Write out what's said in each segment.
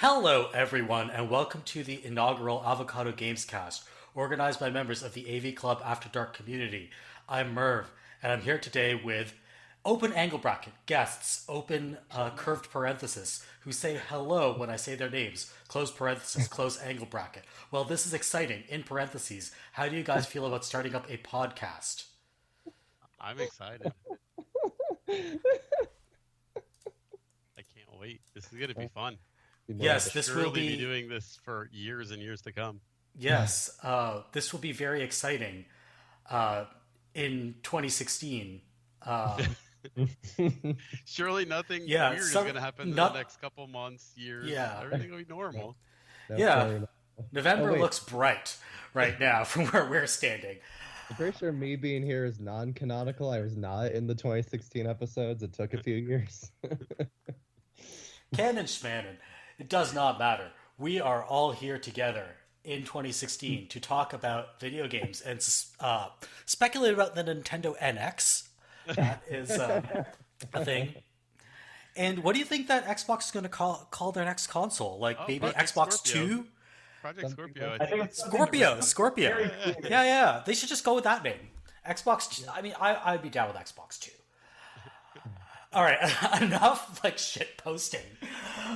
Hello, everyone, and welcome to the inaugural Avocado Gamescast, organized by members of the AV Club After Dark community. I'm Merve, and I'm here today with open angle bracket guests, open curved parenthesis, who say hello when I say their names, close parenthesis, close angle bracket. Well, this is exciting. In parentheses, how do you guys feel about starting up a podcast? I'm excited. I can't wait. This is going to be fun. Yes, this will be doing this for years and years to come. Yes, this will be very exciting. In 2016, Surely nothing Yeah, weird is some- going to happen in not- the next couple months, years. Yeah. Everything will be normal. yeah, November Oh, wait. looks bright right now from where we're standing. I'm pretty sure me being here is non-canonical. I was not in the 2016 episodes. It took a few years. Canon Schmanon, it does not matter. We are all here together in 2016 to talk about video games and speculate about the Nintendo NX. That is a thing. And what do you think that Xbox is going to call their next console? Like Oh, maybe Project Xbox Scorpio. 2? Project Scorpio, I think it's Scorpio. Yeah. They should just go with that name. Xbox. I mean, I'd be down with Xbox 2. All right, enough like shit posting.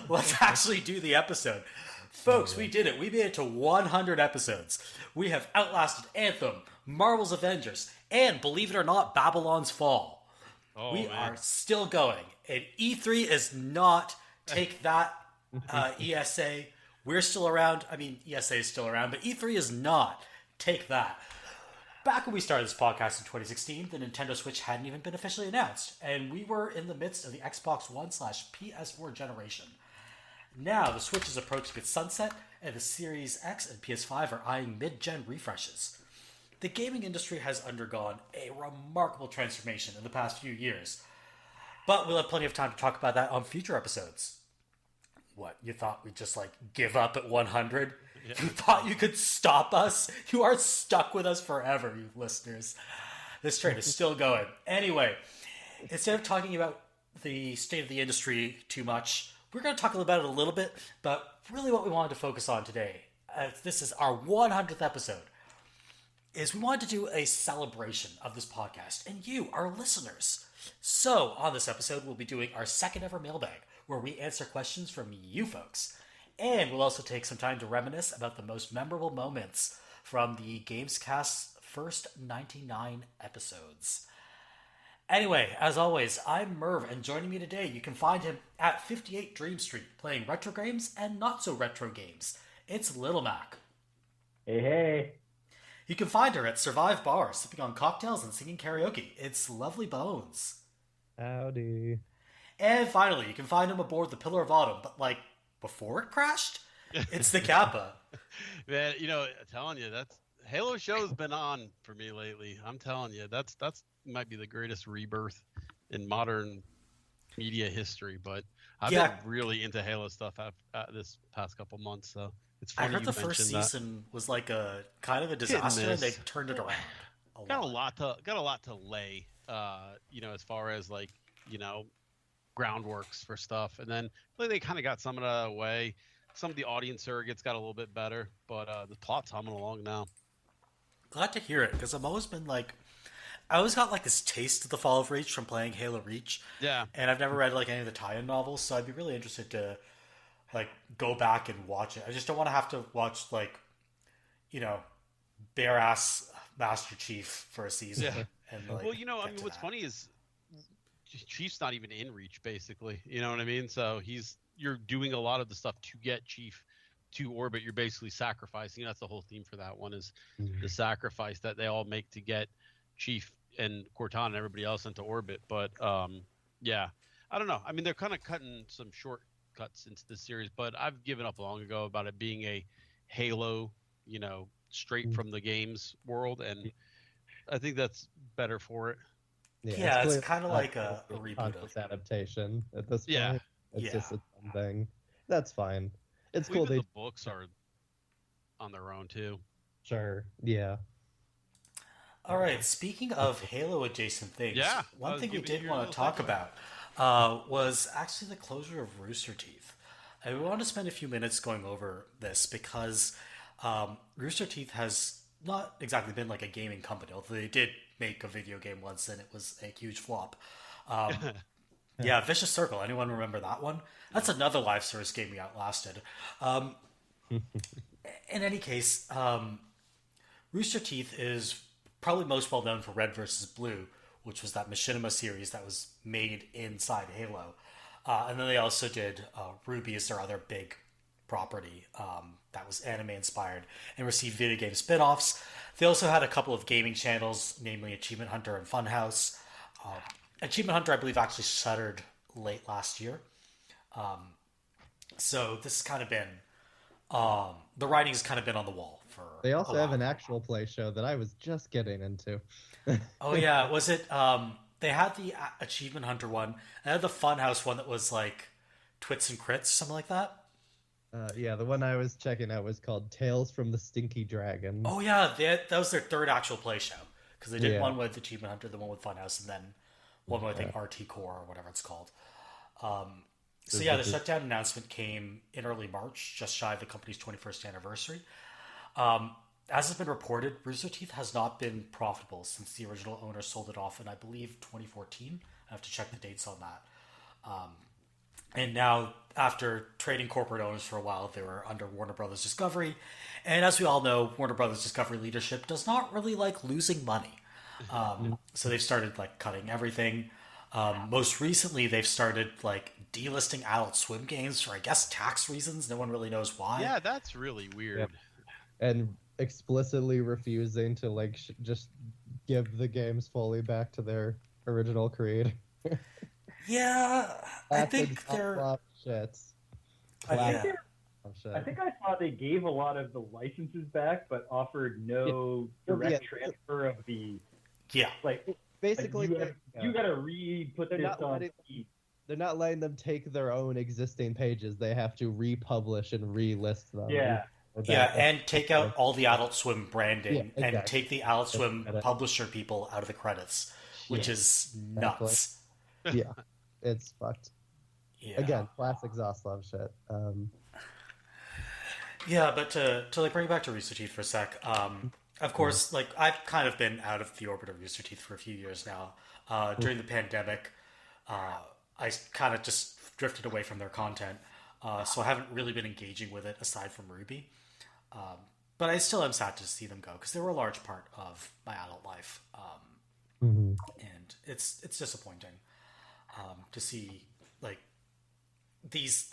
Let's actually do the episode. Folks, we did it. We made it to 100 episodes. We have outlasted Anthem, Marvel's Avengers, and believe it or not, Babylon's Fall. Oh, We man. are still going. And E3 is not take that, ESA. We're still around. I mean, ESA is still around, but E3 is not take that. Back when we started this podcast in 2016, the Nintendo Switch hadn't even been officially announced, and we were in the midst of the Xbox One/PS4 generation. Now, the Switch is approaching its sunset, and the Series X and PS5 are eyeing mid-gen refreshes. The gaming industry has undergone a remarkable transformation in the past few years, but we'll have plenty of time to talk about that on future episodes. What, you thought we'd just give up at 100? You thought you could stop us? You are stuck with us forever, you listeners. This train is still going. Anyway, instead of talking about the state of the industry too much, we're going to talk about it a little bit, but really what we wanted to focus on today, this is our 100th episode, is we wanted to do a celebration of this podcast and you, our listeners. So, on this episode, we'll be doing our second ever mailbag, where we answer questions from you folks. And we'll also take some time to reminisce about the most memorable moments from the Gamescast's first 99 episodes. Anyway, as always, I'm Merve, and joining me today, you can find him at 58 Dream Street, playing retro games and not so retro games. It's LittleMac. Hey. You can find her at Survive Bar, sipping on cocktails and singing karaoke. It's Lovely Bones. Howdy. And finally, you can find him aboard the Pillar of Autumn, but before it crashed, it's the Kappa. Man, I'm telling you, that's Halo show's been on for me lately. I'm telling you, that's might be the greatest rebirth in modern media history. But I've been really into Halo stuff this past couple months, so it's funny. I heard you the first mentioned that. season was like a kind of a disaster, and they turned it around. Got a lot to lay, as far as groundworks for stuff, and then they kind of got some of that away. Some of the audience surrogates got a little bit better, but the plot's humming along now. Glad to hear it, because I've always been I always got this taste of the Fall of Reach from playing Halo Reach. Yeah. And I've never read any of the tie-in novels, so I'd be really interested to go back and watch it. I just don't want to have to watch bare ass Master Chief for a season. Yeah. And what's funny is Chief's not even in Reach, basically. You know what I mean? So you're doing a lot of the stuff to get Chief to orbit. You're basically sacrificing. That's the whole theme for that one, is the sacrifice that they all make to get Chief and Cortana and everybody else into orbit. But yeah, I don't know. I mean, they're kind of cutting some shortcuts into this series, but I've given up long ago about it being a Halo, straight from the games world, and I think that's better for it. Yeah, it's kind of like a reboot of adaptation at this point. Yeah. It's just a fun thing. That's fine. It's cool. Even the books are on their own too. Sure. Yeah. All right. Speaking of Halo adjacent things, one thing we did want to talk about was actually the closure of Rooster Teeth. I want to spend a few minutes going over this because Rooster Teeth has not exactly been like a gaming company, although they did make a video game once and it was a huge flop. Um, yeah, Vicious Circle. Anyone remember that one? That's another live service game we outlasted. In any case, Rooster Teeth is probably most well known for Red versus Blue, which was that machinima series that was made inside Halo. And then they also did Ruby as their other big property that was anime inspired and received video game spin-offs. They also had a couple of gaming channels, namely Achievement Hunter and Funhouse. Achievement Hunter, I believe, actually shuttered late last year. So this has kind of been the writing's kind of been on the wall for. They also a have while. an actual play show that I was just getting into. Oh yeah, was it? They had the Achievement Hunter one, and they had the Funhouse one that was like Twits and Crits, something like that. Yeah, the one I was checking out was called Tales from the Stinky Dragon. Oh yeah, that was their third actual play show because they did Yeah. one with Achievement Hunter, the one with Funhouse, and then one with I think RT Core or whatever it's called. So yeah, the shutdown announcement came in early March, just shy of the company's 21st anniversary. As has been reported, Rooster Teeth has not been profitable since the original owner sold it off in, I believe, 2014. I have to check the dates on that. And now, after trading corporate owners for a while, they were under Warner Brothers Discovery. And as we all know, Warner Brothers Discovery leadership does not really like losing money. So they've started like cutting everything. Most recently, they've started like delisting Adult Swim games for, I guess, tax reasons. No one really knows why. Yeah, that's really weird. Yep. And explicitly refusing to like just give the games fully back to their original creator. Yeah, I Classic think they're. flop shits. Yeah. Classic flop shit. I think I saw they gave a lot of the licenses back, but offered no direct transfer of the Yeah. like. Basically, You gotta re-put They're this not on. letting- they're not letting them take their own existing pages. They have to republish and relist them. Yeah. Yeah, and take out all the Adult Swim branding Yeah, and exactly. take the Adult Swim Edit. publisher people out of the credits, which is nuts. Yeah, it's fucked. Yeah. Again, classic Zaslav shit. Yeah, but to like bring it back to Rooster Teeth for a sec, of course, like I've kind of been out of the orbit of Rooster Teeth for a few years now. During the pandemic, I kind of just drifted away from their content, so I haven't really been engaging with it aside from Ruby. But I still am sad to see them go because they were a large part of my adult life, and it's disappointing to see like these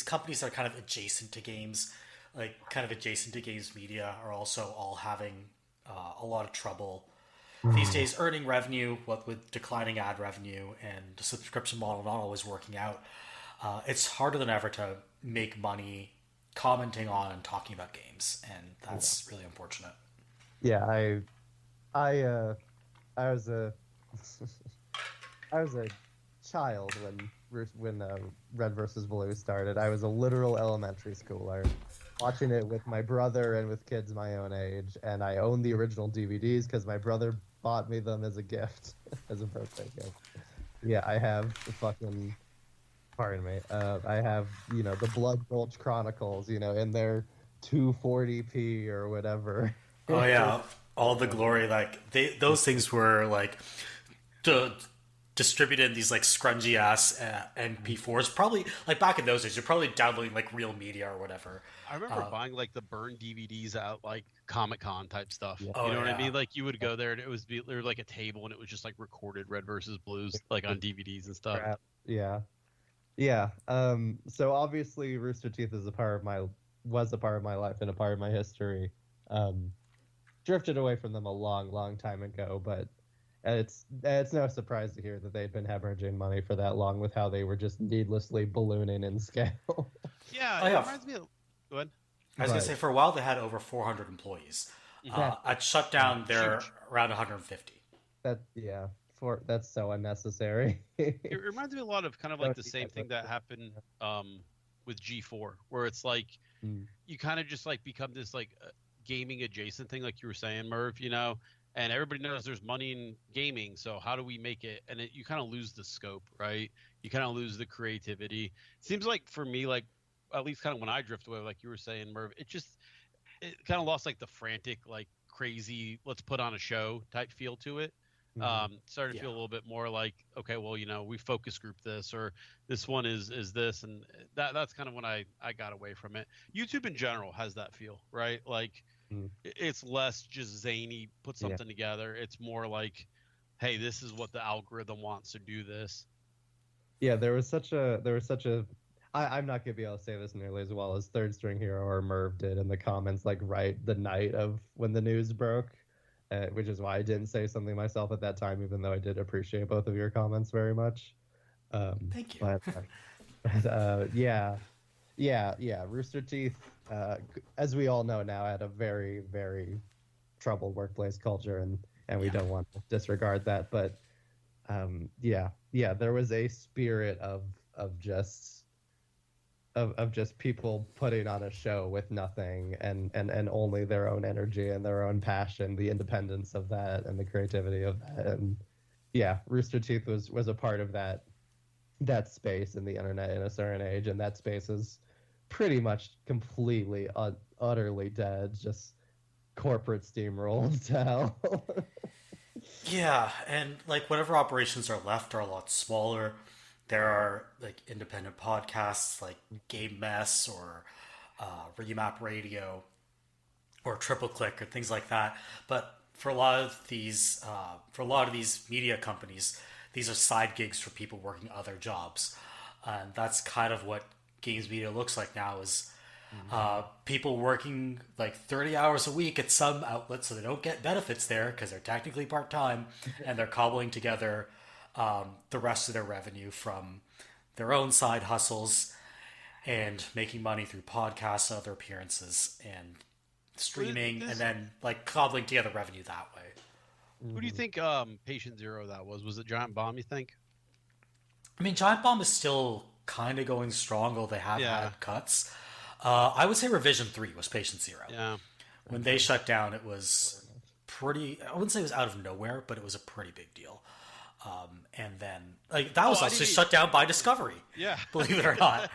companies that are kind of adjacent to games, like kind of adjacent to games media, are also all having a lot of trouble these days earning revenue, what with declining ad revenue and the subscription model not always working out. It's harder than ever to make money commenting on and talking about games, and that's really unfortunate. Yeah, I was a I was a child when Red versus Blue started. I was a literal elementary schooler, watching it with my brother and with kids my own age, and I owned the original DVDs because my brother bought me them as a gift, as a birthday gift. Yeah, I have the fucking. Pardon me. I have, the Blood Gulch Chronicles, in their 240p or whatever. Oh yeah, all the glory. Like those things were like distributed in these like scrungy ass MP4s. Probably like back in those days, you're probably downloading like real media or whatever. I remember buying like the burned DVDs out like Comic-Con type stuff. Yeah. Oh, You know what I yeah. mean? Like you would go there and there was like a table and it was just like recorded Red versus Blues like on DVDs and stuff. Crap. Yeah. Yeah. So obviously Rooster Teeth was a part of my life and a part of my history. Drifted away from them a long, long time ago, but it's no surprise to hear that they'd been hemorrhaging money for that long with how they were just needlessly ballooning in scale. Yeah, Oh, it yeah. reminds me of. Go ahead. I was gonna Right. say for a while they had over 400 employees. At shutdown, they're around 150. That's so unnecessary. It reminds me a lot of kind of like the Don't same think thing that happened with G4, where it's like Mm. you kind of just like become this like gaming adjacent thing, like you were saying, Merv. and everybody knows there's money in gaming. So how do we make it? And you kind of lose the scope, right? You kind of lose the creativity. Seems like for me, like at least kind of when I drift away, like you were saying, Merv, it kind of lost like the frantic, like crazy, let's put on a show type feel to it. Started to feel a little bit more like, okay, well, we focus group this, or this one is this, and that's kind of when I got away from it. YouTube in general has that feel, right? Like it's less just zany, put something together. It's more like, hey, this is what the algorithm wants to do this. Yeah, there was such a I'm not gonna be able to say this nearly as well as Third String Hero or Merv did in the comments, like right the night of when the news broke, which is why I didn't say something myself at that time, even though I did appreciate both of your comments very much. Thank you. But Rooster Teeth, as we all know now, had a very, very troubled workplace culture, and we don't want to disregard that. But there was a spirit of just people putting on a show with nothing and only their own energy and their own passion, the independence of that and the creativity of that. And Rooster Teeth was a part of that space in the internet in a certain age, and that space is pretty much completely utterly dead, just corporate steamrolled to hell. Yeah, and like whatever operations are left are a lot smaller. There are like independent podcasts like Game Mess or Remap Radio or Triple Click or things like that. But for a lot of these media companies, these are side gigs for people working other jobs, and that's kind of what games media looks like now. Is people working like 30 hours a week at some outlets, so they don't get benefits there because they're technically part-time, and they're cobbling together the rest of their revenue from their own side hustles and making money through podcasts, other appearances, and streaming, and then like cobbling together revenue that way. Who do you think Patient Zero that was? Was it Giant Bomb, you think? I mean, Giant Bomb is still kind of going strong, although they have had cuts. I would say Revision 3 was Patient Zero. Yeah. When they shut down, it was pretty... I wouldn't say it was out of nowhere, but it was a pretty big deal. And then... like that was also shut down by Discovery. Yeah. Believe it or not.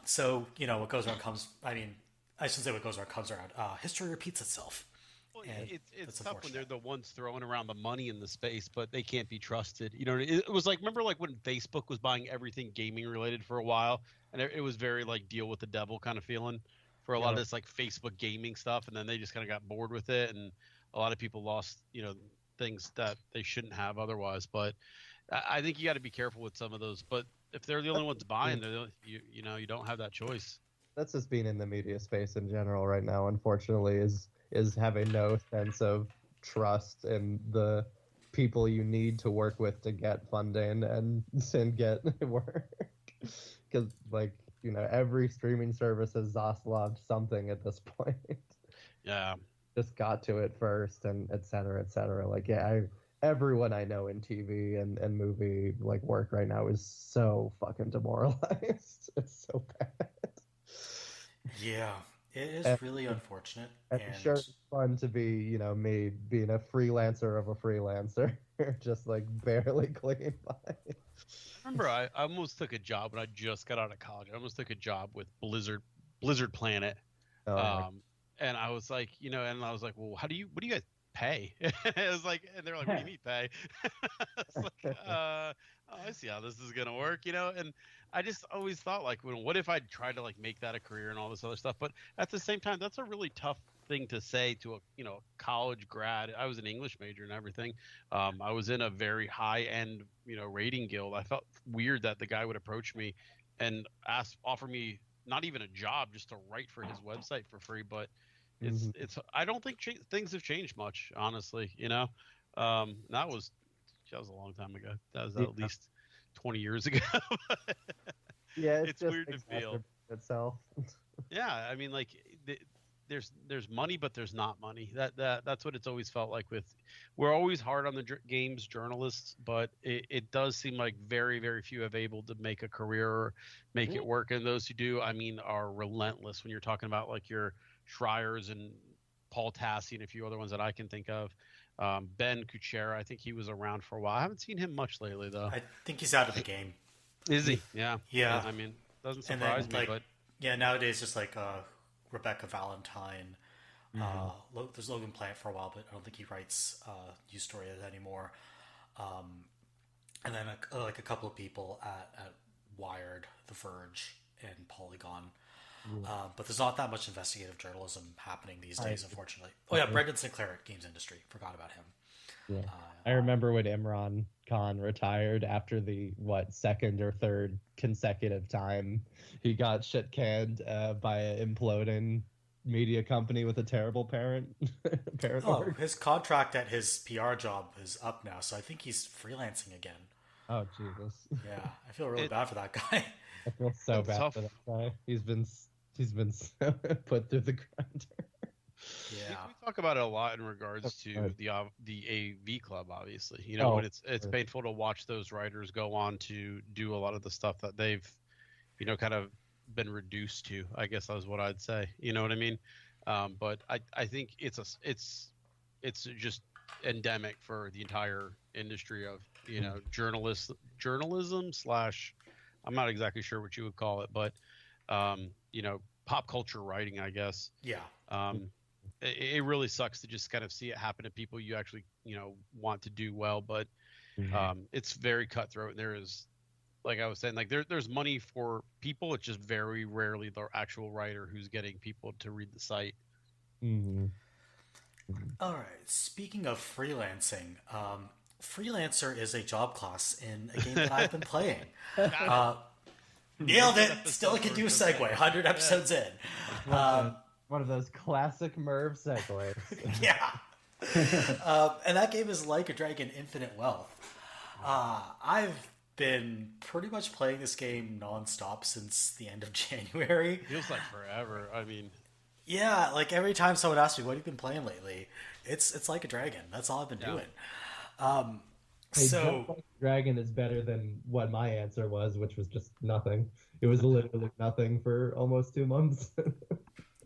So, what goes around comes... I mean, I shouldn't say what goes around comes around. History repeats itself. Well, it's tough when they're the ones throwing around the money in the space, but they can't be trusted. It was like, remember like when Facebook was buying everything gaming related for a while, and it was very like deal with the devil kind of feeling for a lot of this like Facebook gaming stuff, and then they just kind of got bored with it, and a lot of people lost things that they shouldn't have otherwise. But I think you got to be careful with some of those. But if they're the only ones buying, you don't have that choice. That's just being in the media space in general right now, unfortunately, is having no sense of trust in the people you need to work with to get funding and get work. Because every streaming service has Zaslaved something at this point. Yeah. Just got to it first, and et cetera, et cetera. Like, everyone I know in TV and movie work right now is so fucking demoralized. It's so bad. Yeah, it is really unfortunate. And sure, it's fun to be, me being a freelancer of a freelancer, just barely clinging by. Remember, I almost took a job when I just got out of college. I almost took a job with Blizzard Planet. And I was like, well, what do you guys pay? I was like, and they're like, what do you mean pay? It's like, I see how this is gonna work, And I just always thought what if I tried to make that a career and all this other stuff? But at the same time, that's a really tough thing to say to a college grad. I was an English major and everything. I was in a very high end rating guild. I felt weird that the guy would approach me and offer me not even a job, just to write for his website for free. But it's I don't think things have changed much, honestly. That was a long time ago. That was at least 20 years ago. Yeah, it's just weird to feel itself. Yeah, I mean, there's money, but there's not money. That's what it's always felt like. We're always hard on the games journalists, but it does seem like very, very few have able to make a career or make it work. And those who do, I mean, are relentless. When you're talking about your Schreiers and Paul Tassi and a few other ones that I can think of, Ben Kuchera, I think he was around for a while. I haven't seen him much lately, though. I think he's out of the game. Is he? Yeah. Yeah. I mean, doesn't And surprise then, me, like, but yeah, nowadays just like Rebecca Valentine. There's Logan Plant for a while, but I don't think he writes news stories anymore. And then like a couple of people at Wired, The Verge, and Polygon. But there's not that much investigative journalism happening these days, unfortunately. Oh yeah, Brendan Sinclair at Games Industry. Forgot about him. Yeah. I remember when Imran Khan retired after the second or third consecutive time he got shit canned by an imploding media company with a terrible parent. His contract at his PR job is up now, so I think he's freelancing again. Oh Jesus. Yeah, I feel really bad for that guy. I feel so bad for that guy. He's been put through the grinder. Yeah, we talk about it a lot in regards to the AV Club. Obviously, when it's painful to watch those writers go on to do a lot of the stuff that they've, kind of been reduced to. I guess that was what I'd say. You know what I mean? But I think it's just endemic for the entire industry of journalism slash. I'm not exactly sure what you would call it, but pop culture writing, I guess. Yeah. It really sucks to just kind of see it happen to people you actually, want to do well, but it's very cutthroat. And there is, like I was saying, like there's money for people. It's just very rarely the actual writer who's getting people to read the site. All right. Speaking of freelancing, freelancer is a job class in a game that I've been playing. Nailed it. Still can do a segue. 100 episodes in. One of those classic Merve segues. Yeah. And that game is Like a Dragon Infinite Wealth. I've been pretty much playing this game nonstop since the end of January. Feels like forever. I mean, yeah, like every time someone asks me, what have you been playing lately? It's Like a Dragon. That's all I've been doing. So Like a Dragon is better than what my answer was, which was just nothing. It was literally nothing for almost 2 months.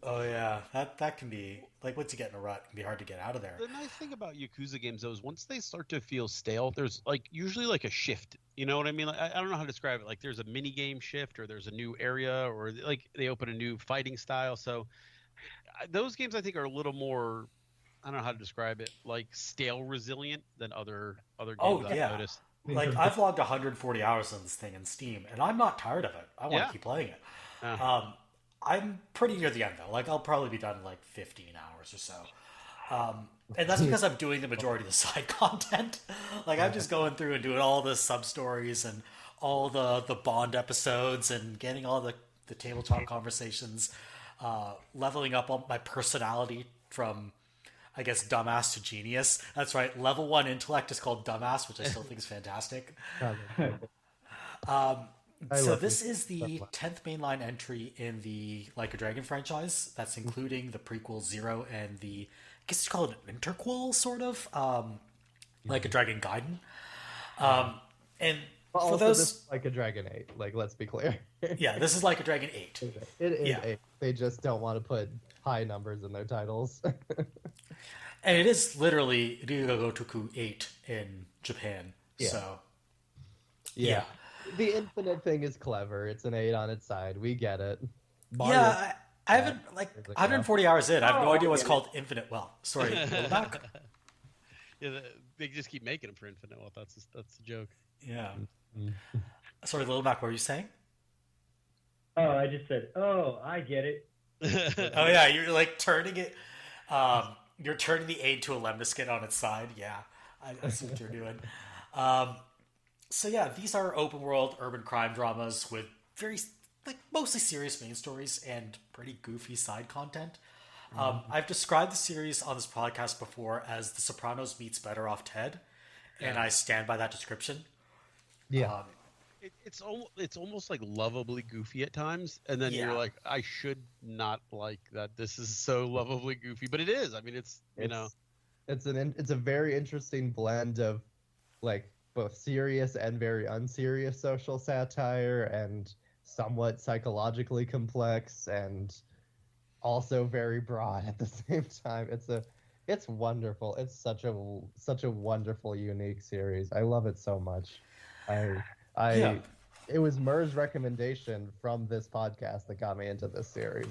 Oh yeah, that can be like once you get in a rut, it can be hard to get out of there. The nice thing about Yakuza games though is once they start to feel stale, there's like usually like a shift. You know what I mean? Like, I don't know how to describe it. Like there's a mini game shift, or there's a new area, or like they open a new fighting style. So those games I think are a little more, I don't know how to describe it, like stale resilient than other games I've noticed. Like I've logged 140 hours on this thing in Steam, and I'm not tired of it. I want to keep playing it. I'm pretty near the end though. Like I'll probably be done in like 15 hours or so. And that's because I'm doing the majority of the side content. Like I'm just going through and doing all the sub stories and all the Bond episodes and getting all the tabletop conversations, leveling up on my personality from, I guess, dumbass to genius. That's right. Level 1 intellect is called dumbass, which I still think is fantastic. So this is the 10th mainline entry in the Like a Dragon franchise. That's including the prequel 0 and the, I guess you call it an interquel, sort of, Like a Dragon Gaiden. And but for also those... this is Like a Dragon 8, like, let's be clear. Yeah, this is Like a Dragon 8. It is 8. They just don't want to put high numbers in their titles. And it is literally Ryuga 8 in Japan. Yeah. So, yeah. The infinite thing is clever. It's an 8 on its side. We get it. Mario, yeah, I haven't, like, 140 hours in. I have no idea what's called Infinite Wealth. Sorry, back. Yeah, they just keep making them for Infinite Wealth. That's the joke. Yeah. Sorry, LittleMac, what were you saying? Oh, I just said, I get it. Oh, yeah, you're, like, turning it... you're turning the 8 to a lemniscate on its side. Yeah, I see what you're doing. So yeah, these are open world urban crime dramas with very, like, mostly serious main stories and pretty goofy side content. I've described the series on this podcast before as The Sopranos meets Better Off Ted, and I stand by that description. Yeah. It's almost like lovably goofy at times, and then you're like, I should not like that. This is so lovably goofy, but it is. I mean, it's a very interesting blend of like both serious and very unserious social satire, and somewhat psychologically complex, and also very broad at the same time. It's wonderful. It's such a wonderful, unique series. I love it so much. Yeah. It was Merve's recommendation from this podcast that got me into this series,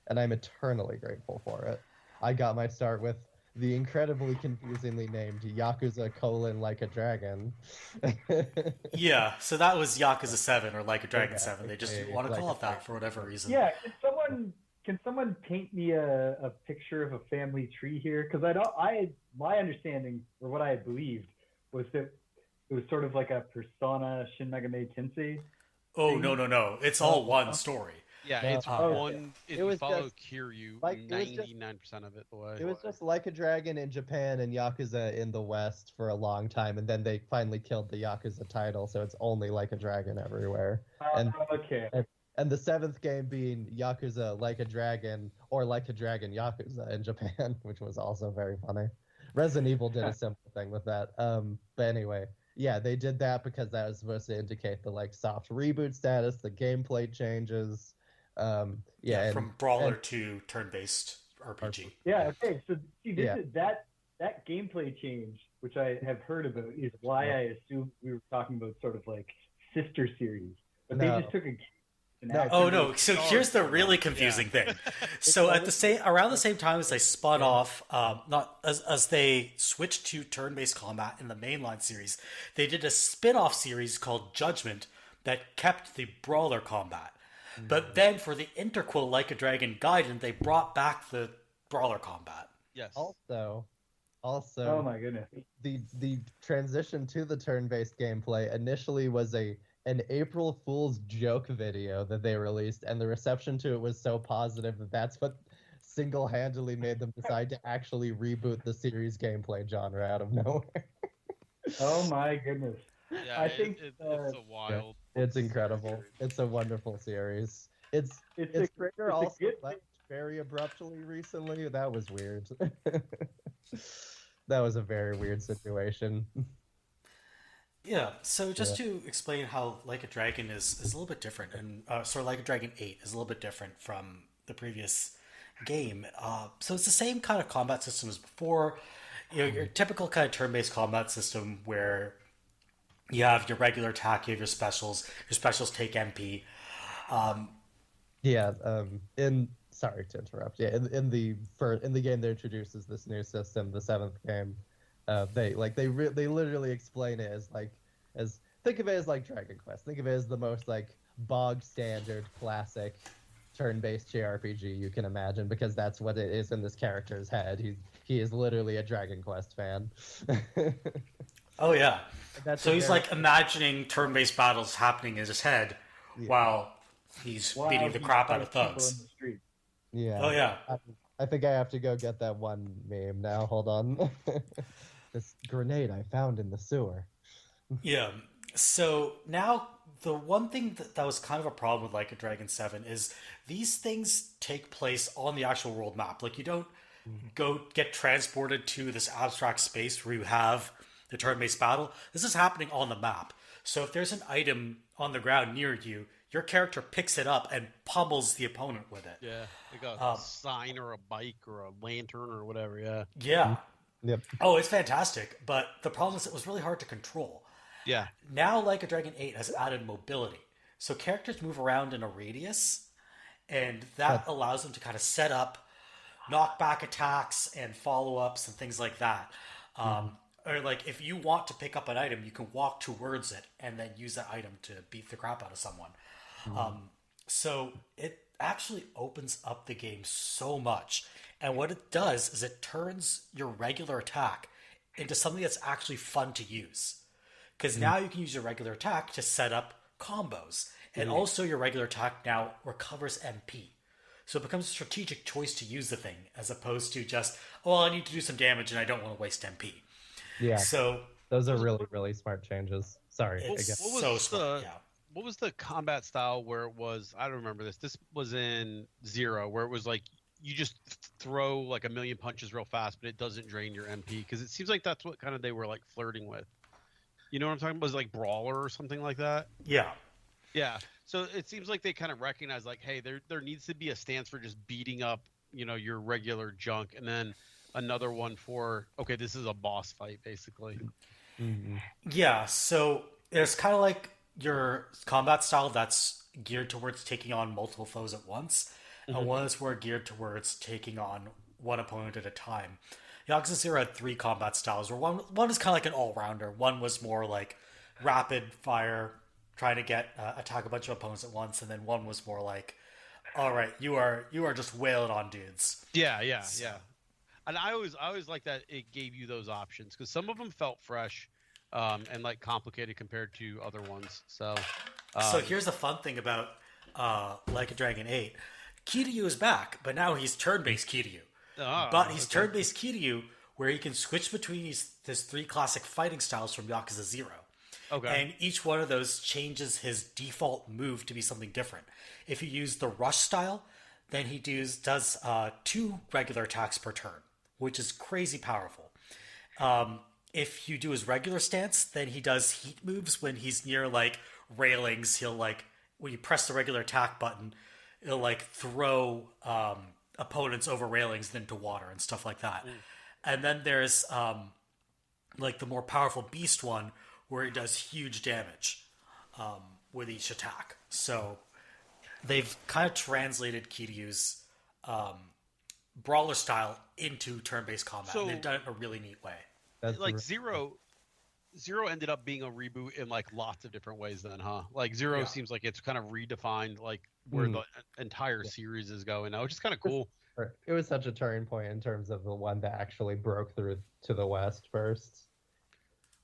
and I'm eternally grateful for it. I got my start with the incredibly confusingly named Yakuza Like a Dragon. Yeah, so that was Yakuza 7 or Like a Dragon Yeah, 7. They just okay, want to Like call a it that Dragon. for whatever reason. Yeah, can someone paint me a picture of a family tree here? Because my understanding or what I had believed was that it was sort of like a Persona Shin Megami Tensei. Oh, thing. no. It's all one story. Yeah, No. it's Oh, one. If it you was follow just- Kiryu, like, it was just- 99% of it the way. It was just Like a Dragon in Japan and Yakuza in the West for a long time, and then they finally killed the Yakuza title, so it's only Like a Dragon everywhere. And Okay. and the seventh game being Yakuza Like a Dragon or Like a Dragon Yakuza in Japan, which was also very funny. Resident Evil did a similar thing with that. But anyway, yeah, they did that because that was supposed to indicate the like soft reboot status, the gameplay changes. Yeah, And, from brawler and- to turn-based RPG. Yeah. Okay. So see, this Yeah. is that gameplay change, which I have heard about, is why I assumed we were talking about sort of like sister series, but No. they just took an No. actor Oh who- no! So here's the really confusing thing. So at around the same time as they spun off, not as they switched to turn-based combat in the mainline series, they did a spin-off series called Judgment that kept the brawler combat. But then for the interquel Like a Dragon Gaiden, they brought back the brawler combat. Yes. also, Oh my goodness. the transition to the turn-based gameplay initially was an April Fool's joke video that they released, and the reception to it was so positive that that's what single-handedly made them decide to actually reboot the series gameplay genre out of nowhere. Oh my goodness. Yeah, I think, it's a Yeah, wild. it's incredible. It's a wonderful series. Its creator also good left very abruptly recently. That was weird. That was a very weird situation. Yeah, so just to explain how Like a Dragon is a little bit different, and Like a Dragon 8 is a little bit different from the previous game. So it's the same kind of combat system as before. You know, your typical kind of turn-based combat system where you have your regular attack, you have your specials. Your specials take MP. Yeah, sorry to interrupt. Yeah, in the game that introduces this new system, the seventh game, they literally explain it as think of it as like Dragon Quest. Think of it as the most like bog standard classic turn-based JRPG you can imagine, because that's what it is in this character's head. He is literally a Dragon Quest fan. Oh yeah. That's So a he's very- like imagining turn-based battles happening in his head while he's Wow, beating the he crap out fights of people thugs. in the street. Yeah. Oh yeah. I think I have to go get that one meme now. Hold on. This grenade I found in the sewer. Yeah. So now the one thing that was kind of a problem with Like a Dragon 7 is these things take place on the actual world map. Like you don't go get transported to this abstract space where you have the turn-based battle. This is happening on the map. So if there's an item on the ground near you, your character picks it up and pummels the opponent with it. Yeah, like a sign or a bike or a lantern or whatever. Yeah. Yeah. Yep. Oh, it's fantastic. But the problem is it was really hard to control. Yeah. Now, Like a Dragon 8 has added mobility. So characters move around in a radius, and that allows them to kind of set up knockback attacks and follow-ups and things like that. Or like if you want to pick up an item, you can walk towards it and then use that item to beat the crap out of someone. So it actually opens up the game so much. And what it does is it turns your regular attack into something that's actually fun to use. Because now you can use your regular attack to set up combos. And also your regular attack now recovers MP. So it becomes a strategic choice to use the thing as opposed to just, oh, I need to do some damage and I don't want to waste MP. Yeah. So Those are really, really smart changes. Sorry. it's Again. What so was smart. the- Yeah. What was the combat style where it was? I don't remember this. This was in Zero, where it was like you just throw like a million punches real fast, but it doesn't drain your MP. Because it seems like that's what kind of they were like flirting with. You know what I'm talking about? Was it like Brawler or something like that? Yeah. Yeah. So it seems like they kind of recognize like, hey, there needs to be a stance for just beating up, you know, your regular junk, and then another one for, okay, this is a boss fight, basically. Yeah, so it's kind of like your combat style that's geared towards taking on multiple foes at once, and one is more geared towards taking on one opponent at a time. Yakuza 0 had three combat styles, where one is kind of like an all-rounder. One was more like rapid fire, trying to get attack a bunch of opponents at once, and then one was more like, all right, you are just wailing on dudes. Yeah. And I always like that it gave you those options, because some of them felt fresh and like complicated compared to other ones. So Here's the fun thing about Like a Dragon 8. Kiryu is back, but now he's turn-based Kiryu. But he's turn-based Kiryu where he can switch between his three classic fighting styles from Yakuza 0. Okay. And each one of those changes his default move to be something different. If you use the rush style, then he does 2 regular attacks per turn, which is crazy powerful. If you do his regular stance, then he does heat moves when he's near like railings. He'll like, when you press the regular attack button, it'll like throw opponents over railings and into water and stuff like that. And then there's like the more powerful beast one, where he does huge damage with each attack. So they've kind of translated Kiryu's brawler style into turn-based combat, and they've done it in a really neat way. That's like Zero ended up being a reboot in like lots of different ways then, huh? Like Zero seems like it's kind of redefined like where the entire series is going now, which is kind of cool. It was such a turning point in terms of the one that actually broke through to the West first.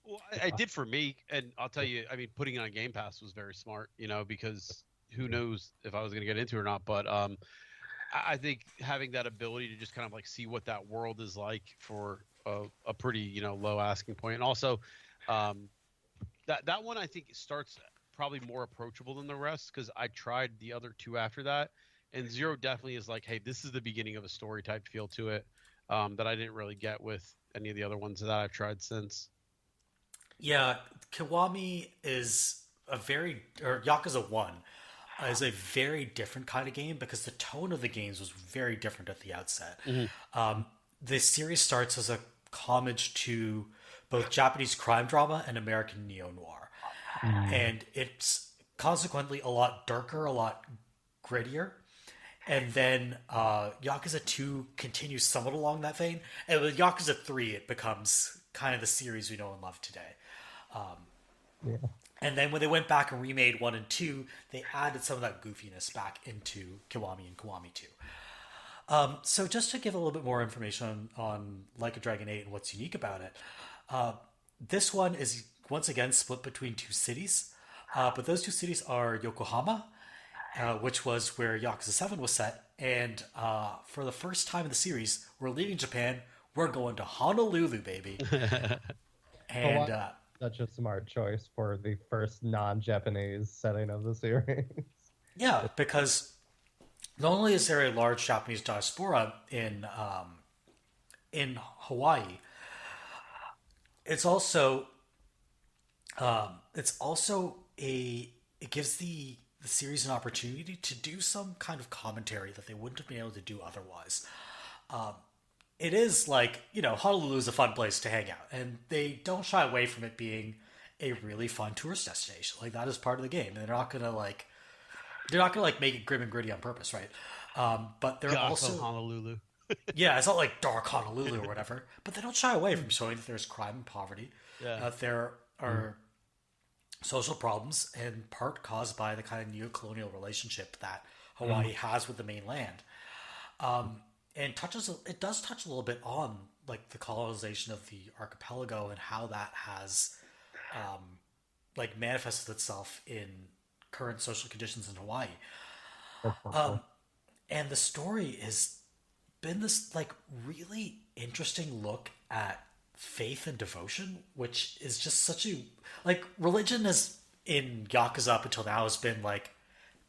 Well, I did for me, and I'll tell you, I mean, putting it on Game Pass was very smart, because who knows if I was going to get into it or not. But I think having that ability to just kind of like see what that world is like for a pretty, low asking point. And also that one, I think starts probably more approachable than the rest, because I tried the other two after that. And Zero definitely is like, hey, this is the beginning of a story type feel to it that I didn't really get with any of the other ones that I've tried since. Yeah, Kiwami is Yakuza 1 is a very different kind of game, because the tone of the games was very different at the outset. The series starts as a homage to both Japanese crime drama and American neo-noir. And it's consequently a lot darker, a lot grittier. And then Yakuza 2 continues somewhat along that vein. And with Yakuza 3, it becomes kind of the series we know and love today. And then when they went back and remade 1 and 2, they added some of that goofiness back into Kiwami and Kiwami 2. So just to give a little bit more information on Like a Dragon 8 and what's unique about it, this one is once again split between 2 cities. But those 2 cities are Yokohama, which was where Yakuza 7 was set. And for the first time in the series, we're leaving Japan. We're going to Honolulu, baby. And such a smart choice for the first non-Japanese setting of the series. Yeah, because not only is there a large Japanese diaspora in Hawaii, it gives the series an opportunity to do some kind of commentary that they wouldn't have been able to do otherwise. It is like, Honolulu is a fun place to hang out, and they don't shy away from it being a really fun tourist destination. Like, that is part of the game, and they're not gonna make it grim and gritty on purpose, right? But they're also Honolulu. Yeah, it's not like dark Honolulu or whatever, but they don't shy away from showing that there's crime and poverty, that there are social problems, in part caused by the kind of neo-colonial relationship that Hawaii has with the mainland. And it does touch a little bit on like the colonization of the archipelago and how that has like manifested itself in current social conditions in Hawaii. And the story has been this like really interesting look at faith and devotion, which is just such a like religion is in Yakuza up until now has been like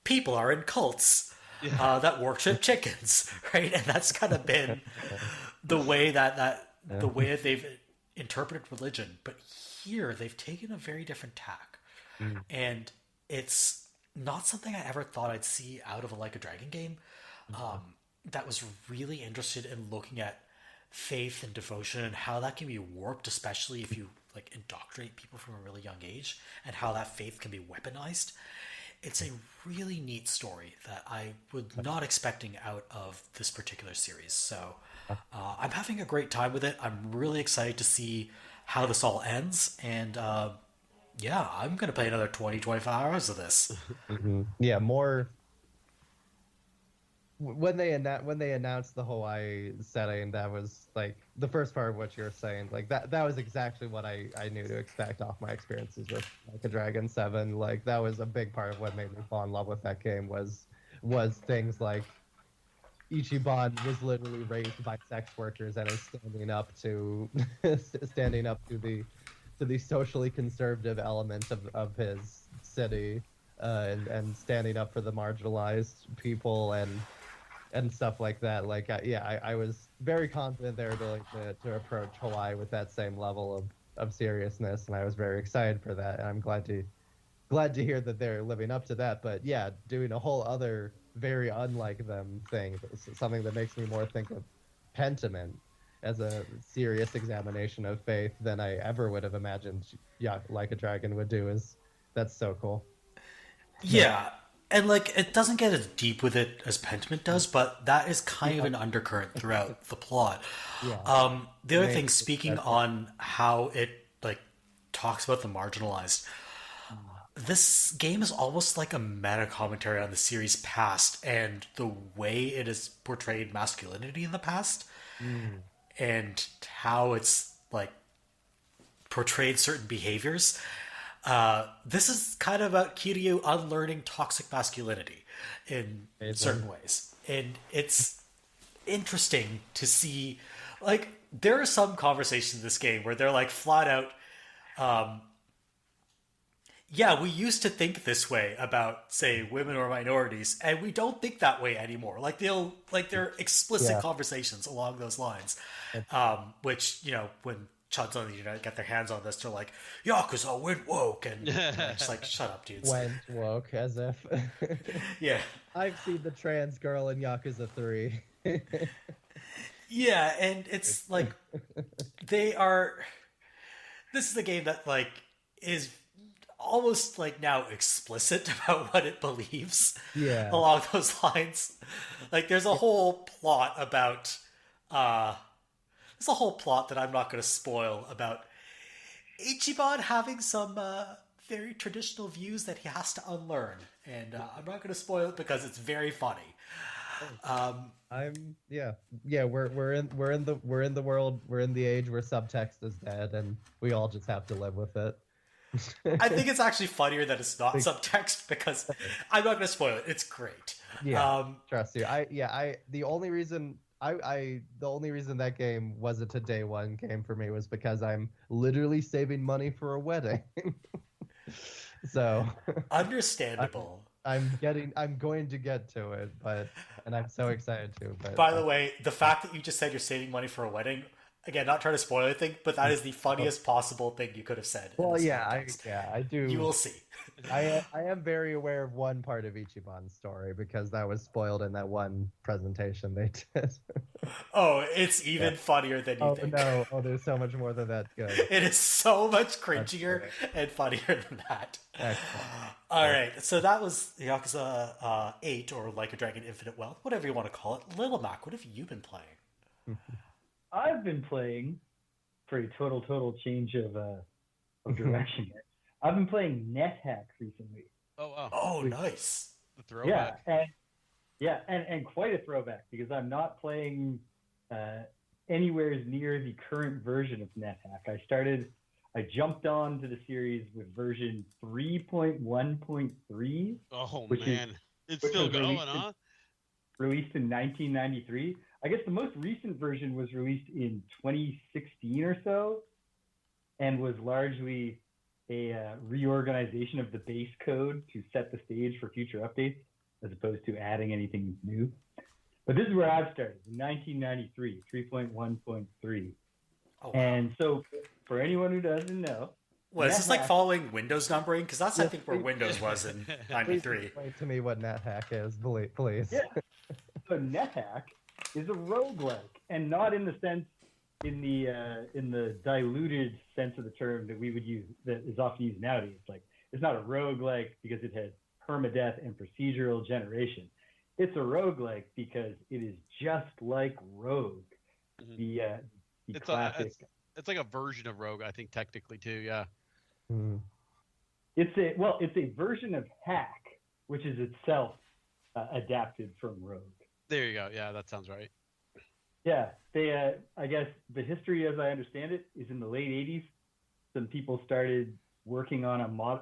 people are in cults that worship chickens, right? And that's kind of been the way the way that they've interpreted religion. But here they've taken a very different tack, and it's not something I ever thought I'd see out of a Like a Dragon game. That was really interested in looking at faith and devotion and how that can be warped, especially if you like indoctrinate people from a really young age, and how that faith can be weaponized. It's a really neat story that I was not expecting out of this particular series. So I'm having a great time with it. I'm really excited to see how this all ends. And yeah, I'm going to play another 20-25 hours of this. Yeah, more. When they announced the Hawaii setting, that was like the first part of what you're saying. Like that was exactly what I knew to expect off my experiences with Like a Dragon 7. Like that was a big part of what made me fall in love with that game was things like Ichiban was literally raised by sex workers and is standing up to the socially conservative element of his city, and standing up for the marginalized people and stuff like that. Like, I was very confident there to approach Hawaii with that same level of seriousness, and I was very excited for that. And I'm glad to hear that they're living up to that. But yeah, doing a whole other very unlike them thing, something that makes me more think of Pentiment as a serious examination of faith than I ever would have imagined. Yeah, Like a Dragon would do. That's so cool. Yeah. And like it doesn't get as deep with it as Pentiment does, but that is kind of an undercurrent throughout the plot. Yeah. The other thing, speaking on how it like talks about the marginalized, this game is almost like a meta commentary on the series past and the way it has portrayed masculinity in the past, and how it's like portrayed certain behaviors. This is kind of about Kiryu unlearning toxic masculinity in certain ways. And it's interesting to see, like, there are some conversations in this game where they're like flat out, yeah, we used to think this way about, say, women or minorities, and we don't think that way anymore. Like they're explicit conversations along those lines, which, you know, when chuds on the internet get their hands on this, they're like, Yakuza went woke, and just like, shut up, dudes. Went woke, as if. Yeah. I've seen the trans girl in Yakuza 3. Yeah, and it's like, this is a game that like is almost like now explicit about what it believes along those lines. Like there's a whole plot about there's a whole plot that I'm not going to spoil about Ichiban having some very traditional views that he has to unlearn, and I'm not going to spoil it because it's very funny. We're in the world, we're in the age where subtext is dead, and we all just have to live with it. I think it's actually funnier that it's not subtext, because I'm not going to spoil it. It's great. Yeah, trust you. The only reason that game wasn't a day one game for me was because I'm literally saving money for a wedding. So understandable. I'm going to get to it, and I'm so excited to. But by the way, the fact that you just said you're saving money for a wedding, again, not trying to spoil anything, but that is the funniest possible thing you could have said. Well, I do. You will see. I am very aware of one part of Ichiban's story because that was spoiled in that one presentation they did. Oh, it's even funnier than you think. No. Oh, there's so much more than that. Good. It is so much cringier and funnier than that. Excellent. All right, so that was Yakuza 8, or Like a Dragon Infinite Wealth, whatever you want to call it. LittleMac, what have you been playing? I've been playing, for a total change of direction here. I've been playing NetHack recently. Oh, wow. Oh, nice. The throwback. And quite a throwback, because I'm not playing anywhere near the current version of NetHack. I jumped on to the series with version 3.1.3. Oh, man. It's still going, huh? Released in 1993. I guess the most recent version was released in 2016 or so, and was largely a reorganization of the base code to set the stage for future updates, as opposed to adding anything new. But this is where I've started, in 1993, 3.1.3. Oh, wow. And so, for anyone who doesn't know... Well, is this like following Windows numbering? Because that's, I think, where Windows was in 93. Please explain to me what NetHack is, please. Yeah. So NetHack is a roguelike, and not in the sense in the diluted sense of the term that we would use, that is often used nowadays. Like, it's not a roguelike because it has permadeath and procedural generation. It's a roguelike because it is just like Rogue, the classic. It's like a version of Rogue, I think, technically too. Yeah. Mm. It's a version of Hack, which is itself adapted from Rogue. There you go. Yeah, that sounds right. Yeah, I guess the history, as I understand it, is in the late '80s. Some people started working on a mod,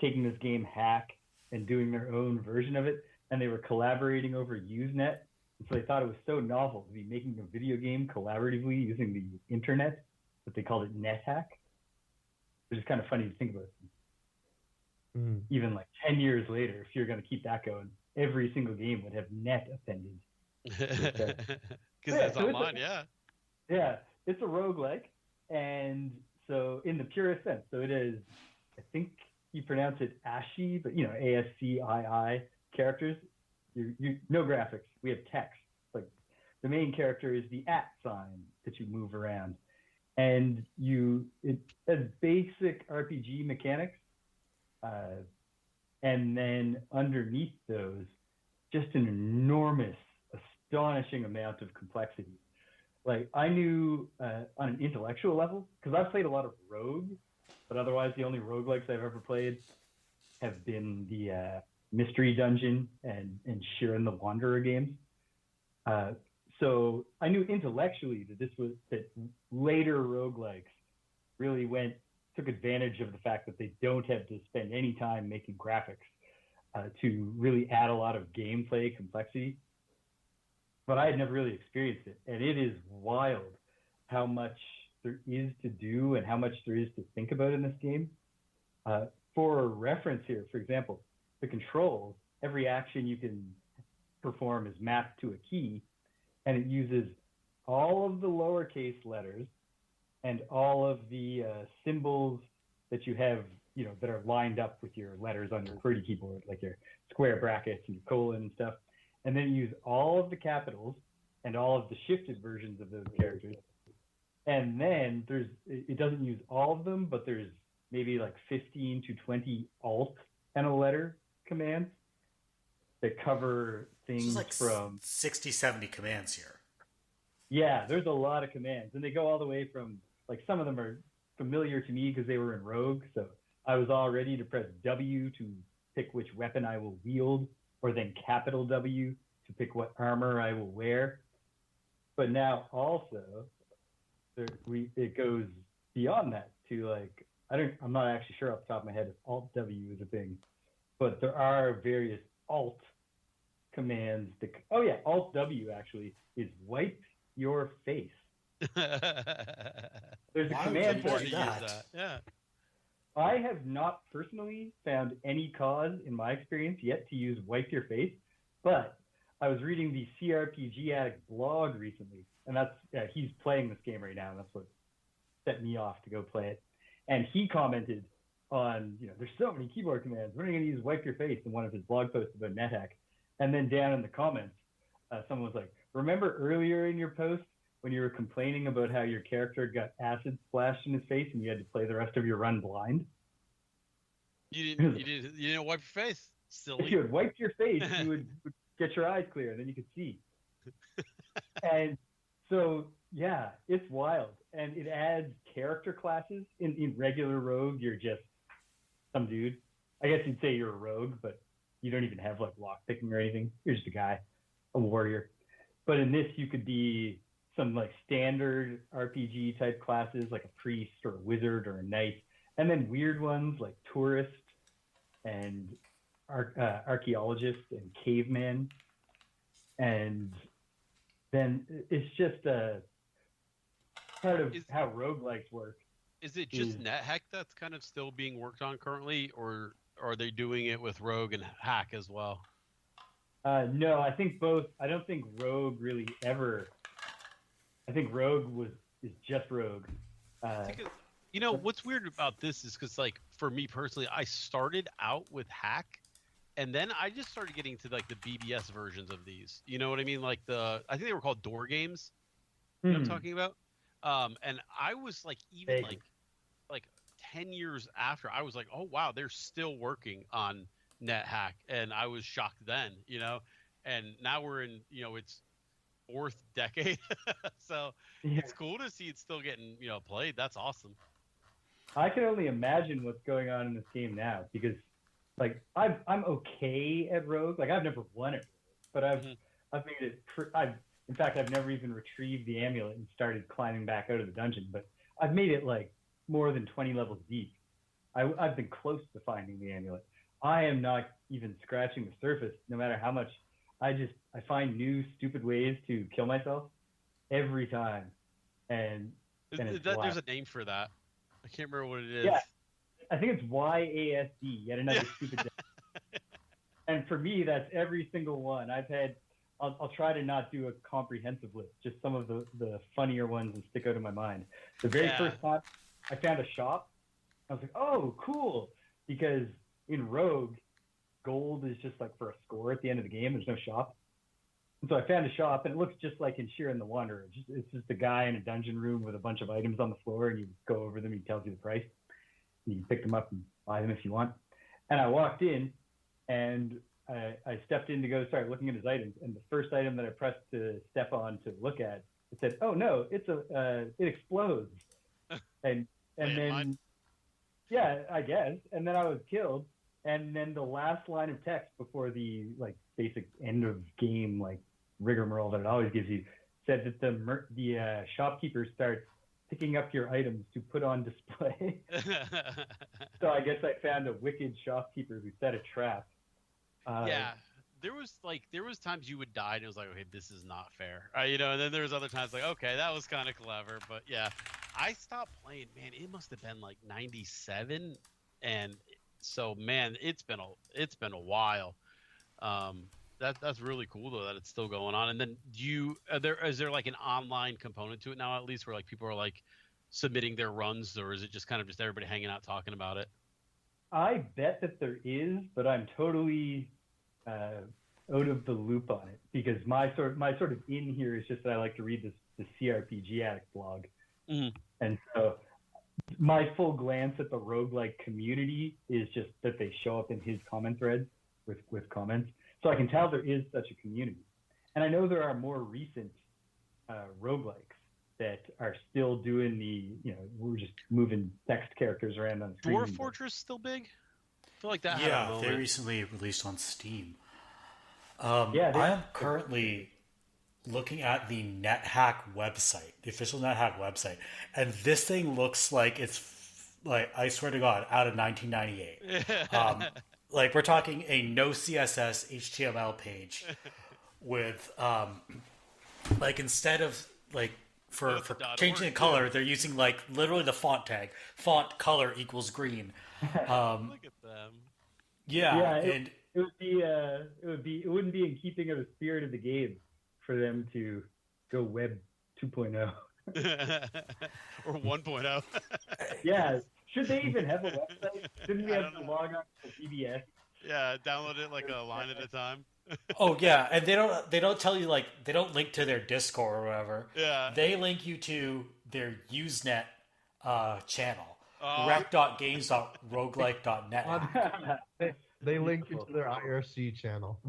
taking this game Hack and doing their own version of it, and they were collaborating over Usenet. And so they thought it was so novel to be making a video game collaboratively using the internet that they called it NetHack. Which is kind of funny to think about. Even like 10 years later, if you're going to keep that going, every single game would have net appended. Because that's online, yeah. Yeah, it's a roguelike, and so in the purest sense, so it is, I think you pronounce it Asci, but ASCII characters. You no graphics. We have text. Like, the main character is the @ sign that you move around, and it has basic RPG mechanics, and then underneath those, just an enormous, astonishing amount of complexity. Like, I knew on an intellectual level, because I've played a lot of Rogue, but otherwise the only roguelikes I've ever played have been the Mystery Dungeon and Shiren the Wanderer games. So I knew intellectually that later roguelikes really took advantage of the fact that they don't have to spend any time making graphics to really add a lot of gameplay complexity. But I had never really experienced it, and it is wild how much there is to do and how much there is to think about in this game. For reference here, for example, the controls, every action you can perform is mapped to a key, and it uses all of the lowercase letters and all of the symbols that you have, that are lined up with your letters on your QWERTY keyboard, like your square brackets and your colon and stuff. And then use all of the capitals and all of the shifted versions of those characters. And then it doesn't use all of them, but there's maybe like 15 to 20 alt and a letter commands that cover things like from 60, 70 commands here. Yeah, there's a lot of commands, and they go all the way from, like, some of them are familiar to me because they were in Rogue, so I was all ready to press W to pick which weapon I will wield, or then capital W to pick what armor I will wear. But now also, it goes beyond that to, like, I'm not actually sure off the top of my head if Alt W is a thing, but there are various Alt commands. Alt W actually is wipe your face. There's a command for that. Yeah. I have not personally found any cause in my experience yet to use wipe your face, but I was reading the CRPG Addict blog recently, and he's playing this game right now, and that's what set me off to go play it. And he commented on, there's so many keyboard commands. When are you going to use wipe your face in one of his blog posts about NetHack? And then down in the comments, someone was like, remember earlier in your post when you were complaining about how your character got acid splashed in his face and you had to play the rest of your run blind? You didn't wipe your face. Silly. If you had wiped your face, you would get your eyes clear, and then you could see. And so, yeah, it's wild. And it adds character classes. In regular Rogue, you're just some dude. I guess you'd say you're a rogue, but you don't even have, like, lockpicking or anything. You're just a guy, a warrior. But in this, you could be some, like, standard RPG type classes, like a priest or a wizard or a knight, and then weird ones like tourist and archaeologist and caveman. And then it's just a part of how roguelikes work. Is it just NetHack that's kind of still being worked on currently, or are they doing it with Rogue and Hack as well? No, I think both. I don't think Rogue really ever. I think Rogue is just Rogue. What's weird about this is because, like, for me personally, I started out with Hack, and then I just started getting to, like, the BBS versions of these. You know what I mean? Like I think they were called door games. You know what I'm talking about? And I was like, even Vaguely. like 10 years after, I was like, oh wow, they're still working on NetHack, and I was shocked then, you know. And now we're in, you know, its fourth decade, so Yeah. it's cool to see it's still getting, you know, played. That's awesome. I can only imagine what's going on in this game now because, like, I'm okay at Rogue. Like, I've never won it, but I've made it. In fact, I've never even retrieved the amulet and started climbing back out of the dungeon. But I've made it like more than 20 levels deep. I've been close to finding the amulet. I am not even scratching the surface. No matter how much, I find new stupid ways to kill myself every time, and it's There's a name for that. I can't remember what it is. Yeah, I think it's YASD, yet another stupid death. And for me, that's every single one. I'll try to not do a comprehensive list, just some of the funnier ones that stick out in my mind. The very first time I found a shop, I was like, oh, cool. Because in Rogue, gold is just like for a score at the end of the game. There's no shop. And so I found a shop, and it looks just like in Sheeran the Wanderer. It's just a guy in a dungeon room with a bunch of items on the floor, and you go over them, he tells you the price. And you can pick them up and buy them if you want. And I walked in, and I stepped in to go start looking at his items, and the first item that I pressed to step on to look at, it said, "Oh no, it explodes." And then, yeah, I guess. And then I was killed. And then the last line of text before the like basic end of game like rigmarole that it always gives you said that the shopkeeper starts picking up your items to put on display. So I guess I found a wicked shopkeeper who set a trap. Yeah, there was times you would die and it was like, okay, this is not fair, you know. And then there was other times like, okay, that was kind of clever. But yeah, I stopped playing. Man, it must have been like '97, and so man, it's been a while. That's really cool though that it's still going on. And then is there like an online component to it now, at least, where like people are like submitting their runs, or is it just kind of just everybody hanging out talking about it? I bet that there is, but I'm totally out of the loop on it because my sort of in here is just that I like to read the CRPG Addict blog, and so my full glance at the roguelike community is just that they show up in his comment threads with comments. So I can tell there is such a community. And I know there are more recent roguelikes that are still doing we're just moving text characters around on screen. Dwarf Fortress still big? I feel like that. Yeah, they recently released on Steam. I am currently looking at the NetHack website, the official NetHack website, and this thing looks like it's like, I swear to God, out of 1998. Like, we're talking a no CSS HTML page with like, instead of like for changing the color, they're using like literally the font tag, font color equals green. Look at them. Yeah, and it wouldn't be in keeping of the spirit of the game for them to go web 2.0 or 1.0. Yeah, should they even have a website? Shouldn't we have to log on to PBS? Yeah, download it like a line at a time. Oh yeah, and they don't tell you, like, they don't link to their Discord or whatever. Yeah, they link you to their Usenet channel, rec.games.roguelike.net. They link you to their IRC channel.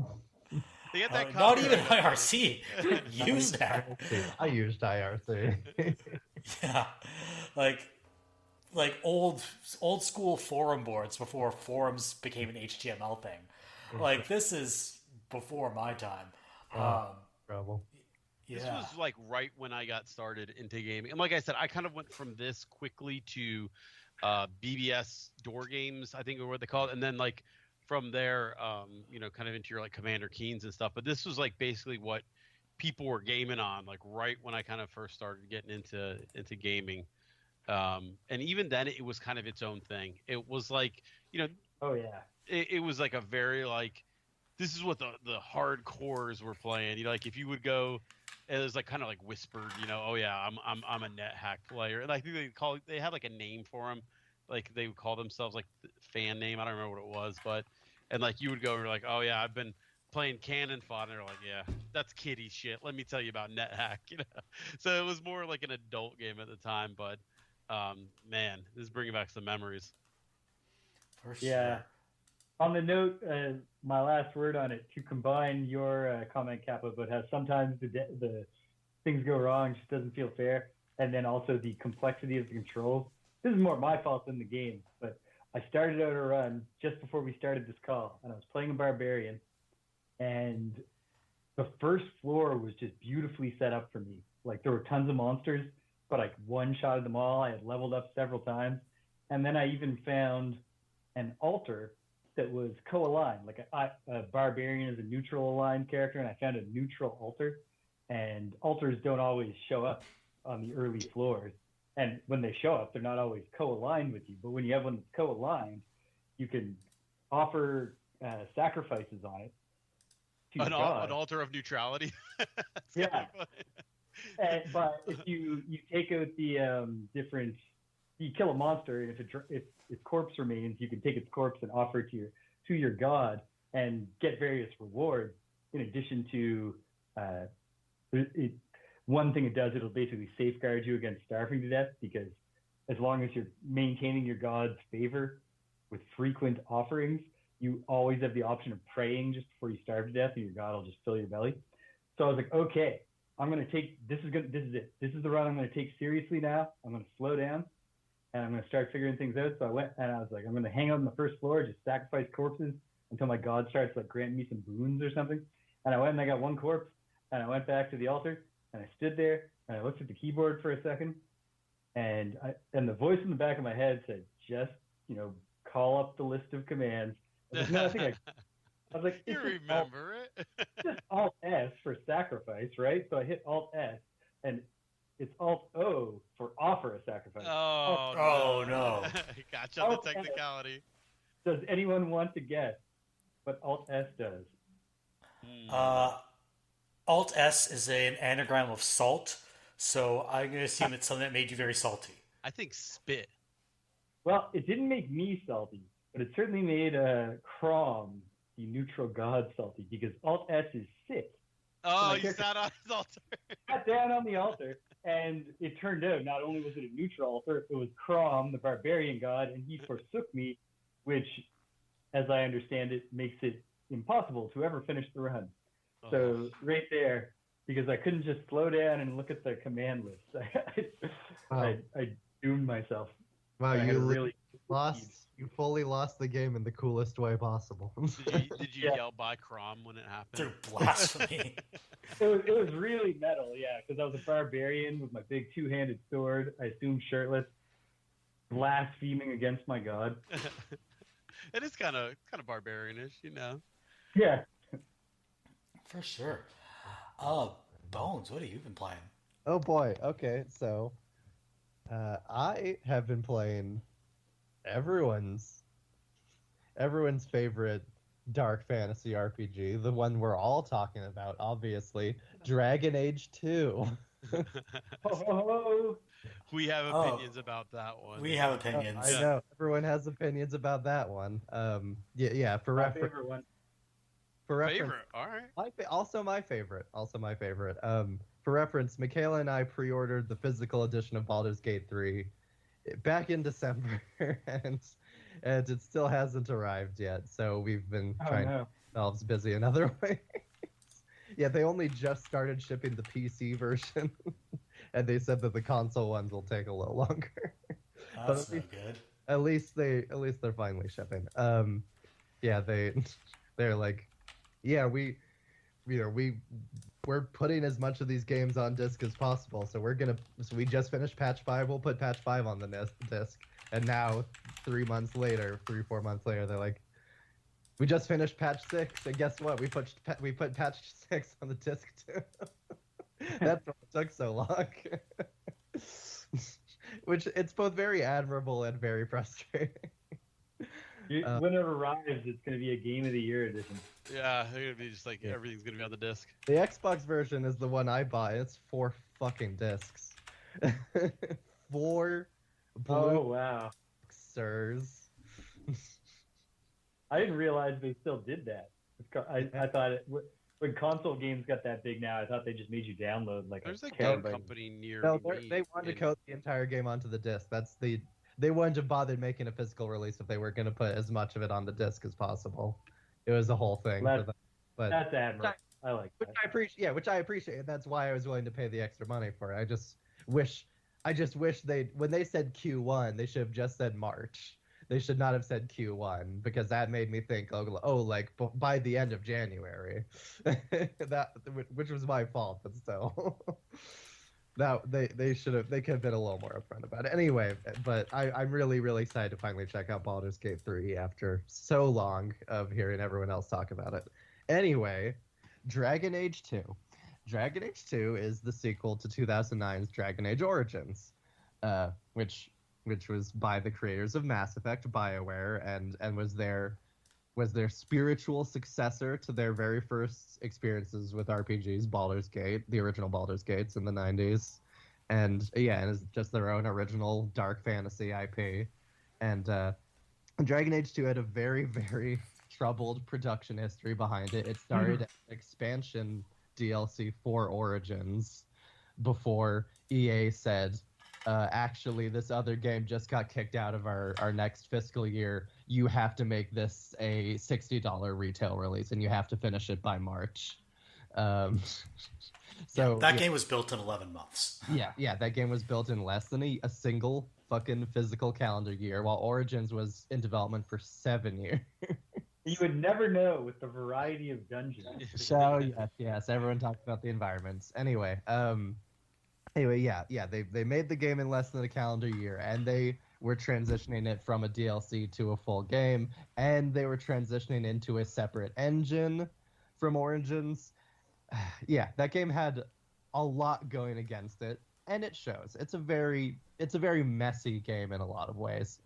They get that not even IRC. Usenet. I used IRC. Yeah, like old school forum boards before forums became an HTML thing. Like, this is before my time. Trouble. Yeah. This was like right when I got started into gaming, and like I said, I kind of went from this quickly to BBS door games, I think are what they call it, and then like from there, kind of into your like Commander Keens and stuff. But this was like basically what people were gaming on, like right when I kind of first started getting into gaming. And even then, it was kind of its own thing. It was like, oh yeah, it was like a very like, this is what the hardcores were playing. Like if you would go, it was like kind of like whispered, oh yeah, I'm a NetHack player, and I think they had like a name for them, like they would call themselves like the fan name. I don't remember what it was, and like you would go and you're like, oh yeah, I've been playing cannon fodder. And they're like, yeah, that's kiddie shit. Let me tell you about NetHack. So it was more like an adult game at the time. But man, this is bringing back some memories. For Yeah. sure. On the note, my last word on it, to combine your comment, Kappa, but how sometimes the things go wrong, just doesn't feel fair, and then also the complexity of the controls. This is more my fault than the game, but I started out a run just before we started this call, and I was playing a barbarian, and the first floor was just beautifully set up for me. Like, there were tons of monsters, but I one-shotted them all. I had leveled up several times, and then I even found an altar that was co-aligned. Like a barbarian is a neutral aligned character, and I found a neutral altar. And altars don't always show up on the early floors. And when they show up, they're not always co-aligned with you. But when you have one that's co-aligned, you can offer sacrifices on it to your god. An altar of neutrality. Yeah. But if you take out the different, you kill a monster, and if its corpse remains, you can take its corpse and offer it to your god and get various rewards. In addition to one thing it does, it'll basically safeguard you against starving to death, because as long as you're maintaining your god's favor with frequent offerings, you always have the option of praying just before you starve to death, and your god will just fill your belly. So I was like, okay, I'm gonna take this is it. This is the run I'm gonna take seriously now. I'm gonna slow down, and I'm gonna start figuring things out. So I went and I was like, I'm gonna hang out on the first floor, just sacrifice corpses until my god starts like granting me some boons or something. And I went and I got one corpse, and I went back to the altar, and I stood there, and I looked at the keyboard for a second, and the voice in the back of my head said, just, call up the list of commands. I was like, no, I was like, you remember it? Just Alt S for sacrifice, right? So I hit Alt S, and it's Alt O for offer a sacrifice. Oh no. Gotcha on the technicality. Does anyone want to guess what Alt S does? Alt S is an anagram of salt, so I'm going to assume it's something that made you very salty. I think spit. Well, it didn't make me salty, but it certainly made Crom, the neutral god, salty, because Alt S is sit. Oh, you sat on his altar. Sat down on the altar, and it turned out not only was it a neutral altar, it was Crom, the barbarian god, and he forsook me, which, as I understand it, makes it impossible to ever finish the run. Oh. So right there, because I couldn't just slow down and look at the command list, I doomed myself. Wow, you fully lost the game in the coolest way possible. Did you yell by Crom when it happened? Through blasphemy. It was really metal, yeah, because I was a barbarian with my big two-handed sword, I assume shirtless, blaspheming against my god. It is kind of barbarianish, Yeah. For sure. Bones, what have you been playing? Oh boy, okay, so I have been playing everyone's favorite dark fantasy RPG, the one we're all talking about, obviously, Dragon Age 2. We have opinions about that one. We have opinions. I know, everyone has opinions about that one. Yeah, for reference. Favorite one. For reference, favorite, all right. Also my favorite. For reference, Michaela and I pre-ordered the physical edition of Baldur's Gate 3 back in December, and it still hasn't arrived yet. So we've been trying to keep ourselves busy in other ways. Yeah, they only just started shipping the PC version, and they said that the console ones will take a little longer. That's not good. At least they're finally shipping. Yeah, they're like, yeah, we're putting as much of these games on disc as possible. So we just finished patch 5. We'll put patch 5 on the disc. And now 4 months later, they're like, we just finished patch 6. And guess what? We put patch 6 on the disc too. That's what took so long. Which it's both very admirable and very frustrating. When it arrives, it's going to be a Game of the Year edition. Yeah, they're going to be just like, everything's going to be on the disc. The Xbox version is the one I bought. It's 4 fucking discs. 4 blue Oh, wow. sirs. I didn't realize they still did that. I thought when console games got that big now, I thought they just made you download like There's a terabyte. game company near No, me. they wanted to code the entire game onto the disc. They wouldn't have bothered making a physical release if they were going to put as much of it on the disc as possible. It was a whole thing for them. But That's admirable. I like that. which I appreciate. That's why I was willing to pay the extra money for it. I just wish when they said Q1, they should have just said March. They should not have said Q1 because that made me think, like by the end of January, which was my fault, but still, they could have been a little more upfront about it. Anyway, but I'm really really excited to finally check out Baldur's Gate 3 after so long of hearing everyone else talk about it. Anyway, Dragon Age 2. Dragon Age 2 is the sequel to 2009's Dragon Age Origins, which was by the creators of Mass Effect, BioWare, and was their spiritual successor to their very first experiences with RPGs, Baldur's Gate, the original Baldur's Gates in the 90s. And is just their own original dark fantasy IP. And Dragon Age 2 had a very, very troubled production history behind it. It started as an expansion DLC for Origins before EA said, actually, this other game just got kicked out of our next fiscal year. You have to make this a $60 retail release, and you have to finish it by March. That game was built in 11 months. Yeah, that game was built in less than a single fucking physical calendar year, while Origins was in development for 7 years. You would never know with the variety of dungeons. So yes, everyone talked about the environments. Anyway, they made the game in less than a calendar year, and they were transitioning it from a DLC to a full game, and they were transitioning into a separate engine from Origins. Yeah, that game had a lot going against it, and it shows. It's a very messy game in a lot of ways.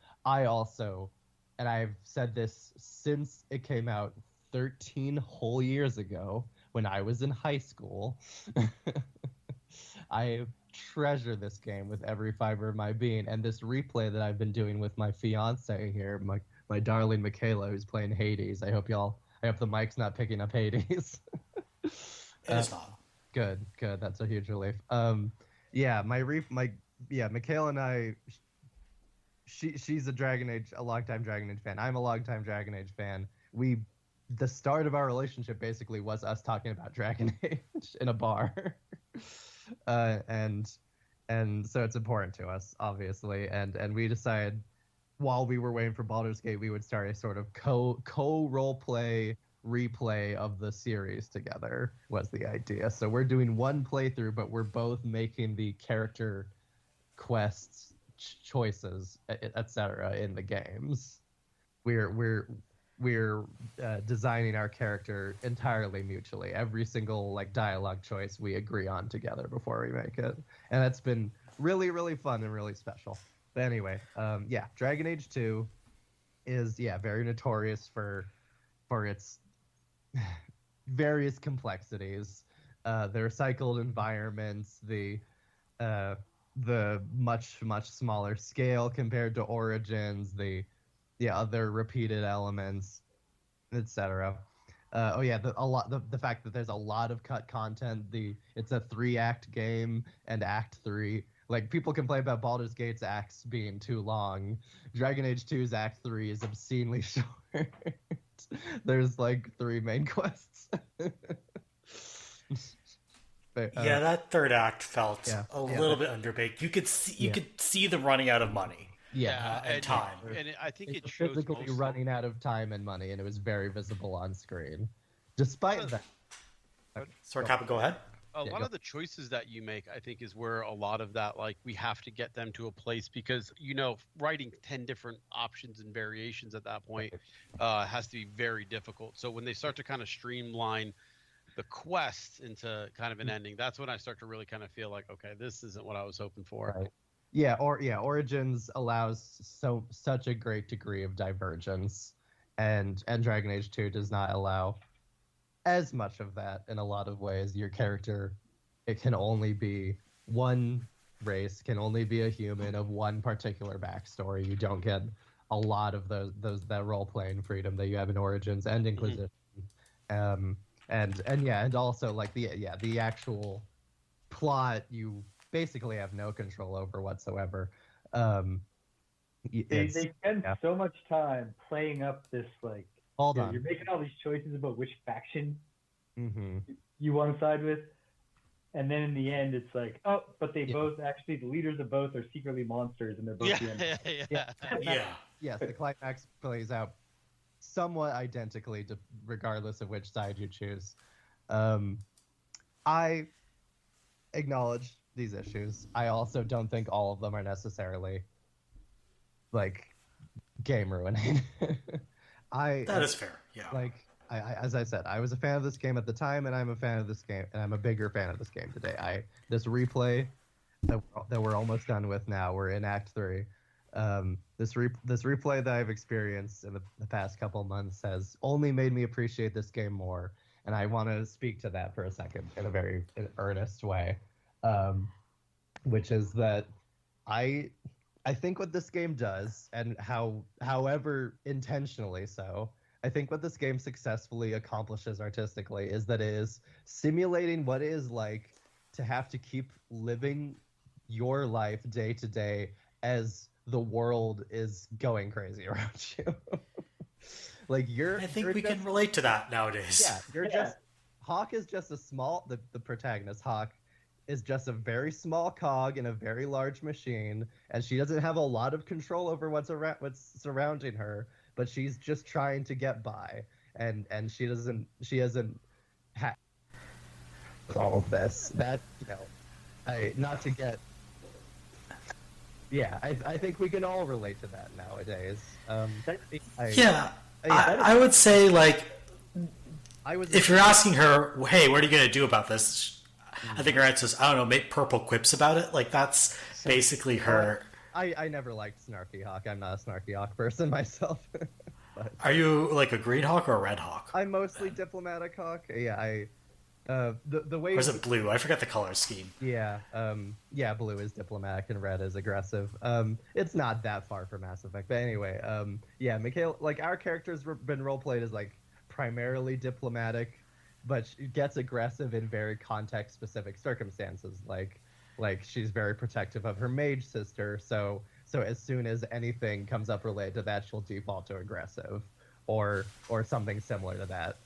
And I've said this since it came out 13 whole years ago when I was in high school. I treasure this game with every fiber of my being, and this replay that I've been doing with my fiance here, my darling Michaela, who's playing Hades. I hope the mic's not picking up Hades. It is not. Good. That's a huge relief. Michaela and I. She's a longtime Dragon Age fan. I'm a longtime Dragon Age fan. The start of our relationship basically was us talking about Dragon Age in a bar. And so it's important to us, obviously. And we decided while we were waiting for Baldur's Gate, we would start a sort of co-roleplay replay of the series together was the idea. So we're doing one playthrough, but we're both making the character quests, choices, etc. in the games. We're designing our character entirely mutually. Every single dialogue choice we agree on together before we make it, and that's been really really fun and really special. But anyway, Dragon Age 2 is very notorious for its various complexities, the recycled environments, the much smaller scale compared to Origins, the other repeated elements, etc. The fact that there's a lot of cut content. It's a 3-act game, and Act 3. People complain about Baldur's Gate's acts being too long. Dragon Age 2's Act 3 is obscenely short. There's 3 main quests. That third act felt a little bit underbaked. You could see them running out of money. And time. And I think it shows physically running out of time and money, and it was very visible on screen. Despite that, sorry, Kappa, go ahead. A lot of the choices that you make, I think, is where a lot of that, we have to get them to a place because, writing 10 different options and variations at that point has to be very difficult. So when they start to kind of streamline the quest into kind of an ending, that's when I start to really kind of feel like, okay, this isn't what I was hoping for. Right. Origins allows such a great degree of divergence, and Dragon Age 2 does not allow as much of that in a lot of ways. Your character, it can only be one race, can only be a human of one particular backstory. You don't get a lot of that role-playing freedom that you have in Origins and Inquisition And also like the actual plot you basically have no control over whatsoever. They spend so much time playing up this like. Hold on. You're making all these choices about which faction Mm-hmm. you want to side with, and then in the end, it's like, oh, but they both actually the leaders of both are secretly monsters, and they're both the enemies. Yeah. Yes, the climax plays out somewhat identically, regardless of which side you choose. I acknowledge these issues. I also don't think all of them are necessarily like game ruining. That is fair. Yeah. Like as I said, I was a fan of this game at the time, and I'm a fan of this game, and I'm a bigger fan of this game today. This replay that we're almost done with now. We're in Act 3. This replay that I've experienced in the past couple months has only made me appreciate this game more, and I want to speak to that for a second in a very earnest way, which is that I think what this game does, and however intentionally so, I think what this game successfully accomplishes artistically is that it is simulating what it is like to have to keep living your life day to day as the world is going crazy around you. I think we can relate to that nowadays. Yeah, Hawk is just the protagonist, Hawk, is just a very small cog in a very large machine, and she doesn't have a lot of control over what's surrounding her, but she's just trying to get by, and she hasn't had all of this. That, not to get. Yeah, I think we can all relate to that nowadays. I would say, like, if you're asking her, hey, what are you going to do about this? I think her answer is, I don't know, make purple quips about it. Like, that's basically her. I never liked Snarky Hawk. I'm not a Snarky Hawk person myself. But are you, like, a green hawk or a red hawk? I'm mostly diplomatic hawk. Yeah, the way. Or is it blue? I forget the color scheme. Yeah, blue is diplomatic and red is aggressive. It's not that far from Mass Effect, but anyway, Mikhail, like, our character's been roleplayed as like primarily diplomatic, but she gets aggressive in very context-specific circumstances. Like she's very protective of her mage sister, so as soon as anything comes up related to that, she'll default to aggressive, or something similar to that.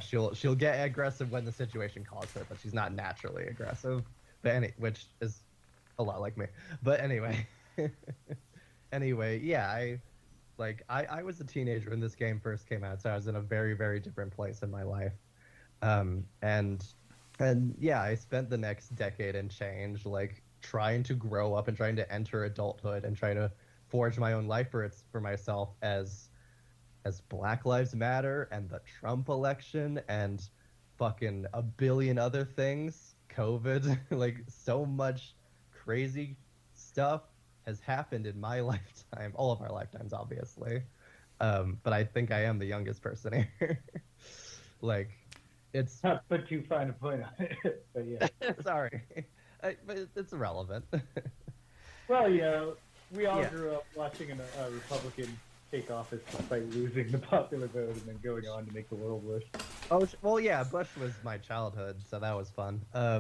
She'll get aggressive when the situation calls for it, but she's not naturally aggressive. Which is a lot like me. But anyway, I was a teenager when this game first came out, so I was in a very, very different place in my life. I spent the next decade and change, like, trying to grow up and trying to enter adulthood and trying to forge my own life for myself as Black Lives Matter and the Trump election and fucking a billion other things, COVID, like, so much crazy stuff has happened in my lifetime, all of our lifetimes, obviously. But I think I am the youngest person here. Like, it's not put too fine a point on it, but yeah. Sorry, but it's irrelevant. Well, we all grew up watching a Republican take office despite losing the popular vote and then going on to make the world worse. Oh, well, yeah, Bush was my childhood, so that was fun. I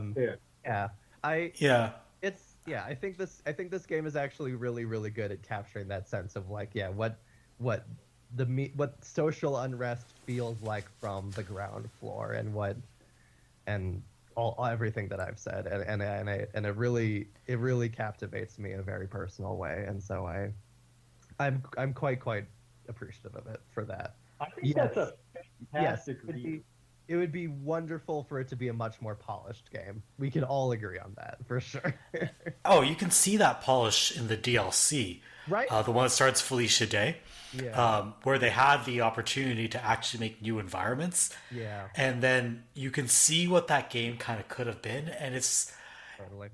think this game is actually really, really good at capturing that sense of, like, what social unrest feels like from the ground floor, and everything that I've said, and it really captivates me in a very personal way, and so I'm quite appreciative of it for that. I think that's a fantastic read. It would be wonderful for it to be a much more polished game. We can all agree on that, for sure. Oh, you can see that polish in the DLC. Right. The one that starts Felicia Day. Yeah. Where they had the opportunity to actually make new environments. Yeah. And then you can see what that game kind of could have been. And it's, totally.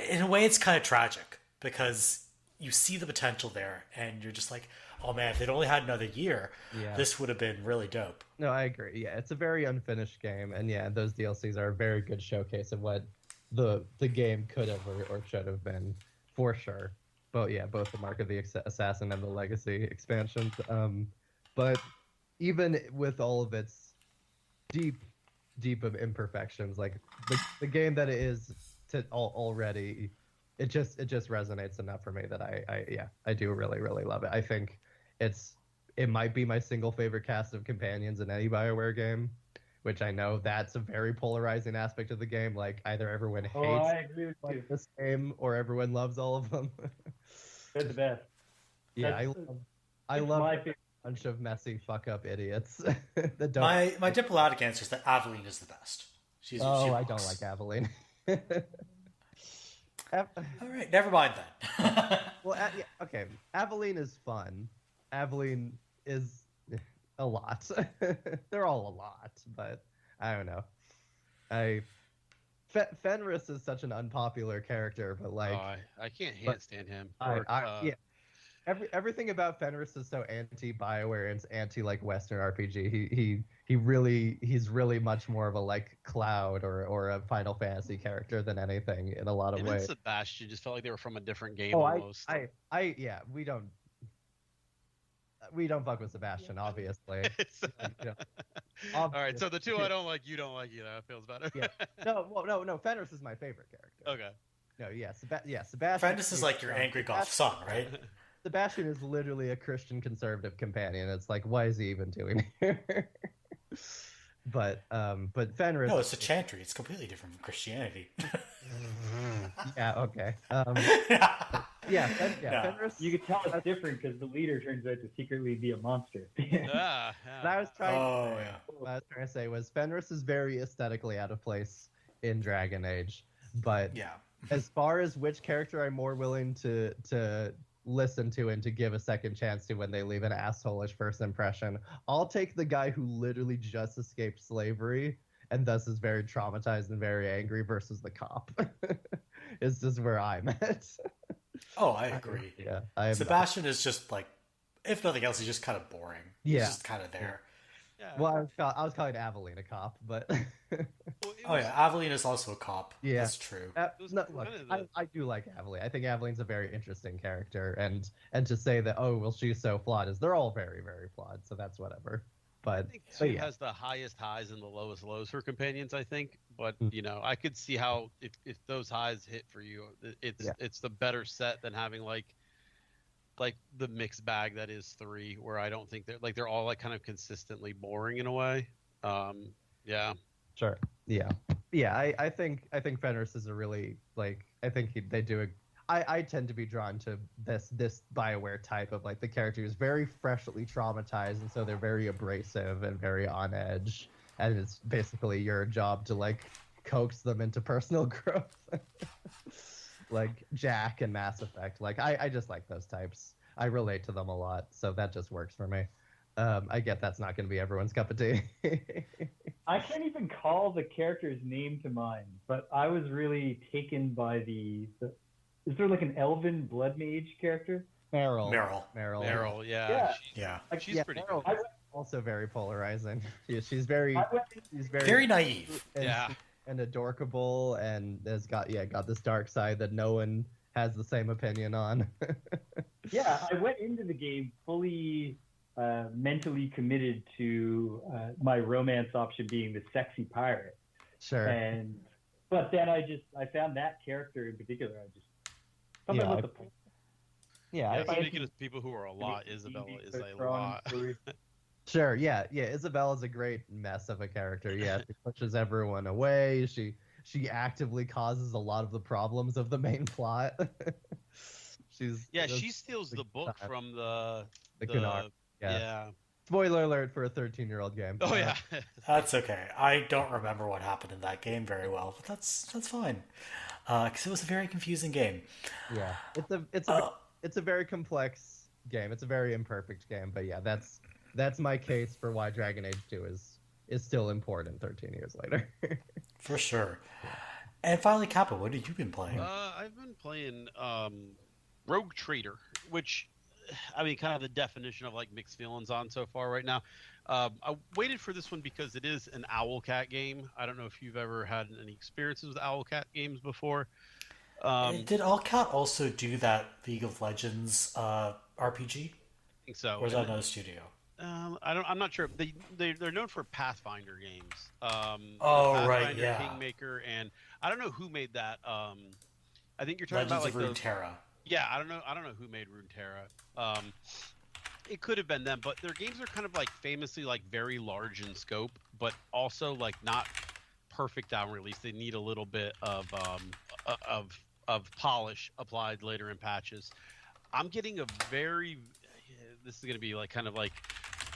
In a way, it's kind of tragic because you see the potential there and you're just like, oh man, if they'd only had another year, this would have been really dope. No, I agree. Yeah, it's a very unfinished game, and those DLCs are a very good showcase of what the game could have or should have been, for sure. But both the Mark of the Assassin and the Legacy expansions. But even with all of its deep of imperfections, like the game that it is already, it just resonates enough for me that I do really love it. I think it might be my single favorite cast of companions in any BioWare game, which I know that's a very polarizing aspect of the game. Like either everyone hates I agree with you. this game or everyone loves all of them. They're the best. Yeah, I love my a favorite. bunch of messy fuck up idiots that don't. My diplomatic answer is that Aveline is the best. She I rocks. don't like Aveline. All right, never mind then. Well, yeah, okay. Aveline is fun. Aveline is a lot. They're all a lot, but I don't know. Fenris is such an unpopular character, but like I can't stand him. yeah. Everything about Fenris is so anti-BioWare and anti like Western RPG. He's really much more of a like Cloud or a Final Fantasy character than anything in a lot of Him ways. and Sebastian just felt like they were from a different game Oh, almost. yeah, we don't fuck with Sebastian, obviously. All right, so the two I don't like, you don't like, it feels better. Yeah. No. Fenris is my favorite character. Okay. No, yeah, Sebastian. Fenris is like your angry goth son, right? Sebastian is literally a Christian conservative companion. It's like, why is he even doing here? But Fenris. No, it's a chantry. It's completely different from Christianity. Yeah. Okay. Fenris. You could tell it's different because the leader turns out to secretly be a monster. What I was trying to say was Fenris is very aesthetically out of place in Dragon Age, but Yeah. as far as which character I'm more willing to listen to and to give a second chance to when they leave an asshole-ish first impression, I'll take the guy who literally just escaped slavery and thus is very traumatized and very angry versus the cop. It's just where I'm at. Oh, I agree. Yeah, Sebastian is just like, if nothing else, he's just kind of boring. Yeah. He's just kind of there. Yeah. Well, I was calling Aveline a cop, but Oh yeah, Aveline is also a cop. Yeah. That's true. look, I do like Aveline. I think Aveline's a very interesting character, and to say that she's so flawed is they're all very very flawed, so that's whatever. But I think she has the highest highs and the lowest lows for companions, I think. But I could see how if those highs hit for you, it's the better set than having like the mixed bag that is 3, where I don't think they're all like kind of consistently boring in a way. Yeah. Sure. Yeah. I think Fenris is a really I think they do I tend to be drawn to this BioWare type of like the character who's very freshly traumatized, and so they're very abrasive and very on edge, and it's basically your job to like coax them into personal growth. Like Jack and Mass Effect. Like I just like those types. I relate to them a lot, so that just works for me. I get that's not going to be everyone's cup of tea. I can't even call the character's name to mind, but I was really taken by the is there like an elven blood mage character? Meryl. Yeah. Yeah. She's pretty Meryl good. is also very polarizing. Yeah, she's very Very naive. and adorkable, and has got this dark side that no one has the same opinion on. Yeah, I went into the game fully mentally committed to my romance option being the sexy pirate. Sure. But then I found that character in particular. Something with the Speaking of people who are a lot, Isabella is a lot. Sure, yeah. Isabella's a great mess of a character. Yeah, she pushes everyone away. She actively causes a lot of the problems of the main plot. She steals the book from the Canard. Yeah. Spoiler alert for a 13-year-old game. Oh yeah. That's okay. I don't remember what happened in that game very well, but that's fine. Because it was a very confusing game. Yeah, it's a very complex game. It's a very imperfect game, but yeah, that's my case for why Dragon Age 2 is still important 13 years later. For sure. And finally, Kappa, what have you been playing? I've been playing Rogue Trader, which, I mean, kind of the definition of like mixed feelings on so far right now. I waited for this one because it is an Owlcat game. I don't know if you've ever had any experiences with Owlcat games before. Did Owlcat also do that League of Legends RPG? I think so. Or is that another studio? I'm not sure. They're known for Pathfinder games. Oh, Pathfinder, right, yeah. Kingmaker, and I don't know who made that. I think you're talking Legends about of like Runeterra. yeah. I don't know who made Runeterra. It could have been them, but their games are kind of like famously like very large in scope, but also like not perfect on release. They need a little bit of polish applied later in patches. I'm getting a very this is gonna be like kind of like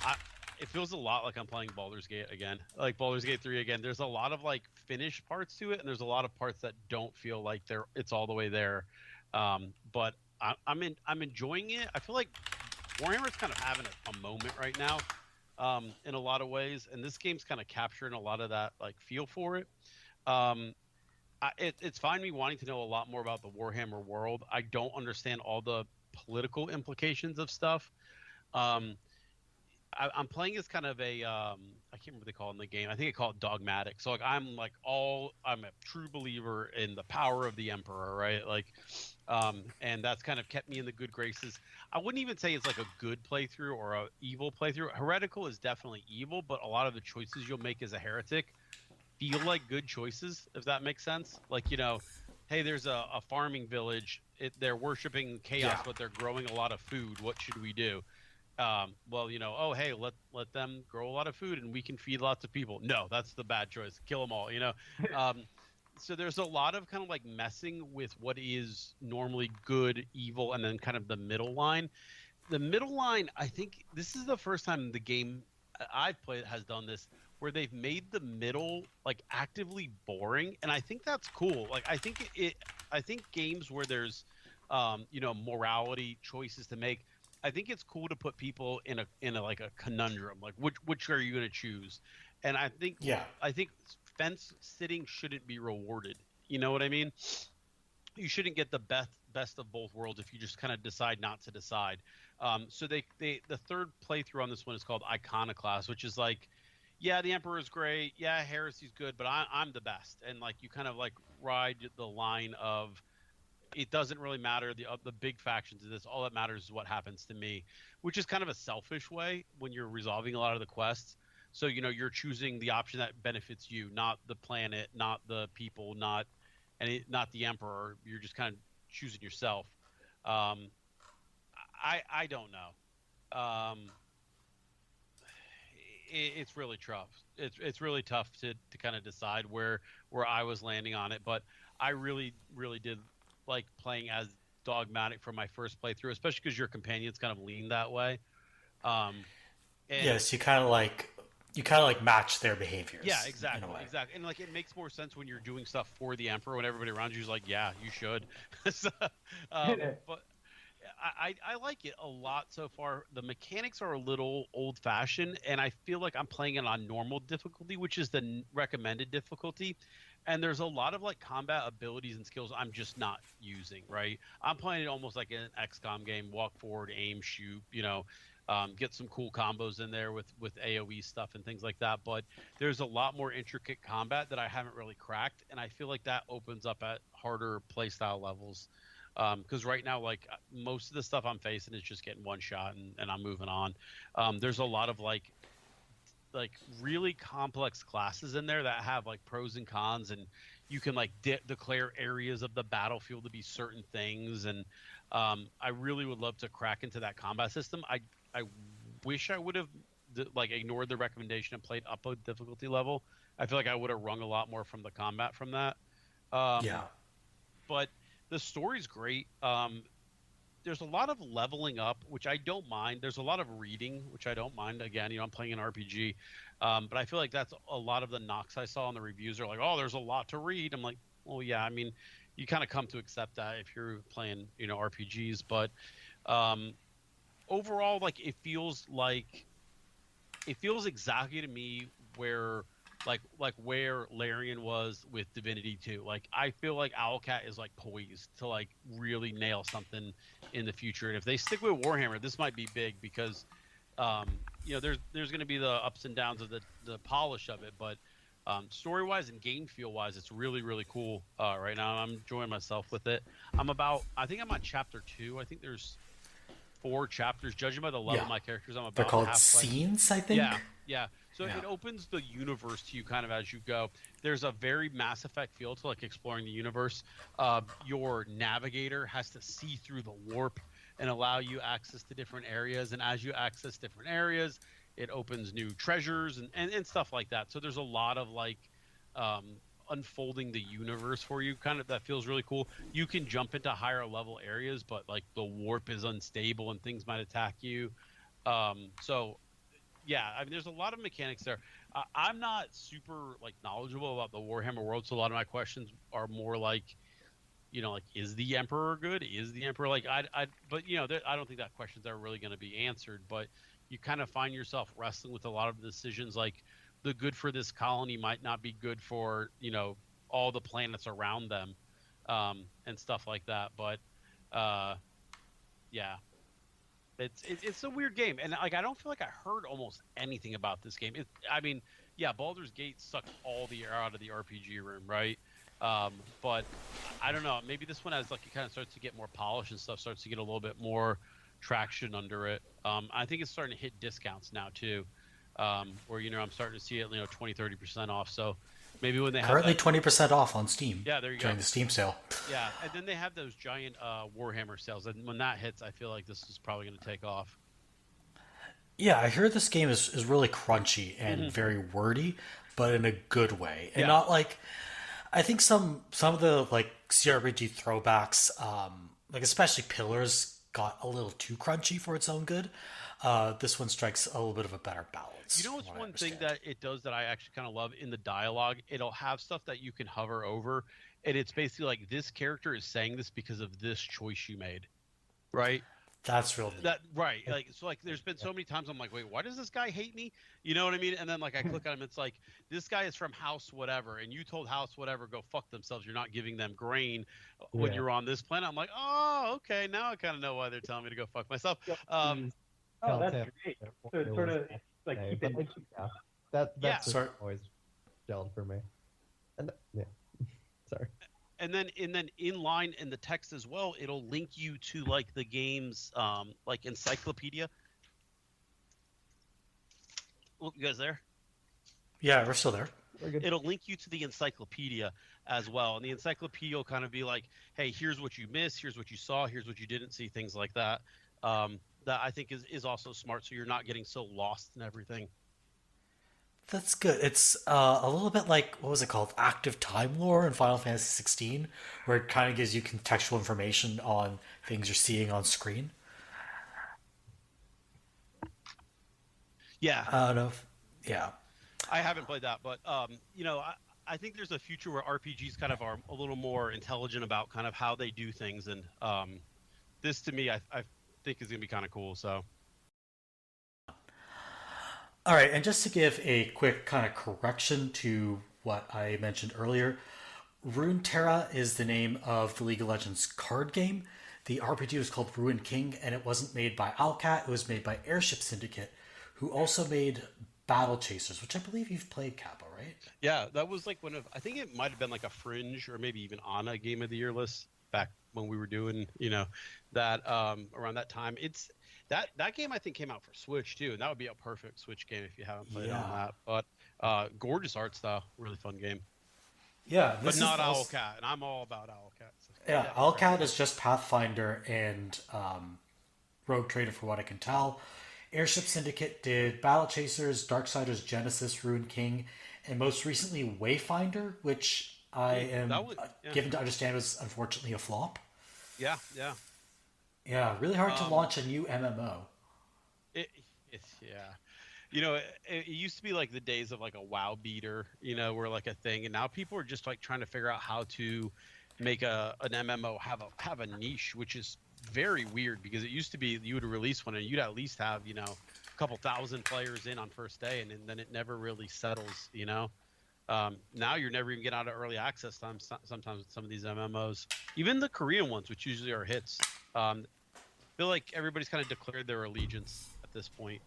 I, it feels a lot like I'm playing Baldur's Gate again, like Baldur's Gate 3 again. There's a lot of like finished parts to it, and there's a lot of parts that don't feel like it's all the way there. But I'm enjoying it. I feel like Warhammer's kind of having a moment right now, in a lot of ways, and this game's kind of capturing a lot of that like feel for it. Um, it's fine me wanting to know a lot more about the Warhammer world. I don't understand all the political implications of stuff. Um, I'm playing as kind of a I can't remember what they call it in the game. I think they call it dogmatic. So like I'm a true believer in the power of the Emperor, right? Like, and that's kind of kept me in the good graces. I wouldn't even say it's like a good playthrough or a evil playthrough. Heretical is definitely evil, but a lot of the choices you'll make as a heretic feel like good choices, if that makes sense. Like, hey, there's a farming village. They're worshiping chaos, Yeah. but they're growing a lot of food. What should we do? Well, oh, hey, let them grow a lot of food and we can feed lots of people. No, that's the bad choice. Kill them all. Um, so there's a lot of kind of like messing with what is normally good, evil, and then kind of the middle line. The middle line, I think this is the first time the game I've played has done this, where they've made the middle like actively boring, and I think that's cool. Like I think games where there's morality choices to make, I think it's cool to put people in a like a conundrum, like which are you going to choose? And Yeah. I think fence sitting shouldn't be rewarded. You know what I mean? You shouldn't get the best of both worlds if you just kind of decide not to decide. So the third playthrough on this one is called Iconoclast, which is like, yeah, the Emperor is great, yeah, Heresy's good, but I'm the best, and like you kind of like ride the line of it doesn't really matter the big factions of this. All that matters is what happens to me, which is kind of a selfish way when you're resolving a lot of the quests. So you're choosing the option that benefits you, not the planet, not the people, not the Emperor. You're just kind of choosing yourself. Um, I don't know. It's really tough. It's really tough to kind of decide where I was landing on it, but I really did like playing as dogmatic for my first playthrough, especially because your companions kind of lean that way. And Yes, you kind of like match their behaviors. yeah, In a way. exactly, and like it makes more sense when you're doing stuff for the Emperor when everybody around you is like, yeah, you should. So, but I like it a lot so far. The mechanics are a little old fashioned, and I feel like I'm playing it on normal difficulty, which is the recommended difficulty. And there's a lot of like combat abilities and skills I'm just not using, right? I'm playing it almost like an XCOM game: walk forward, aim, shoot, get some cool combos in there with AOE stuff and things like that. But there's a lot more intricate combat that I haven't really cracked, and I feel like that opens up at harder playstyle levels. Because right now, like most of the stuff I'm facing is just getting one shot and I'm moving on. There's a lot of like really complex classes in there that have like pros and cons, and you can like declare areas of the battlefield to be certain things. And I really would love to crack into that combat system. I wish I would have like ignored the recommendation and played up a difficulty level. I feel like I would have wrung a lot more from the combat from that. Yeah. But the story's great. There's a lot of leveling up, which I don't mind. There's a lot of reading, which I don't mind. Again, I'm playing an RPG, but I feel like that's a lot of the knocks I saw in the reviews are like, oh, there's a lot to read. I'm like, well, yeah. I mean, you kind of come to accept that if you're playing, RPGs. But overall, like it feels exactly to me where where Larian was with Divinity 2. Like I feel like Owlcat is like poised to like really nail something in the future. And if they stick with Warhammer, this might be big because there's going to be the ups and downs of the polish of it, but story wise and game feel wise, it's really cool right now. I'm enjoying myself with it. I think I'm on chapter 2. I think there's 4 chapters. Judging by the level Yeah. of my characters, I'm about They're called halfway. scenes, I think. Yeah. So Yeah. it opens the universe to you kind of as you go. There's a very Mass Effect feel to like exploring the universe. Your navigator has to see through the warp and allow you access to different areas. And as you access different areas, it opens new treasures and stuff like that. So there's a lot of like unfolding the universe for you, kind of, that feels really cool. You can jump into higher level areas, but like the warp is unstable and things might attack you. So yeah, I mean, there's a lot of mechanics there. I'm not super like knowledgeable about the Warhammer world, so a lot of my questions are more like, like, is the Emperor good? Is the Emperor like but I don't think that question's ever really going to be answered. But you kind of find yourself wrestling with a lot of decisions, like the good for this colony might not be good for all the planets around them, and stuff like that. But yeah. It's a weird game, and like I don't feel like I heard almost anything about this game. I mean, yeah, Baldur's Gate sucked all the air out of the RPG room, right? But I don't know. Maybe this one, as like it kind of starts to get more polish and stuff, starts to get a little bit more traction under it. I think it's starting to hit discounts now too, where I'm starting to see it 20-30% off. So maybe when they Currently have 20% off on Steam. Yeah, there you go. During the Steam sale. Yeah, and then they have those giant Warhammer sales, and when that hits, I feel like this is probably going to take off. Yeah, I hear this game is really crunchy and very wordy, but in a good way, and not like. I think some of the like CRPG throwbacks, like especially Pillars, got a little too crunchy for its own good. This one strikes a little bit of a better balance. What's one thing that it does that I actually kind of love in the dialogue? It'll have stuff that you can hover over, and it's basically like, this character is saying this because of this choice you made, right? That's real neat. Right. Like, so like there's been so many times I'm like, wait, why does this guy hate me? You know what I mean? And then like I click on him, it's like, this guy is from house whatever, and you told house whatever go fuck themselves. You're not giving them grain when you're on this planet. I'm like, oh, okay, now I kind of know why they're telling me to go fuck myself. Oh, that's great. So it's sort of like keep it. That's always gelled for me. And sorry. And then in line in the text as well, it'll link you to like the game's like encyclopedia. Look, you guys there? Yeah, we're still there. It'll link you to the encyclopedia as well, and the encyclopedia will kind of be like, hey, here's what you missed, here's what you saw, here's what you didn't see, things like that. That I think is also smart, so you're not getting so lost in everything. That's good. It's a little bit like, what was it called? Active Time Lore in Final Fantasy 16, where it kind of gives you contextual information on things you're seeing on screen. Yeah. I don't know if, yeah. I haven't played that, but I think there's a future where RPGs kind of are a little more intelligent about kind of how they do things, and this to me, I think is going to be kind of cool. So. All right, and just to give a quick kind of correction to what I mentioned earlier, Runeterra is the name of the League of Legends card game. The RPG was called Ruin King, and it wasn't made by Owlcat. It was made by Airship Syndicate, who also made Battle Chasers, which I believe you've played, Kappa, right? Yeah, that was like I think it might have been like a Fringe or maybe even on a Game of the Year list back when we were doing, that around that time. It's that game I think came out for Switch too, and that would be a perfect Switch game if you haven't played on that. But gorgeous art style, really fun game. Yeah, but not Owlcat, and I'm all about Owlcat. So yeah, Owlcat is just Pathfinder and Rogue Trader, for what I can tell. Airship Syndicate did Battle Chasers, Darksiders Genesis, Ruin King, and most recently Wayfinder, which I am given to understand was unfortunately a flop. Yeah. Yeah, really hard to launch a new MMO. It used to be like the days of like a WoW beater, were like a thing, and now people are just like trying to figure out how to make an MMO have a niche, which is very weird, because it used to be you would release one and you'd at least have a couple thousand players in on first day, and then it never really settles. Now you're never even getting out of early access time sometimes with some of these MMOs, even the Korean ones, which usually are hits. I feel like everybody's kind of declared their allegiance at this point.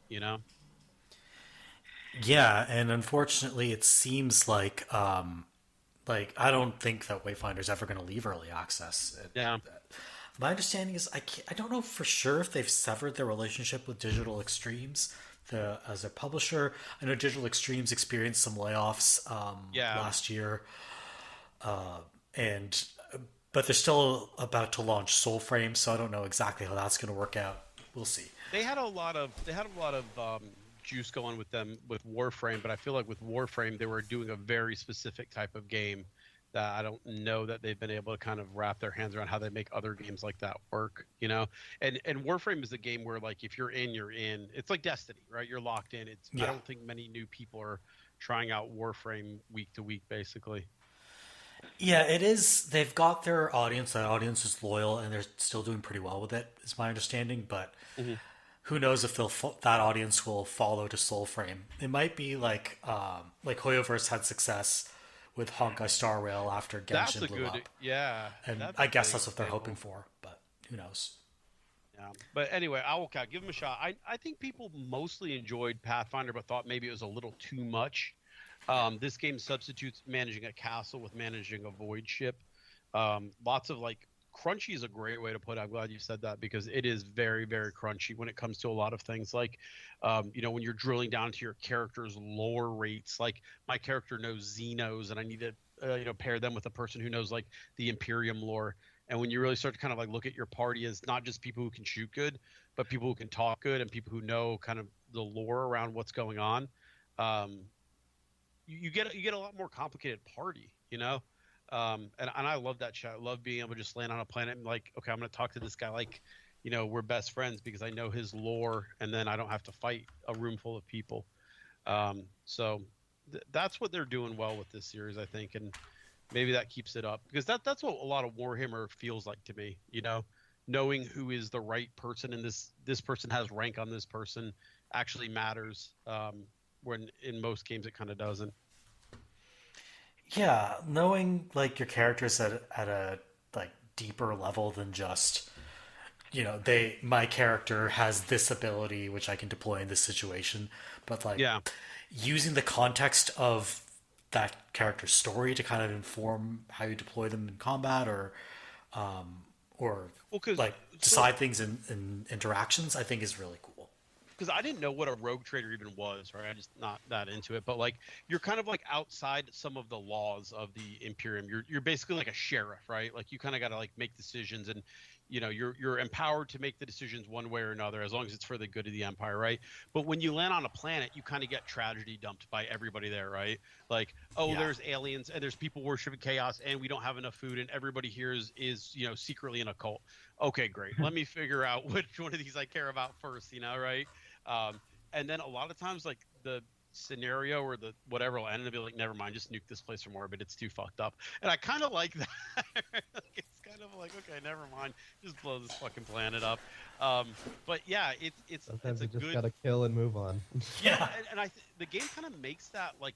Yeah, and unfortunately, it seems like I don't think that Wayfinder's ever going to leave early access. My understanding is I don't know for sure if they've severed their relationship with Digital Extremes as a publisher. I know Digital Extremes experienced some layoffs Yeah. last year, and but they're still about to launch Soulframe, so I don't know exactly how that's going to work out. We'll see. They had a lot of juice going with them with Warframe, but I feel like with Warframe they were doing a very specific type of game that I don't know that they've been able to kind of wrap their hands around how they make other games like that work, you know? And Warframe is a game where like if you're in, you're in. It's like Destiny, right? You're locked in. I don't think many new people are trying out Warframe week to week basically. Yeah, it is. They've got their audience. That audience is loyal, and they're still doing pretty well with it, is my understanding. But who knows if that audience will follow to Soulframe? It might be like Hoyoverse had success with Honkai Star Rail after Genshin blew up. Yeah. And I guess that's what they're hoping for, but who knows? Yeah. But anyway, I will give them a shot. I think people mostly enjoyed Pathfinder, but thought maybe it was a little too much. This game substitutes managing a castle with managing a void ship. Lots of like crunchy is a great way to put it. I'm glad you said that because it is very, very crunchy when it comes to a lot of things. Like, when you're drilling down to your character's lore rates, like my character knows Xenos and I need to, pair them with a person who knows like the Imperium lore. And when you really start to kind of like look at your party as not just people who can shoot good, but people who can talk good and people who know kind of the lore around what's going on, you get a lot more complicated party, and I love that shit. I love being able to just land on a planet and like, okay, I'm going to talk to this guy like, we're best friends because I know his lore, and then I don't have to fight a room full of people. So that's what they're doing well with this series, I think, and maybe that keeps it up because that's what a lot of Warhammer feels like to me. Knowing who is the right person and this person has rank on this person actually matters. When in most games it kind of doesn't. Yeah, knowing like your characters at a like deeper level than just my character has this ability which I can deploy in this situation, but like using the context of that character's story to kind of inform how you deploy them in combat or decide things in interactions, I think is really cool. Because I didn't know what a rogue trader even was, right? I'm just not that into it. But like, you're kind of like outside some of the laws of the Imperium. You're basically like a sheriff, right? Like you kind of got to like make decisions, and you're empowered to make the decisions one way or another as long as it's for the good of the Empire, right? But when you land on a planet, you kind of get tragedy dumped by everybody there, right? Like, there's aliens and there's people worshiping chaos, and we don't have enough food, and everybody here is secretly in a cult. Okay, great. Let me figure out which one of these I care about first, right? And then a lot of times, like the scenario or the whatever will end and be like, never mind, just nuke this place from orbit. It's too fucked up. And I kind of like that. It's kind of like, okay, never mind, just blow this fucking planet up. But yeah, it's sometimes it's you just good... gotta kill and move on. Yeah, and the game kind of makes that like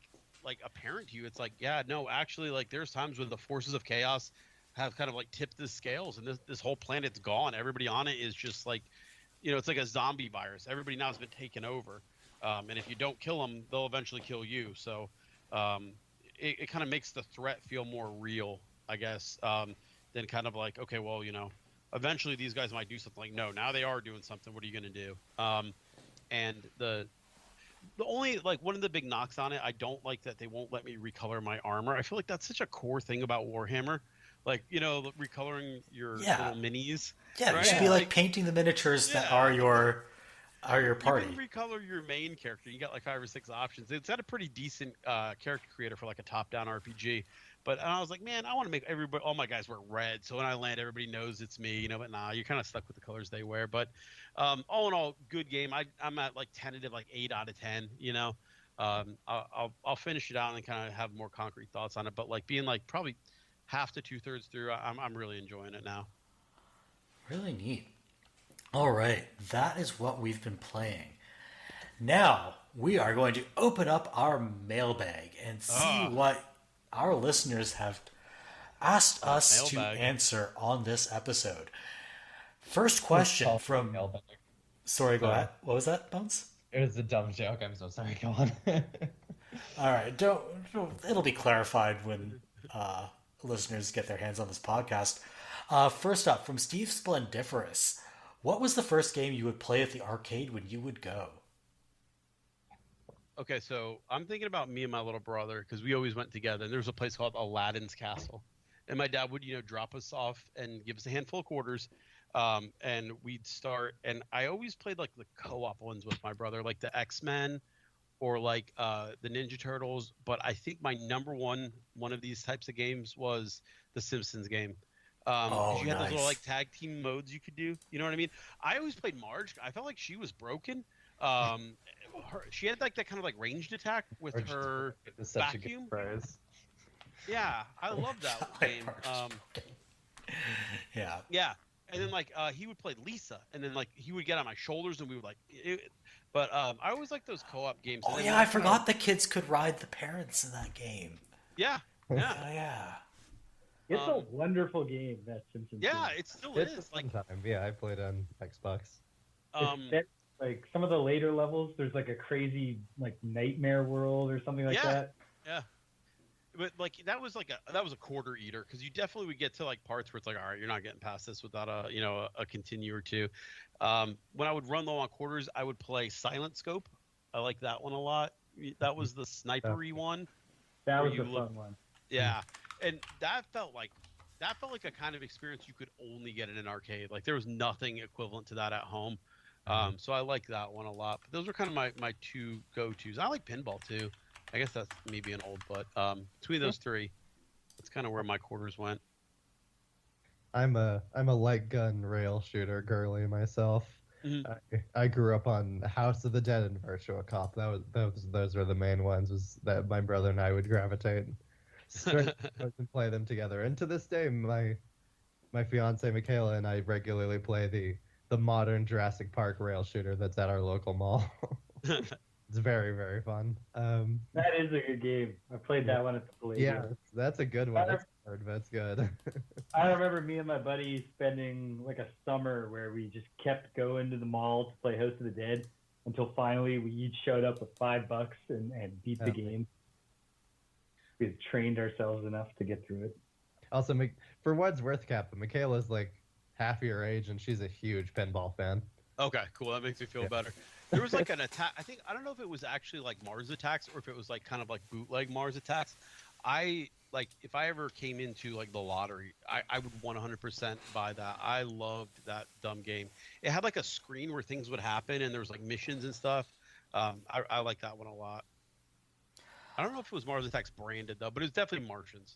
apparent to you. It's like, yeah, no, actually, like there's times when the forces of chaos have kind of like tipped the scales, and this whole planet's gone. Everybody on it is just like, it's like a zombie virus. Everybody now has been taken over, and if you don't kill them, they'll eventually kill you. So it kind of makes the threat feel more real, I guess, than kind of like, okay, well, eventually these guys might do something. Like, no, now they are doing something. What are you going to do? And the only, like, one of the big knocks on it, I don't like that they won't let me recolor my armor. I feel like that's such a core thing about Warhammer. Like, recoloring your little minis. Yeah, right? it should be like painting the miniatures that are your party. You can recolor your main character. You got like 5 or 6 options. It's got a pretty decent character creator for like a top-down RPG. But I was like, man, I want to make all my guys wear red, so when I land, everybody knows it's me. But nah, you're kind of stuck with the colors they wear. But all in all, good game. I'm at like tentative, like 8 out of 10. I'll finish it out and kind of have more concrete thoughts on it. But like being like probably half to 2/3 through, I'm really enjoying it now. Really neat. All right, that is what we've been playing. Now we are going to open up our mailbag and see what our listeners have asked us to answer on this episode. First question from... Sorry, go ahead. What was that, Bones? It was a dumb joke. I'm so sorry. Go on. All right. It'll be clarified when listeners get their hands on this podcast. First up, from Steve Splendiferous, what was the first game you would play at the arcade when you would go? Okay, so I'm thinking about me and my little brother because we always went together. And there was a place called Aladdin's Castle, and my dad would, drop us off and give us a handful of quarters, and we'd start. And I always played like the co-op ones with my brother, like the X-Men or like the Ninja Turtles. But I think my number one of these types of games was the Simpsons game. 'Cause you had those little like tag team modes you could do. You know what I mean? I always played Marge. I felt like she was broken. She had like that kind of like ranged attack with her vacuum. Yeah, I love that game. Yeah, and then like he would play Lisa, and then like he would get on my shoulders, and we would like. But I always like those co-op games. Oh yeah, I forgot the kids could ride the parents in that game. Yeah. Oh yeah. It's a wonderful game, that Simpsons game. Yeah, it still is. Like, yeah, I played on Xbox. Like some of the later levels, there's like a crazy like nightmare world or something like that. Yeah. But like that was a quarter eater because you definitely would get to like parts where it's like, all right, you're not getting past this without a continue or two. When I would run low on quarters, I would play Silent Scope. I like that one a lot. That was the snipery one. That was the fun one. Yeah, and that felt like a kind of experience you could only get in an arcade. Like there was nothing equivalent to that at home. So I like that one a lot. But those are kind of my two go-tos. I like pinball too. I guess that's me being old, but between those three, that's kind of where my quarters went. I'm a light gun rail shooter girly myself. Mm-hmm. I grew up on House of the Dead and Virtua Cop. Those were the main ones. Was that my brother and I would gravitate straight and play them together. And to this day, my fiance Michaela and I regularly play the modern Jurassic Park rail shooter that's at our local mall. It's very, very fun. That is a good game. I played that one at the Palladium. Yeah, that's a good one. That's hard, but it's good. I remember me and my buddy spending like a summer where we just kept going to the mall to play House of the Dead until finally we each showed up with $5 and beat the game. We had trained ourselves enough to get through it. Also, for what's worth, Kappa, Michaela's like half your age, and she's a huge pinball fan. Okay, cool. That makes me feel better. There was like an attack. I don't know if it was actually like Mars Attacks or if it was like kind of like bootleg Mars Attacks. If I ever came into like the lottery, I would 100% buy that. I loved that dumb game. It had like a screen where things would happen and there was like missions and stuff. I like that one a lot. I don't know if it was Mars Attacks branded though, but it was definitely Martians.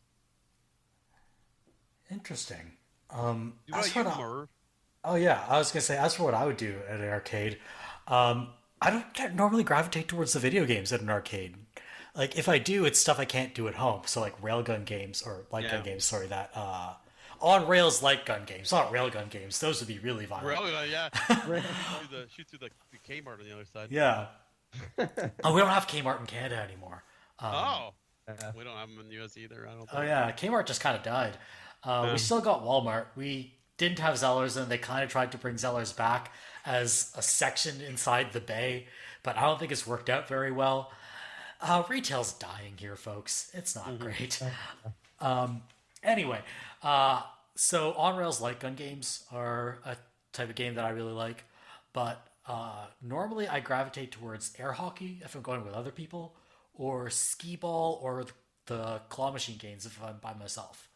Interesting. Merve? Oh yeah, I was gonna say, as for what I would do at an arcade, I don't normally gravitate towards the video games at an arcade. Like if I do, it's stuff I can't do at home. So like railgun games or light gun games. Sorry, that on rails light gun games, not railgun games. Those would be really violent. Railgun, yeah. Shoot through the Kmart on the other side. Yeah. Oh, we don't have Kmart in Canada anymore. We don't have them in the US either. I don't think. Oh yeah, Kmart just kind of died. We still got Walmart. We didn't have Zellers, and they kind of tried to bring Zellers back as a section inside the bay, but I don't think it's worked out very well. Retail's dying here, folks. It's not great. Anyway, so on-rails light gun games are a type of game that I really like, but normally I gravitate towards air hockey if I'm going with other people, or skee ball, or the claw machine games if I'm by myself.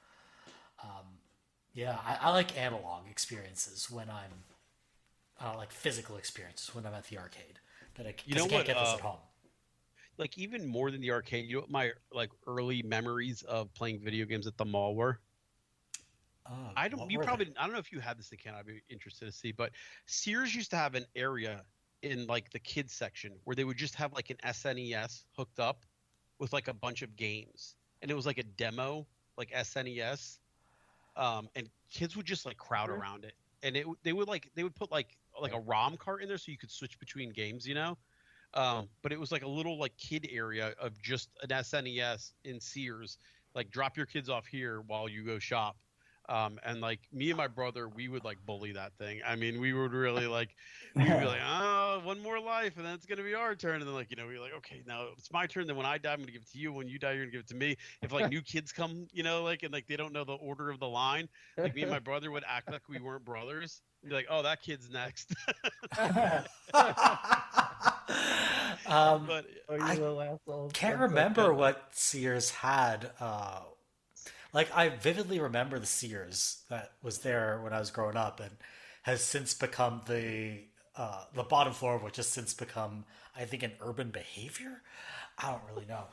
I like analog experiences when I'm like physical experiences when I'm at the arcade. That I can't get this at home. Like even more than the arcade, you know what my like early memories of playing video games at the mall were? I don't know if you had this in Canada. I'd be interested to see, but Sears used to have an area in like the kids section where they would just have like an SNES hooked up with like a bunch of games, and it was like a demo, like SNES. And kids would just like crowd around it, and they would put like a ROM cart in there so you could switch between games, but it was like a little like kid area of just an SNES in Sears. Like drop your kids off here while you go shop. And like me and my brother, we would like bully that thing. I mean, we would really like, we'd be like, oh, one more life, and then it's gonna be our turn. And then like, we're like, okay, now it's my turn. Then when I die, I'm gonna give it to you. When you die, you're gonna give it to me. If like new kids come, like, and like they don't know the order of the line, like me and my brother would act like we weren't brothers. Be like, oh, that kid's next. But Oh, you little assholes. Can't That's so remember good. what Sears had. Like I vividly remember the Sears that was there when I was growing up, and has since become the bottom floor of which has since become, I think, an urban behavior. I don't really know.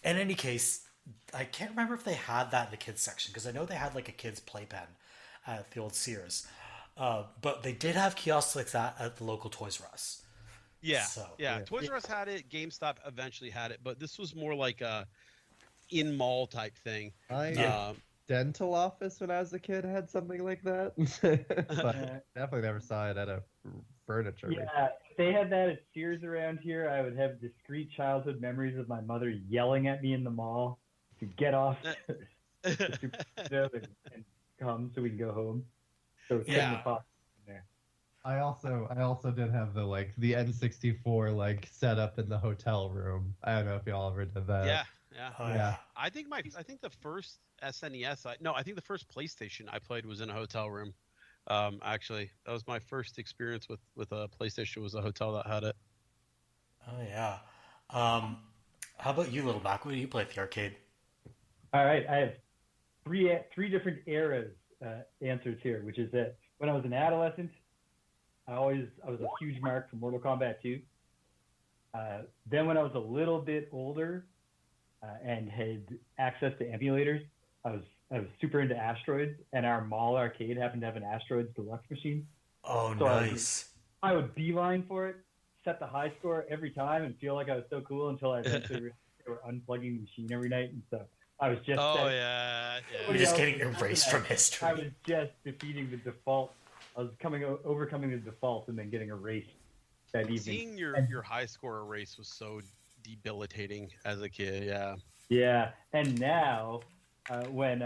In any case, I can't remember if they had that in the kids section, because I know they had like a kids playpen at the old Sears, but they did have kiosks like that at the local Toys R Us. yeah, So, yeah. Toys R Us had it. GameStop eventually had it, but this was more like a in mall type thing. My dental office when I was a kid had something like that, but definitely never saw it at a furniture. Yeah, if they had that at Sears around here, I would have discrete childhood memories of my mother yelling at me in the mall to get off the stupid and come so we can go home. So it's Yeah. there. I also did have the N64 set up in the hotel room. I don't know if y'all ever did that. Yeah. oh, Yeah. I think the first SNES, I think the first PlayStation I played was in a hotel room. Actually, that was my first experience with a PlayStation. Was a hotel that had it. Oh yeah. How about you, LittleMac? What do you play at the arcade? All right, I have three different eras answers here, which is that when I was an adolescent, I was a huge mark for Mortal Kombat 2. Then when I was a little bit older and had access to emulators, I was super into Asteroids, and our mall arcade happened to have an Asteroids Deluxe machine. Oh, So nice. I would beeline for it, set the high score every time, and feel like I was so cool until I eventually realized they were unplugging the machine every night, and so I was just Yeah. You're just getting erased from I history. was just defeating the default. I was overcoming the default and then getting erased that evening. Seeing your high score race was so debilitating as a kid. Yeah. Yeah, and now when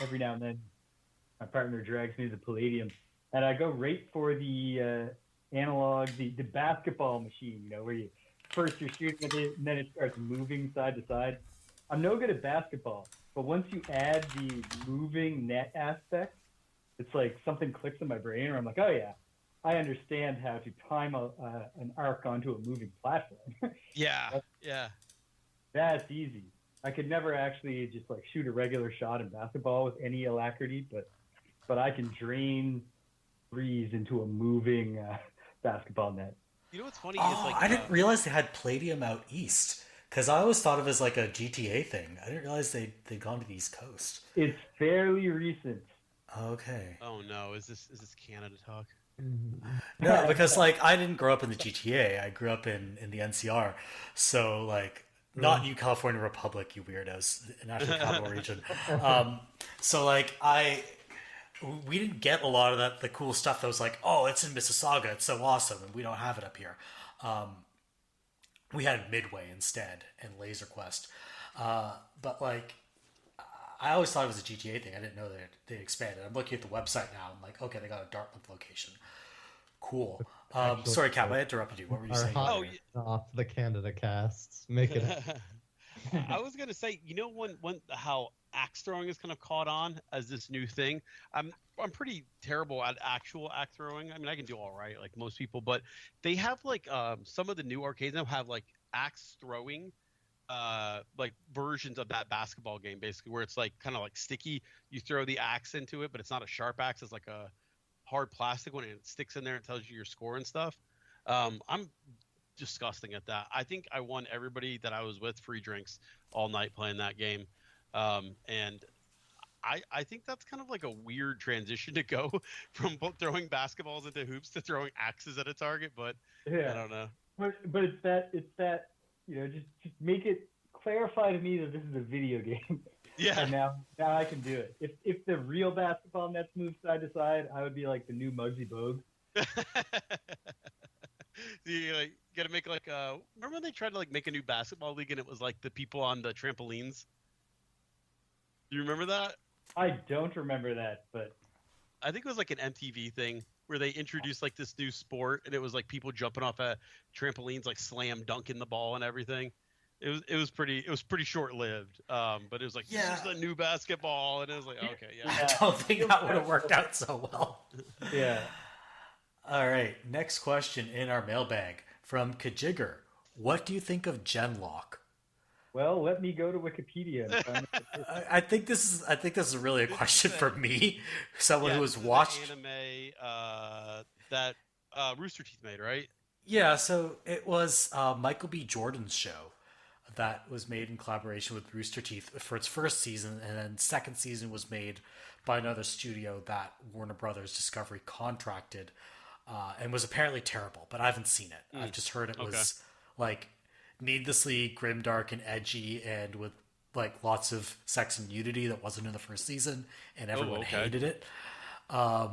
every now and then my partner drags me to the Palladium, and I go right for the analog, the basketball machine, where you first you're shooting at it and then it starts moving side to side. I'm no good at basketball, but once you add the moving net aspect, it's like something clicks in my brain, where I'm like, oh yeah, I understand how to time an arc onto a moving platform. Yeah. That's easy. I could never actually just shoot a regular shot in basketball with any alacrity, but I can drain threes into a moving basketball net. You know what's funny? Oh, I didn't realize they had Palladium out east. Because I always thought of it as like a GTA thing. I didn't realize they'd gone to the East Coast. It's fairly recent. Okay. Oh no, is this Canada talk? No, because I didn't grow up in the GTA. I grew up in the NCR. So not New California Republic, you weirdos, National Capital Region. So we didn't get a lot of the cool stuff that was like, oh, it's in Mississauga, it's so awesome, and we don't have it up here. We had Midway instead and Laser Quest. But I always thought it was a GTA thing. I didn't know that they expanded. I'm looking at the website now. I'm like, okay, they got a Dartmouth location. Cool. Sorry, Kappa, I interrupted you. What were you saying? Off the Canada casts. Make it. I was gonna say, when how axe throwing is kind of caught on as this new thing. I'm pretty terrible at actual axe throwing. I mean, I can do all right, like most people, but they have some of the new arcades now have axe throwing versions of that basketball game, basically, where it's kind of sticky. You throw the axe into it, but it's not a sharp axe. It's like a hard plastic one, and it sticks in there and tells you your score and stuff. I'm disgusting at that. I think I won everybody that I was with free drinks all night playing that game. And I think that's kind of a weird transition to go from throwing basketballs into hoops to throwing axes at a target, but yeah. I don't know. But it's that just make it clarify to me that this is a video game. Yeah. And now I can do it. If the real basketball nets move side to side, I would be like the new Muggsy Bogues. You gotta make remember when they tried to make a new basketball league and it was the people on the trampolines? You remember that? I don't remember that, but I think it was like an MTV thing where they introduced like this new sport, and it was like people jumping off of trampolines, like slam dunking the ball and everything. It was pretty short lived. But it was like, this is the new basketball, and it was like, okay, yeah. I don't think that would have worked out so well. yeah. All right, next question in our mailbag from Kajigger. What do you think of Genlock? Well, let me go to Wikipedia. And find I think this is really a question for me, someone who has watched the anime that Rooster Teeth made, right? Yeah, so it was Michael B. Jordan's show that was made in collaboration with Rooster Teeth for its first season, and then second season was made by another studio that Warner Brothers Discovery contracted, and was apparently terrible. But I haven't seen it. I've just heard it was like needlessly grimdark and edgy, and with like lots of sex and nudity that wasn't in the first season, and everyone hated it. I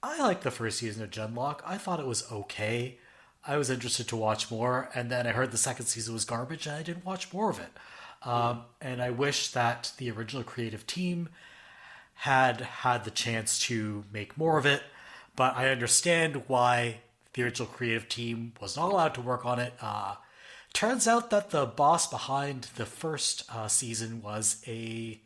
liked the first season of Genlock. I thought it was okay. I was interested to watch more, and then I heard the second season was garbage, and I didn't watch more of it. And I wish that the original creative team had the chance to make more of it, but I understand why the original creative team was not allowed to work on it. Turns out that the boss behind the first season was a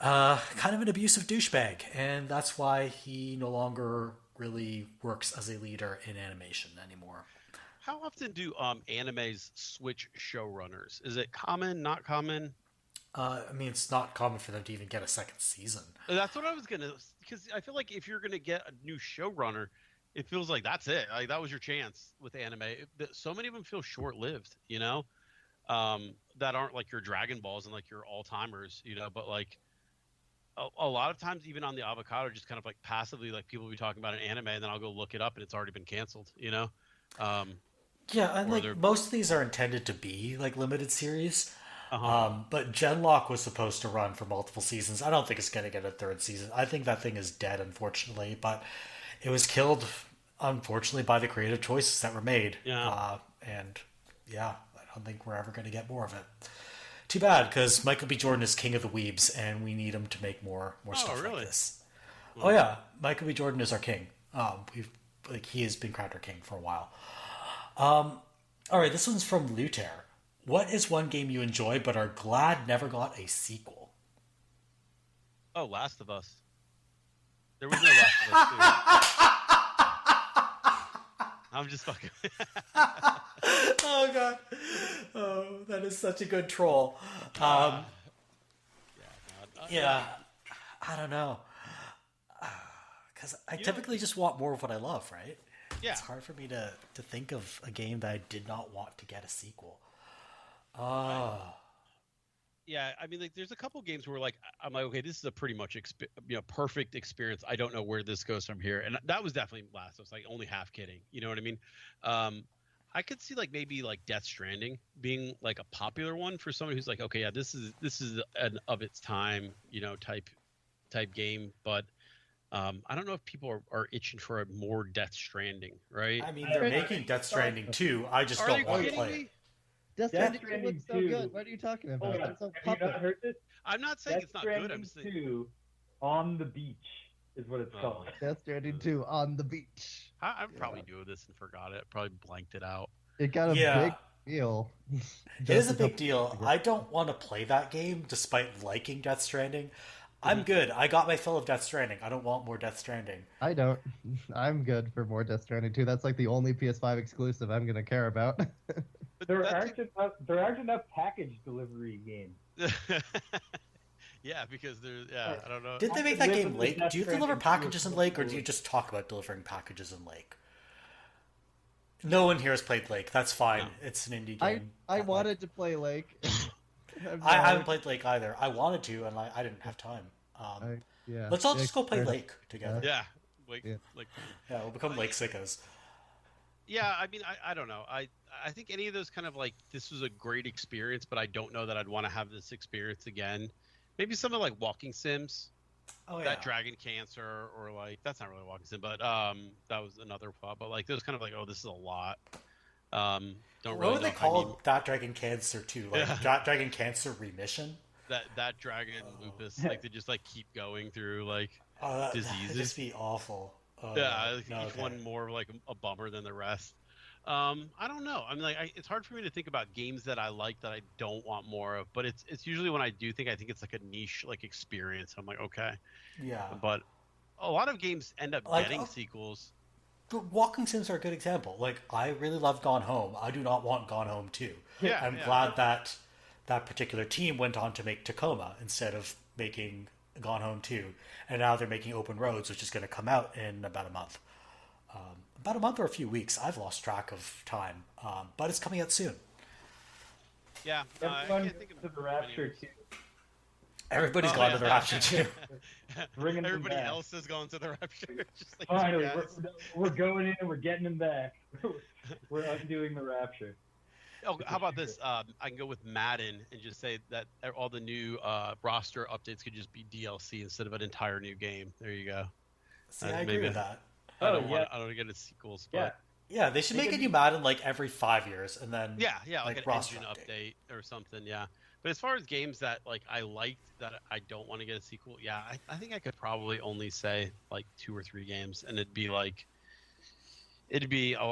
kind of an abusive douchebag, and that's why he no longer really works as a leader in animation anymore. How often do animes switch showrunners? Is it common, not common? I mean, it's not common for them to even get a second season. That's what I was gonna, because I feel like if you're gonna get a new showrunner, it feels like that's it. Like that was your chance with anime. So many of them feel short-lived, you know, that aren't like your Dragon Balls and like your all-timers, you know. But like a lot of times, even on the avocado, just kind of like passively, like people will be talking about an anime, and then I'll go look it up, and it's already been canceled, you know. Yeah, and like most of these are intended to be like limited series. But Genlock was supposed to run for multiple seasons. I don't think it's going to get a third season. I think that thing is dead, unfortunately. But it was killed, unfortunately, by the creative choices that were made. Yeah. And yeah, I don't think we're ever going to get more of it. Too bad, because Michael B. Jordan is king of the weebs, and we need him to make more stuff like this. Well, oh yeah, Michael B. Jordan is our king. He has been crowned our king for a while. All right, this one's from Luther. What is one game you enjoy but are glad never got a sequel? Oh, Last of Us. There was no Last of Us 2. I'm just fucking. Oh god. Oh, that is such a good troll. Yeah, I don't know. Because I typically just want more of what I love, right? Yeah. It's hard for me to think of a game that I did not want to get a sequel. Yeah, I mean, like, there's a couple games where, like, I'm like, okay, this is a pretty much, perfect experience. I don't know where this goes from here, and that was definitely Last of Us. Like, only half kidding. You know what I mean? I could see like maybe like Death Stranding being like a popular one for someone who's like, okay, yeah, this is an of its time, type game, but. I don't know if people are itching for a more Death Stranding, right? I mean, they're making Death Stranding 2. I just don't want to play it. Death Stranding looks so good. What are you talking about? Hold on. It's so Have you not heard this? I'm not saying Death it's not good. I'm Stranding saying 2 On the Beach is what it's called. Death Stranding 2 On the Beach. I probably knew this and forgot it. Probably blanked it out. It got a big deal. It is a big deal. I don't want to play that game despite liking Death Stranding. I'm good. I got my fill of Death Stranding. I don't want more Death Stranding. I don't. I'm good for more Death Stranding 2. That's like the only PS5 exclusive I'm going to care about. There aren't enough package delivery games. Yeah, because there's I don't know. Did they make that game Lake? Do you deliver packages in Lake, or do you just talk about delivering packages in Lake? No one here has played Lake. That's fine. No. It's an indie game. I wanted to play Lake. I haven't played Lake either. I wanted to, and I didn't have time. Let's all just go play Lake together. Yeah, Lake. Yeah, we'll become Lake sickos. Yeah, I mean, I don't know. I think any of those kind of like, this was a great experience, but I don't know that I'd want to have this experience again. Maybe something like Walking Sims. That Dragon Cancer, or like, that's not really Walking Sim, but that was another thought. But like, those kind of like, oh, this is a lot. Don't really. What would they call that Dragon Cancer too? Like Dragon Cancer Remission? that dragon lupus, like they just like keep going through like That'd diseases. just be awful. Yeah, like, no, each okay. one more like a bummer than the rest. I don't know. I mean, like, it's hard for me to think about games that I like that I don't want more of. But it's usually when I do think, I think it's like a niche like experience. I'm like, okay. Yeah. But a lot of games end up Like, getting sequels. But walking sims are a good example. Like, I really love Gone Home. I do not want Gone Home 2. Yeah, I'm glad that that particular team went on to make Tacoma instead of making Gone Home 2. And now they're making Open Roads, which is going to come out in about a month. About a month or a few weeks. I've lost track of time. But it's coming out soon. Yeah, I Everyone can't think of to the many Rapture ones. too. Everybody's gone to the Rapture too. Bringing them Everybody back. else has gone to the Rapture. Just like Finally, you guys. we're going in and we're getting them back. We're undoing the Rapture. Oh, how about this? I can go with Madden and just say that all the new roster updates could just be DLC instead of an entire new game. There you go. See, I agree maybe- with that. I don't yeah. want to get into sequels, Yeah. but Yeah, they should make a new Madden like every 5 years, and then yeah, like an roster engine update or something. Yeah, but as far as games that like I liked that I don't want to get a sequel, yeah, I think I could probably only say like 2 or 3 games, and it'd be oh,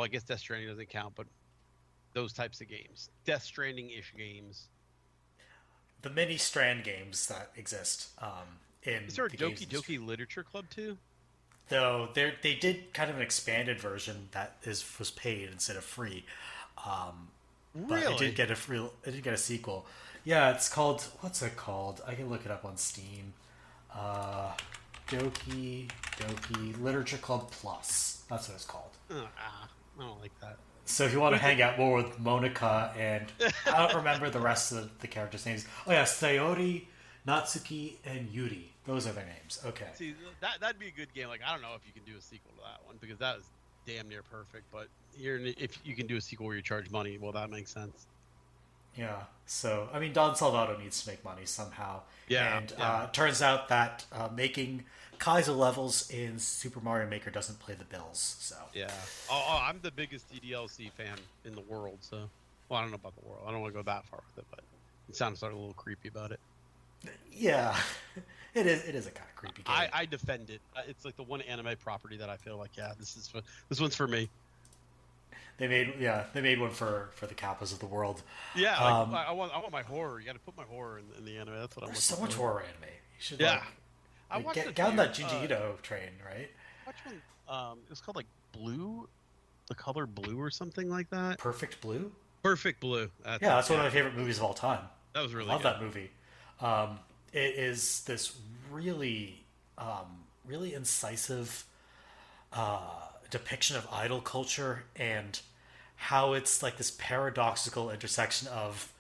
I guess Death Stranding doesn't count, but those types of games, Death Stranding-ish games. The mini Strand games that exist in Is there a the games Doki industry. Doki Literature Club too? Though they did kind of an expanded version that was paid instead of free. But Really? it did get a sequel. Yeah, it's called, what's it called? I can look it up on Steam. Doki Literature Club Plus. That's what it's called. I don't like that. So if you want to hang out more with Monica and I don't remember the rest of the characters' names. Oh yeah, Sayori, Natsuki, and Yuri. Those are their names. Okay. See, that'd be a good game. Like, I don't know if you can do a sequel to that one because that is damn near perfect. But if you can do a sequel where you charge money, well, that makes sense. Yeah. So I mean, Don Salvato needs to make money somehow. Yeah, And yeah. it turns out that making Kaiser levels in Super Mario Maker doesn't pay the bills. So Yeah. Oh, I'm the biggest DDLC fan in the world. So, well, I don't know about the world. I don't want to go that far with it, but it sounds sort of a little creepy about it. yeah, it is a kind of creepy game. I defend it. It's like the one anime property that I feel like, yeah, this one's for me. They made one for the Kappas of the world. Yeah, like, I want my horror. You got to put my horror in the anime. That's what I'm. There's so much horror anime. You should I watched get on that few, Junji Ito train, right? Watch one. It was called like Blue, the color blue or something like that. Perfect Blue. Perfect Blue. That's one of my favorite movies of all time. That was really Love good. that movie. It is this really, really incisive depiction of idol culture and how it's like this paradoxical intersection of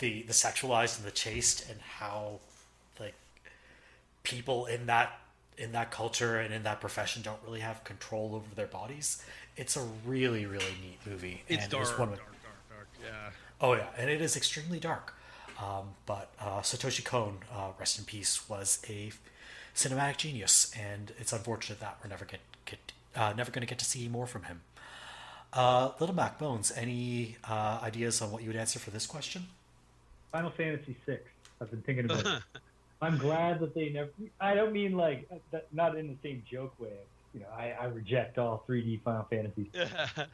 the sexualized and the chaste, and how like people in that culture and in that profession don't really have control over their bodies. It's a really, really neat movie. It's and dark, it was one of, dark. Yeah. Oh yeah, and it is extremely dark. But Satoshi Kon, rest in peace, was a cinematic genius, and it's unfortunate that we're never going to get to see more from him. LittleMac Bones, any ideas on what you would answer for this question? Final Fantasy VI. I've been thinking about it. I'm glad that they never. I don't mean like not in the same joke way. You know, I reject all 3D Final Fantasies,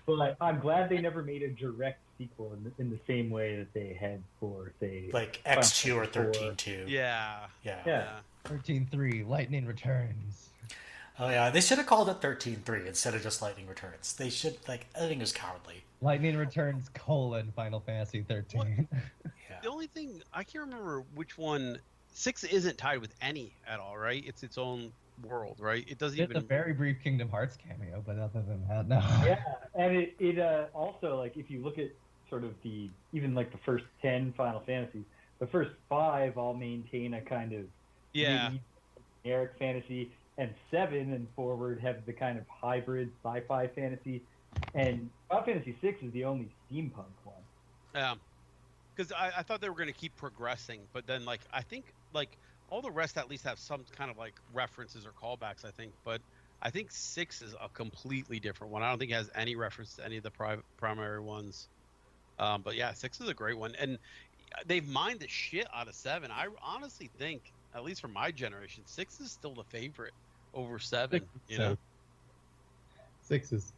but I'm glad they never made a direct sequel in the same way that they had for, say, Like X2 or 13.2. Yeah. Yeah. 13.3, Lightning Returns. Oh yeah, they should have called it 13.3 instead of just Lightning Returns. They should, like, I think it was cowardly. Lightning Returns : Final Fantasy 13. Yeah. The only thing I can't remember which one. 6 isn't tied with any at all, right? It's its own world, right? It doesn't It's even. a very brief Kingdom Hearts cameo, but other than that, no. Yeah, and it also, like, if you look at sort of even like the first 10 Final Fantasies, the first 5 all maintain a kind of generic fantasy, and 7 and forward have the kind of hybrid sci-fi fantasy, and Final Fantasy 6 is the only steampunk one. Yeah. Because I thought they were going to keep progressing, but then like I think like all the rest at least have some kind of like references or callbacks. I think, but I think 6 is a completely different one. I don't think it has any reference to any of the primary ones. But yeah, 6 is a great one, and they've mined the shit out of 7. I honestly think, at least for my generation, 6 is still the favorite over 7. You know, 6 is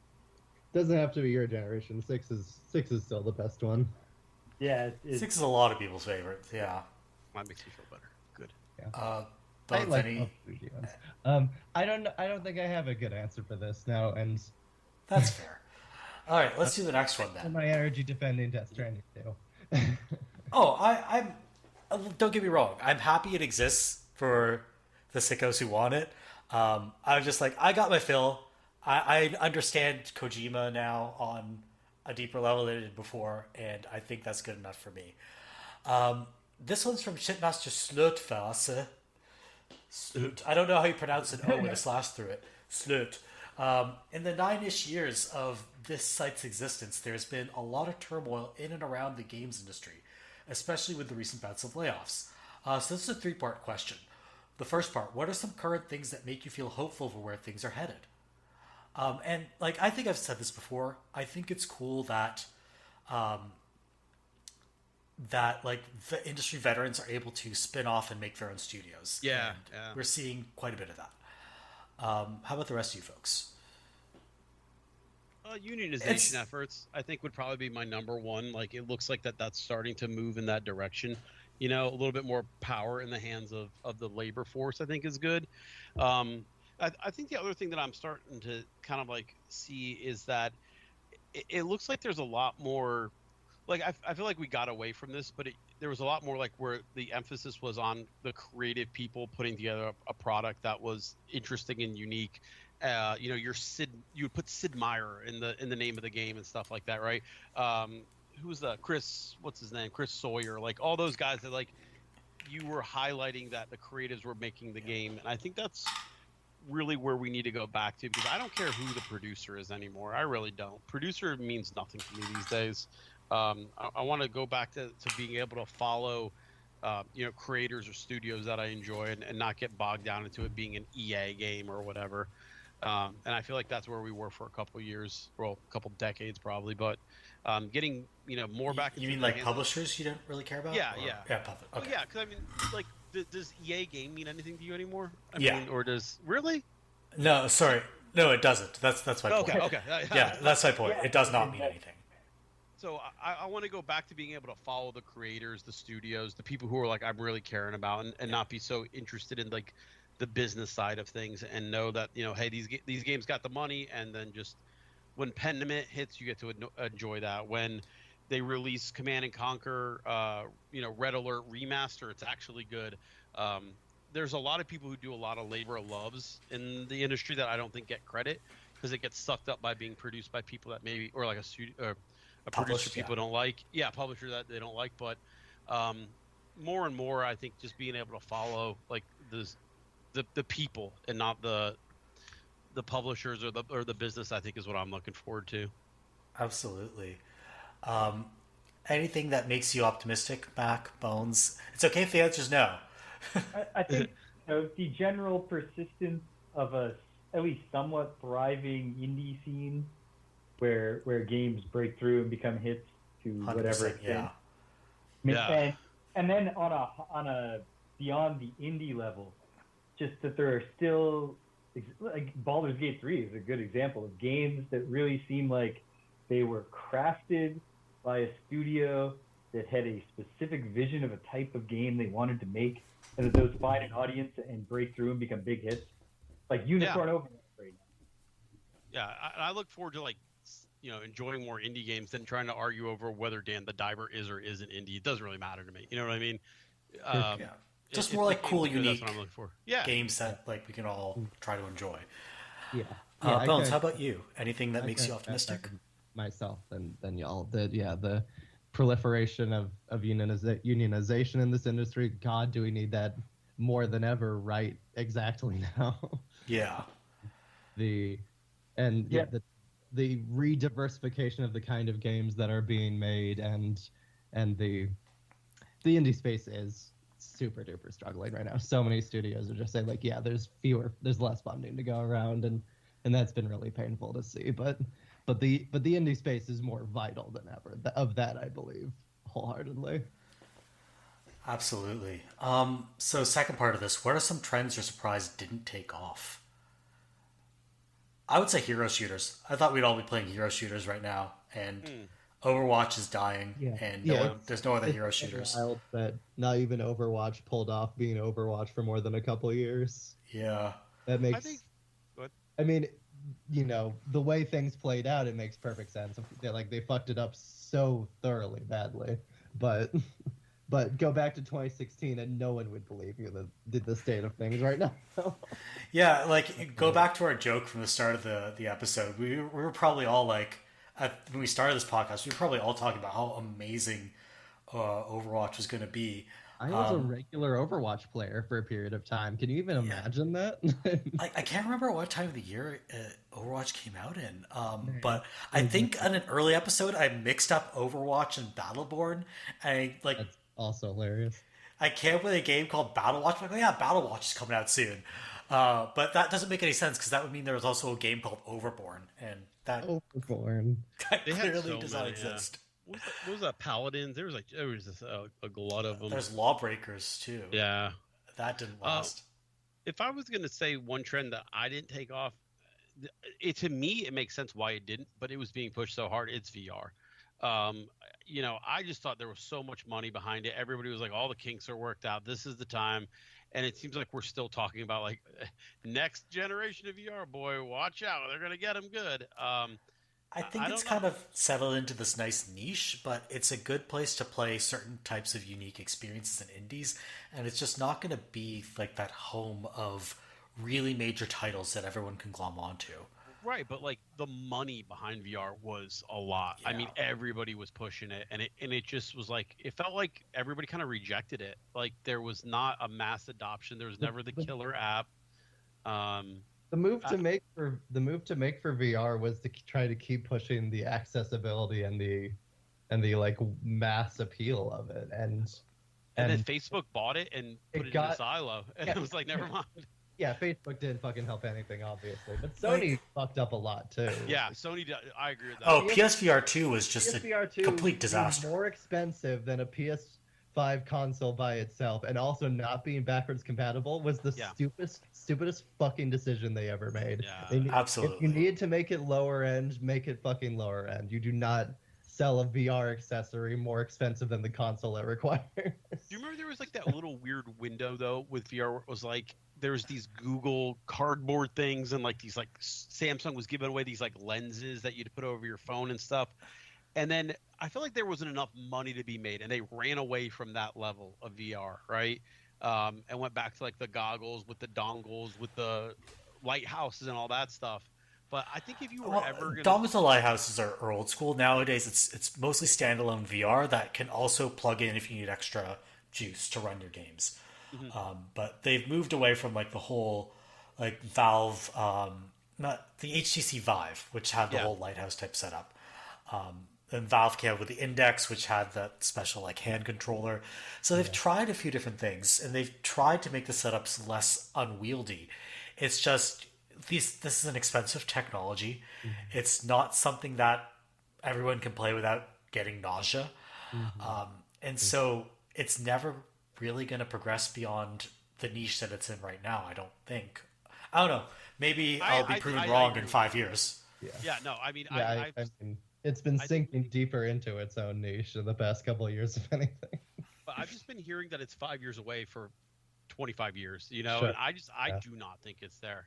doesn't have to be your generation. 6 is still the best one. Yeah, 6 is a lot of people's favorites. Yeah. that makes me feel better. Good. I Bones, like any? both 3D ones. I don't think I have a good answer for this now, and That's fair. All right, let's do the next one then. my energy defending Death Stranding too. Oh, I'm. Don't get me wrong. I'm happy it exists for the sickos who want it. I was just like, I got my fill. I understand Kojima now on a deeper level than I did before, and I think that's good enough for me. This one's from Shitmaster Slutfase. Slut. I don't know how you pronounce an O with a slash through it. Slut. In the 9-ish years of this site's existence, there's been a lot of turmoil in and around the games industry, especially with the recent bouts of layoffs. So this is a 3-part question. The first part, what are some current things that make you feel hopeful for where things are headed? And like, I think I've said this before. I think it's cool that that like the industry veterans are able to spin off and make their own studios. Yeah, And yeah. we're seeing quite a bit of that. How about the rest of you folks? Unionization efforts, I think, would probably be my number one. Like, it looks like that's starting to move in that direction. You know, a little bit more power in the hands of the labor force, I think, is good. I think the other thing that I'm starting to kind of like see is that it looks like there's a lot more. Like, I feel like we got away from this, but there was a lot more like where the emphasis was on the creative people putting together a product that was interesting and unique. You know, you would put Sid Meier in the name of the game and stuff like that, right? Who's the Chris? What's his name? Chris Sawyer. Like, all those guys that, like, you were highlighting that the creatives were making the game, and I think that's really where we need to go back to, because I don't care who the producer is anymore. I really don't. Producer means nothing to me these days. I want to go back to being able to follow, you know, creators or studios that I enjoy, and not get bogged down into it being an EA game or whatever. And I feel like that's where we were for a couple of years, well, a couple decades probably. But getting, you know, more back. You mean like publishers you don't really care about? Yeah, or? yeah. Yeah, public. Okay. Well, yeah, because I mean, like, does EA game mean anything to you anymore? I Yeah. mean, or does really? No, sorry. No, it doesn't. That's my point. Okay. Yeah, that's my point. It does not mean anything. So I want to go back to being able to follow the creators, the studios, the people who are like I'm really caring about, and not be so interested in like the business side of things, and know that, you know, hey, these games got the money, and then just when Pentiment hits, you get to enjoy that. When they release Command and Conquer, you know, Red Alert remaster, it's actually good. There's a lot of people who do a lot of labor of loves in the industry that I don't think get credit, because it gets sucked up by being produced by people that maybe, or like a studio. A producer people don't like, publisher that they don't like, but more and more, I think just being able to follow like the people and not the publishers or the business, I think, is what I'm looking forward to. Absolutely. Anything that makes you optimistic, Mac, Bones? It's okay if the answer's no. I think, you know, the general persistence of a at least somewhat thriving indie scene, where games break through and become hits to whatever extent. Yeah. And then on a beyond the indie level, just that there are still, like, Baldur's Gate 3 is a good example of games that really seem like they were crafted by a studio that had a specific vision of a type of game they wanted to make, and that those find an audience and break through and become big hits. Like Unicorn Overlord right now. Yeah, I look forward to, like, you know, enjoying more indie games than trying to argue over whether Dan the Diver is or isn't indie. It doesn't really matter to me. You know what I mean? Just more like cool, unique that's what I'm looking for. Yeah. games that like we can all try to enjoy. Yeah. Bones, how about you? Anything that makes you optimistic? Myself than y'all. The proliferation of unionization in this industry. God, do we need that more than ever right exactly now? Yeah. The re-diversification of the kind of games that are being made, and the indie space is super duper struggling right now. So many studios are just saying, like, yeah, there's less funding to go around, and that's been really painful to see. But the indie space is more vital than ever. Of that, I believe wholeheartedly. Absolutely. So second part of this, what are some trends you're surprised didn't take off? I would say hero shooters. I thought we'd all be playing hero shooters right now, and Hmm. Overwatch is dying, Yeah, and yeah. there's no other It's hero so shooters. wild that not even Overwatch pulled off being Overwatch for more than a couple years. Yeah. That I think. makes. But I mean, the way things played out, it makes perfect sense. They fucked it up so thoroughly badly, but but go back to 2016 and no one would believe you that did the state of things right now. Yeah, like go back to our joke from the start of the episode. We were probably all like, when we started this podcast, we were probably all talking about how amazing Overwatch was going to be. I was a regular Overwatch player for a period of time. Can you even imagine that? I can't remember what time of the year Overwatch came out in, but I think in an early episode I mixed up Overwatch and Battleborn. And That's also hilarious. I came up with a game called Battlewatch. I'm like, oh yeah, Battlewatch is coming out soon. But that doesn't make any sense because that would mean there was also a game called Overborn, and that, Overborn. that they had clearly so does not many, yeah. exist. What was that? Paladins. There was just a glut of them. There's Lawbreakers too. Yeah. That didn't last. If I was going to say one trend that I didn't take off, to me it makes sense why it didn't, but it was being pushed so hard. It's VR. I just thought there was so much money behind it. Everybody was like, all the kinks are worked out. This is the time. And it seems like we're still talking about like next generation of VR. Boy, watch out! They're gonna get them good. I think I it's don't kind know. of settled into this nice niche, but it's a good place to play certain types of unique experiences in indies, and it's just not going to be like that home of really major titles that everyone can glom onto. Right, but like the money behind VR was a lot. I mean, Yeah. everybody was pushing it, and it just was like it felt like everybody kind of rejected it. Like there was not a mass adoption. There was never the killer app. Um, The move I- to make for VR was to try to keep pushing the accessibility and the like mass appeal of it, and then Facebook bought it and put it in a silo, and yeah. it was like, never mind. yeah, Facebook didn't fucking help anything, obviously, but Sony fucked up a lot too. Yeah, Sony. I agree with that. Oh, PS- PSVR 2 was just a PSVR 2 complete being disaster. more expensive than a PS5 console by itself, and also not being backwards compatible was the Yeah. stupidest fucking decision they ever made. Yeah. Absolutely. If you need to make it lower end, make it fucking lower end. You do not sell a VR accessory more expensive than the console it requires. Do you remember there was like that little weird window though with VR where it was like there's these Google cardboard things and like these like Samsung was giving away these like lenses that you'd put over your phone and stuff. And then I feel like there wasn't enough money to be made, and they ran away from that level of VR, right? And went back to like the goggles with the dongles, with the lighthouses and all that stuff. But I think if you were ever gonna, Dongles and Lighthouses are old school. Nowadays, it's mostly standalone VR that can also plug in if you need extra juice to run your games. But they've moved away from like the whole like Valve, not the HTC Vive, which had the Yeah. whole lighthouse type setup. And Valve came out with the Index, which had that special like hand controller. So they've tried a few different things, and they've tried to make the setups less unwieldy. It's just this is an expensive technology. It's not something that everyone can play without getting nausea, and so it's never really going to progress beyond the niche that it's in right now. I don't think. I don't know. Maybe I'll be proven I wrong agree in with 5 years. yeah, no, I mean, Yeah, I mean, it's been sinking deeper into its own niche in the past couple of years, if anything. but I've just been hearing that it's 5 years away for 25 years, you know, Sure. and I Yeah. do not think it's there.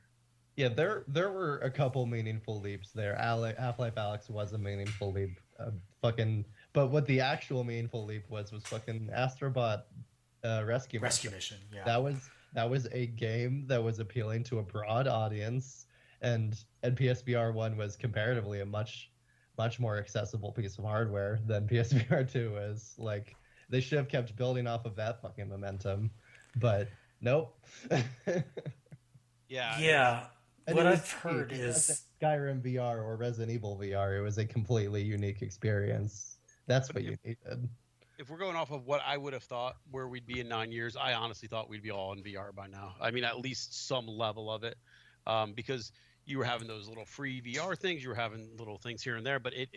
Yeah, there were a couple meaningful leaps there. Half-Life Alyx was a meaningful leap. But what the actual meaningful leap was fucking Astrobot Rescue Rescue Mission. mission, yeah. That was a game that was appealing to a broad audience, and PSVR 1 was comparatively a much more accessible piece of hardware than PSVR 2 is. Like, they should have kept building off of that fucking momentum, but nope. Yeah. Yeah. And What it was- I've heard it is wasn't Skyrim VR or Resident Evil VR. It was a completely unique experience. That's But what you needed. If we're going off of what I would have thought where we'd be in 9 years, I honestly thought we'd be all in VR by now. I mean, at least some level of it, because you were having those little free VR things, you were having little things here and there, but it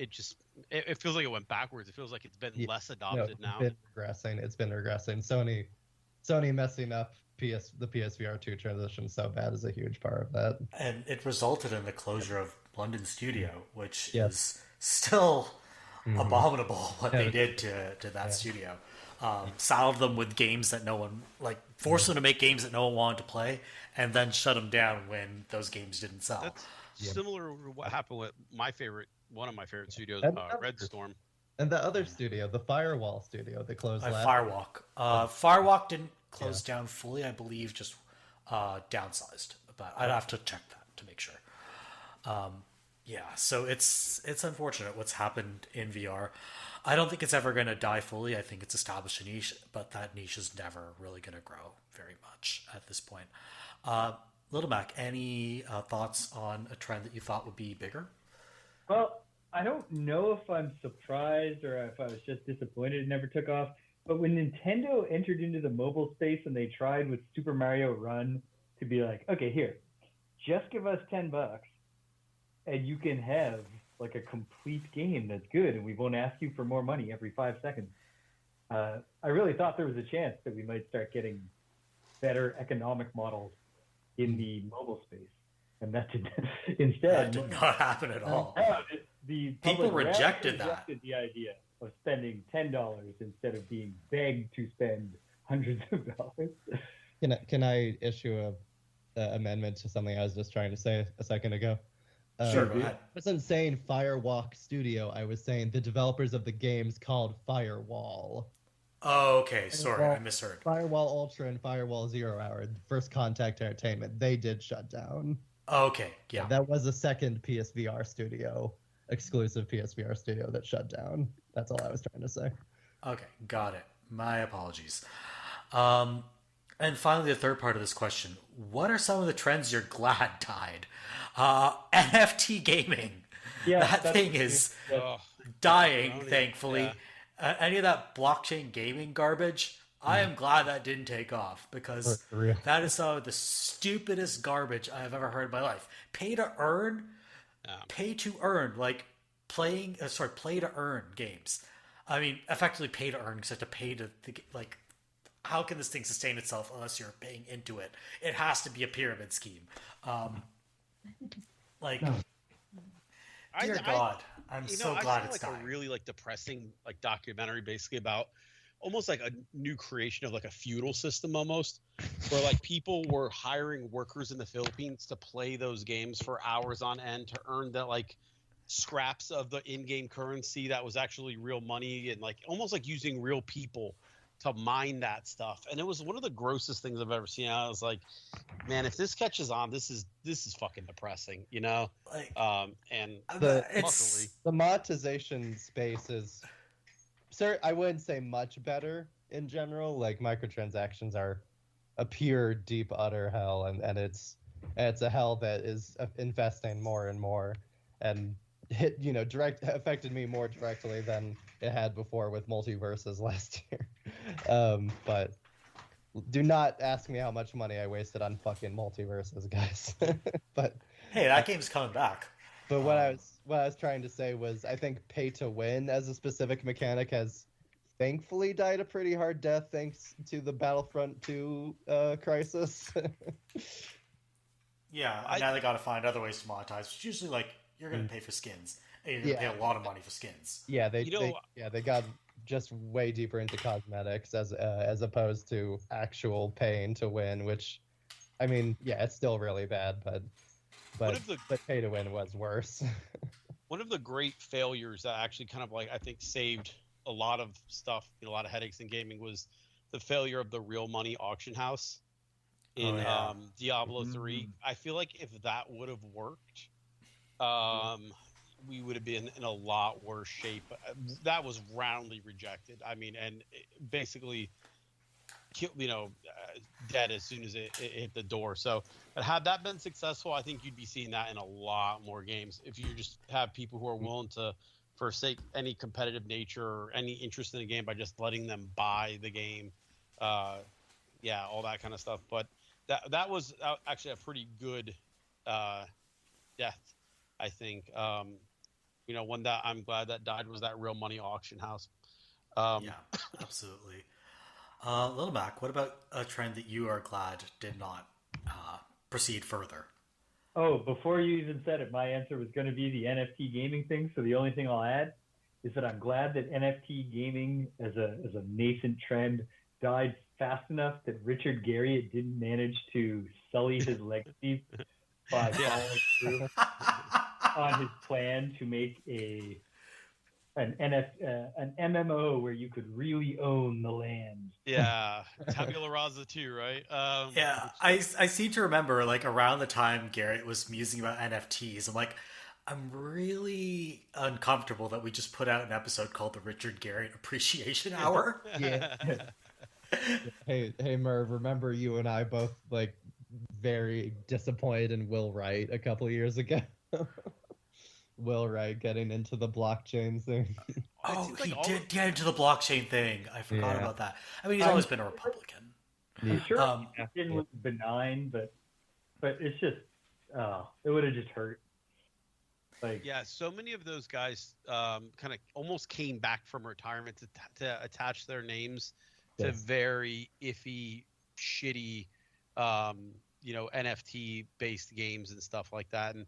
feels like it went backwards. It feels like it's been less adopted now. It's been regressing. Sony messing up the PSVR 2 transition so bad is a huge part of that. And it resulted in the closure of London Studio, which Yes. is still abominable what they did to that studio. Saddled them with games that no one, like, forced them to make games that no one wanted to play, and then shut them down when those games didn't sell. That's similar to what happened with one of my favorite studios, Red Storm. And the other studio, the Firewall studio, they closed last. Firewalk. Firewalk didn't close down fully, I believe, just downsized. But I'd have to check that to make sure. So it's unfortunate what's happened in VR. I don't think it's ever going to die fully. I think it's established a niche, but that niche is never really going to grow very much at this point. LittleMac, any thoughts on a trend that you thought would be bigger? Well, I don't know if I'm surprised or if I was just disappointed it never took off, but when Nintendo entered into the mobile space and they tried with Super Mario Run to be like, okay, here, just give us $10 and you can have like a complete game that's good and we won't ask you for more money every 5 seconds. I really thought there was a chance that we might start getting better economic models in the mobile space. And that did instead That did not happen at all. The People public rejected rejected the idea of spending $10 instead of being begged to spend hundreds of dollars. Can I issue a amendment to something I was just trying to say a second ago? Sure, go ahead. I wasn't saying Firewalk Studio. I was saying the developers of the games called Firewall. Oh, okay. Sorry, I misheard. Firewall Ultra and Firewall Zero Hour, First Contact Entertainment, they did shut down. Okay, yeah. That was a second PSVR studio, exclusive PSVR studio that shut down. That's all I was trying to say. Okay, got it. My apologies. And finally, the third part of this question. What are some of the trends you're glad died? NFT gaming. Yeah, that thing is dying, thankfully. Yeah. Any of that blockchain gaming garbage, I am glad that didn't take off because that is some of the stupidest garbage I have ever heard in my life. Pay to earn, like play to earn games. I mean, effectively pay to earn, because you have to pay to like. How can this thing sustain itself unless you're paying into it? It has to be a pyramid scheme. Dear God, I'm so glad it's dying. A really depressing documentary basically about almost like a new creation of like a feudal system almost, where like people were hiring workers in the Philippines to play those games for hours on end to earn that like scraps of the in-game currency that was actually real money, and like almost like using real people to mine that stuff. And it was one of the grossest things I've ever seen. I was like, man, if this catches on, this is fucking depressing, you know? And luckily the monetization space is, I wouldn't say much better in general. Like microtransactions are a pure, deep, utter hell, and it's a hell that is infesting more and more, and affected me more directly than it had before with multiverses last year. But do not ask me how much money I wasted on fucking multiverses, guys. But hey, that game's coming back. But what I was trying to say was, I think pay to win as a specific mechanic has thankfully died a pretty hard death thanks to the Battlefront 2 crisis. Yeah, now they got to find other ways to monetize. It's usually like you're going to pay for skins. And you're going to pay a lot of money for skins. Yeah, they got just way deeper into cosmetics as opposed to actual paying to win, which, I mean, yeah, it's still really bad, but pay to win was worse. One of the great failures that actually kind of I think saved a lot of stuff, a lot of headaches in gaming, was the failure of the real money auction house in Diablo 3. I feel like if that would have worked, we would have been in a lot worse shape. That was roundly rejected. I mean, and basically, dead as soon as it hit the door. So, but had that been successful, I think you'd be seeing that in a lot more games. If you just have people who are willing to forsake any competitive nature or any interest in the game by just letting them buy the game, all that kind of stuff. But that was actually a pretty good death. I think one that I'm glad that died was that Real Money auction house. Yeah, absolutely. LittleMac, what about a trend that you are glad did not proceed further? Oh, before you even said it, my answer was going to be the NFT gaming thing. So the only thing I'll add is that I'm glad that NFT gaming as a nascent trend died fast enough that Richard Garriott didn't manage to sully his legacy by following through on his plan to make an MMO where you could really own the land. Yeah, Tabula Rasa too, right? Yeah, I seem to remember like around the time Garrett was musing about NFTs. I'm really uncomfortable that we just put out an episode called the Richard Garrett Appreciation Hour. Yeah. Hey, Merv. Remember you and I both like very disappointed in Will Wright a couple years ago. Will Wright getting into the blockchain thing. Oh, he did get into the blockchain thing. I forgot about that. I mean, he's always been a Republican. I'm sure it didn't look benign, but it's just, it would have just hurt. Like, yeah, so many of those guys kind of almost came back from retirement to attach their names to very iffy, shitty, NFT based games and stuff like that. And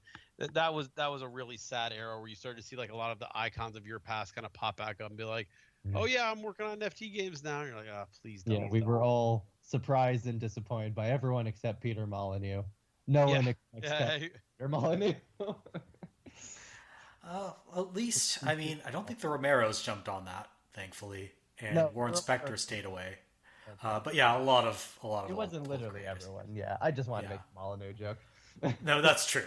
that was a really sad era where you started to see like a lot of the icons of your past kind of pop back up and be like, oh yeah, I'm working on NFT games now. And you're like, oh, please don't. Yeah, we were all surprised and disappointed by everyone except Peter Molyneux. No one except Peter Molyneux. At least, I mean, I don't think the Romeros jumped on that, thankfully, and Warren Spector stayed away. But yeah, a lot of. It wasn't literally everyone. Yeah, I just wanted to make a Molyneux joke. No, that's true.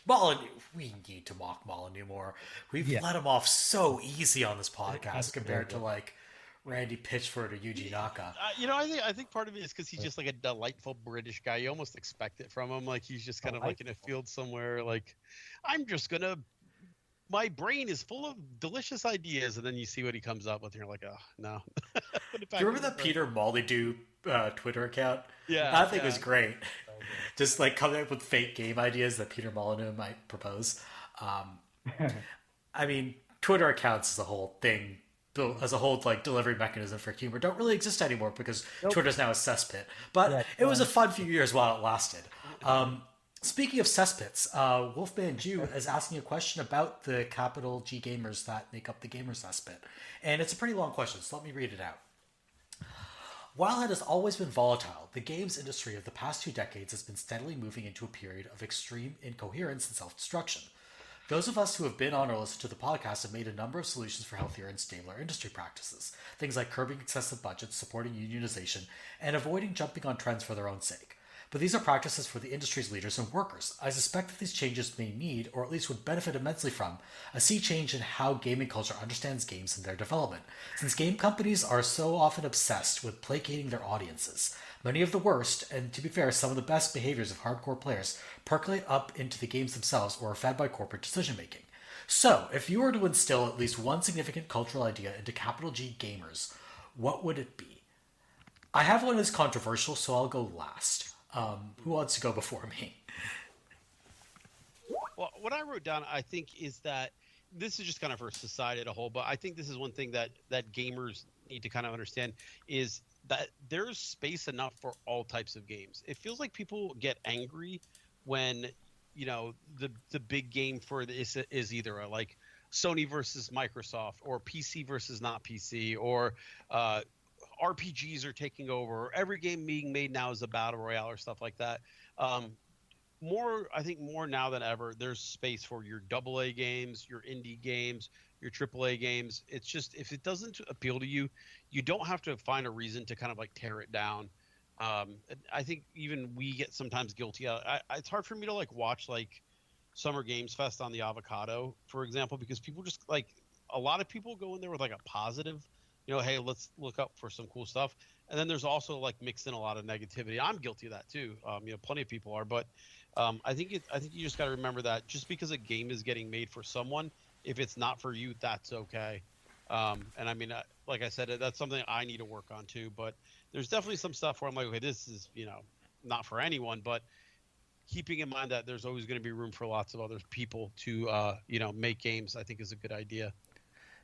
Molyneux, we need to mock Molyneux more. We've let him off so easy on this podcast compared to like Randy Pitchford or Yuji Naka. I think part of it is because he's just like a delightful British guy. You almost expect it from him. Like he's just kind of like in a field somewhere. Like I'm just gonna. My brain is full of delicious ideas, and then you see what he comes up with, and you're like, oh no. Do you remember that Peter Molyneux Twitter account? Yeah, that thing was great. Just like coming up with fake game ideas that Peter Molyneux might propose. I mean, Twitter accounts as a whole thing, as a whole like delivery mechanism for humor, don't really exist anymore because Twitter's now a cesspit. But it was a fun few years while it lasted. Speaking of cesspits, Wolfman Jew is asking a question about the capital G gamers that make up the gamer cesspit. And it's a pretty long question, so let me read it out. While it has always been volatile, the games industry of the past 2 decades has been steadily moving into a period of extreme incoherence and self-destruction. Those of us who have been on or listened to the podcast have made a number of solutions for healthier and stabler industry practices. Things like curbing excessive budgets, supporting unionization, and avoiding jumping on trends for their own sake. But these are practices for the industry's leaders and workers. I suspect that these changes may need, or at least would benefit immensely from, a sea change in how gaming culture understands games and their development, since game companies are so often obsessed with placating their audiences. Many of the worst, and to be fair, some of the best behaviors of hardcore players percolate up into the games themselves or are fed by corporate decision-making. So, if you were to instill at least one significant cultural idea into capital G gamers, what would it be? I have one that's controversial, so I'll go last. Who wants to go before me? Well, what I wrote down, I think, is that this is just kind of for society as a whole, but I think this is one thing that gamers need to kind of understand is that there's space enough for all types of games. It feels like people get angry when, the big game for this is either a, like Sony versus Microsoft or PC versus not PC or RPGs are taking over. Every game being made now is a battle royale or stuff like that. I think more now than ever, there's space for your AA games, your indie games, your AAA games. It's just, if it doesn't appeal to you, you don't have to find a reason to kind of like tear it down. I think even we get sometimes guilty. It's hard for me to like watch like Summer Games Fest on the Avocado, for example, because people just like, a lot of people go in there with like a positive, hey, let's look up for some cool stuff. And then there's also like mixed in a lot of negativity. I'm guilty of that too. Plenty of people are, but I think you just got to remember that just because a game is getting made for someone, if it's not for you, that's okay. And I mean, like I said, that's something I need to work on too. But there's definitely some stuff where I'm like, okay, this is not for anyone. But keeping in mind that there's always going to be room for lots of other people to make games, I think is a good idea.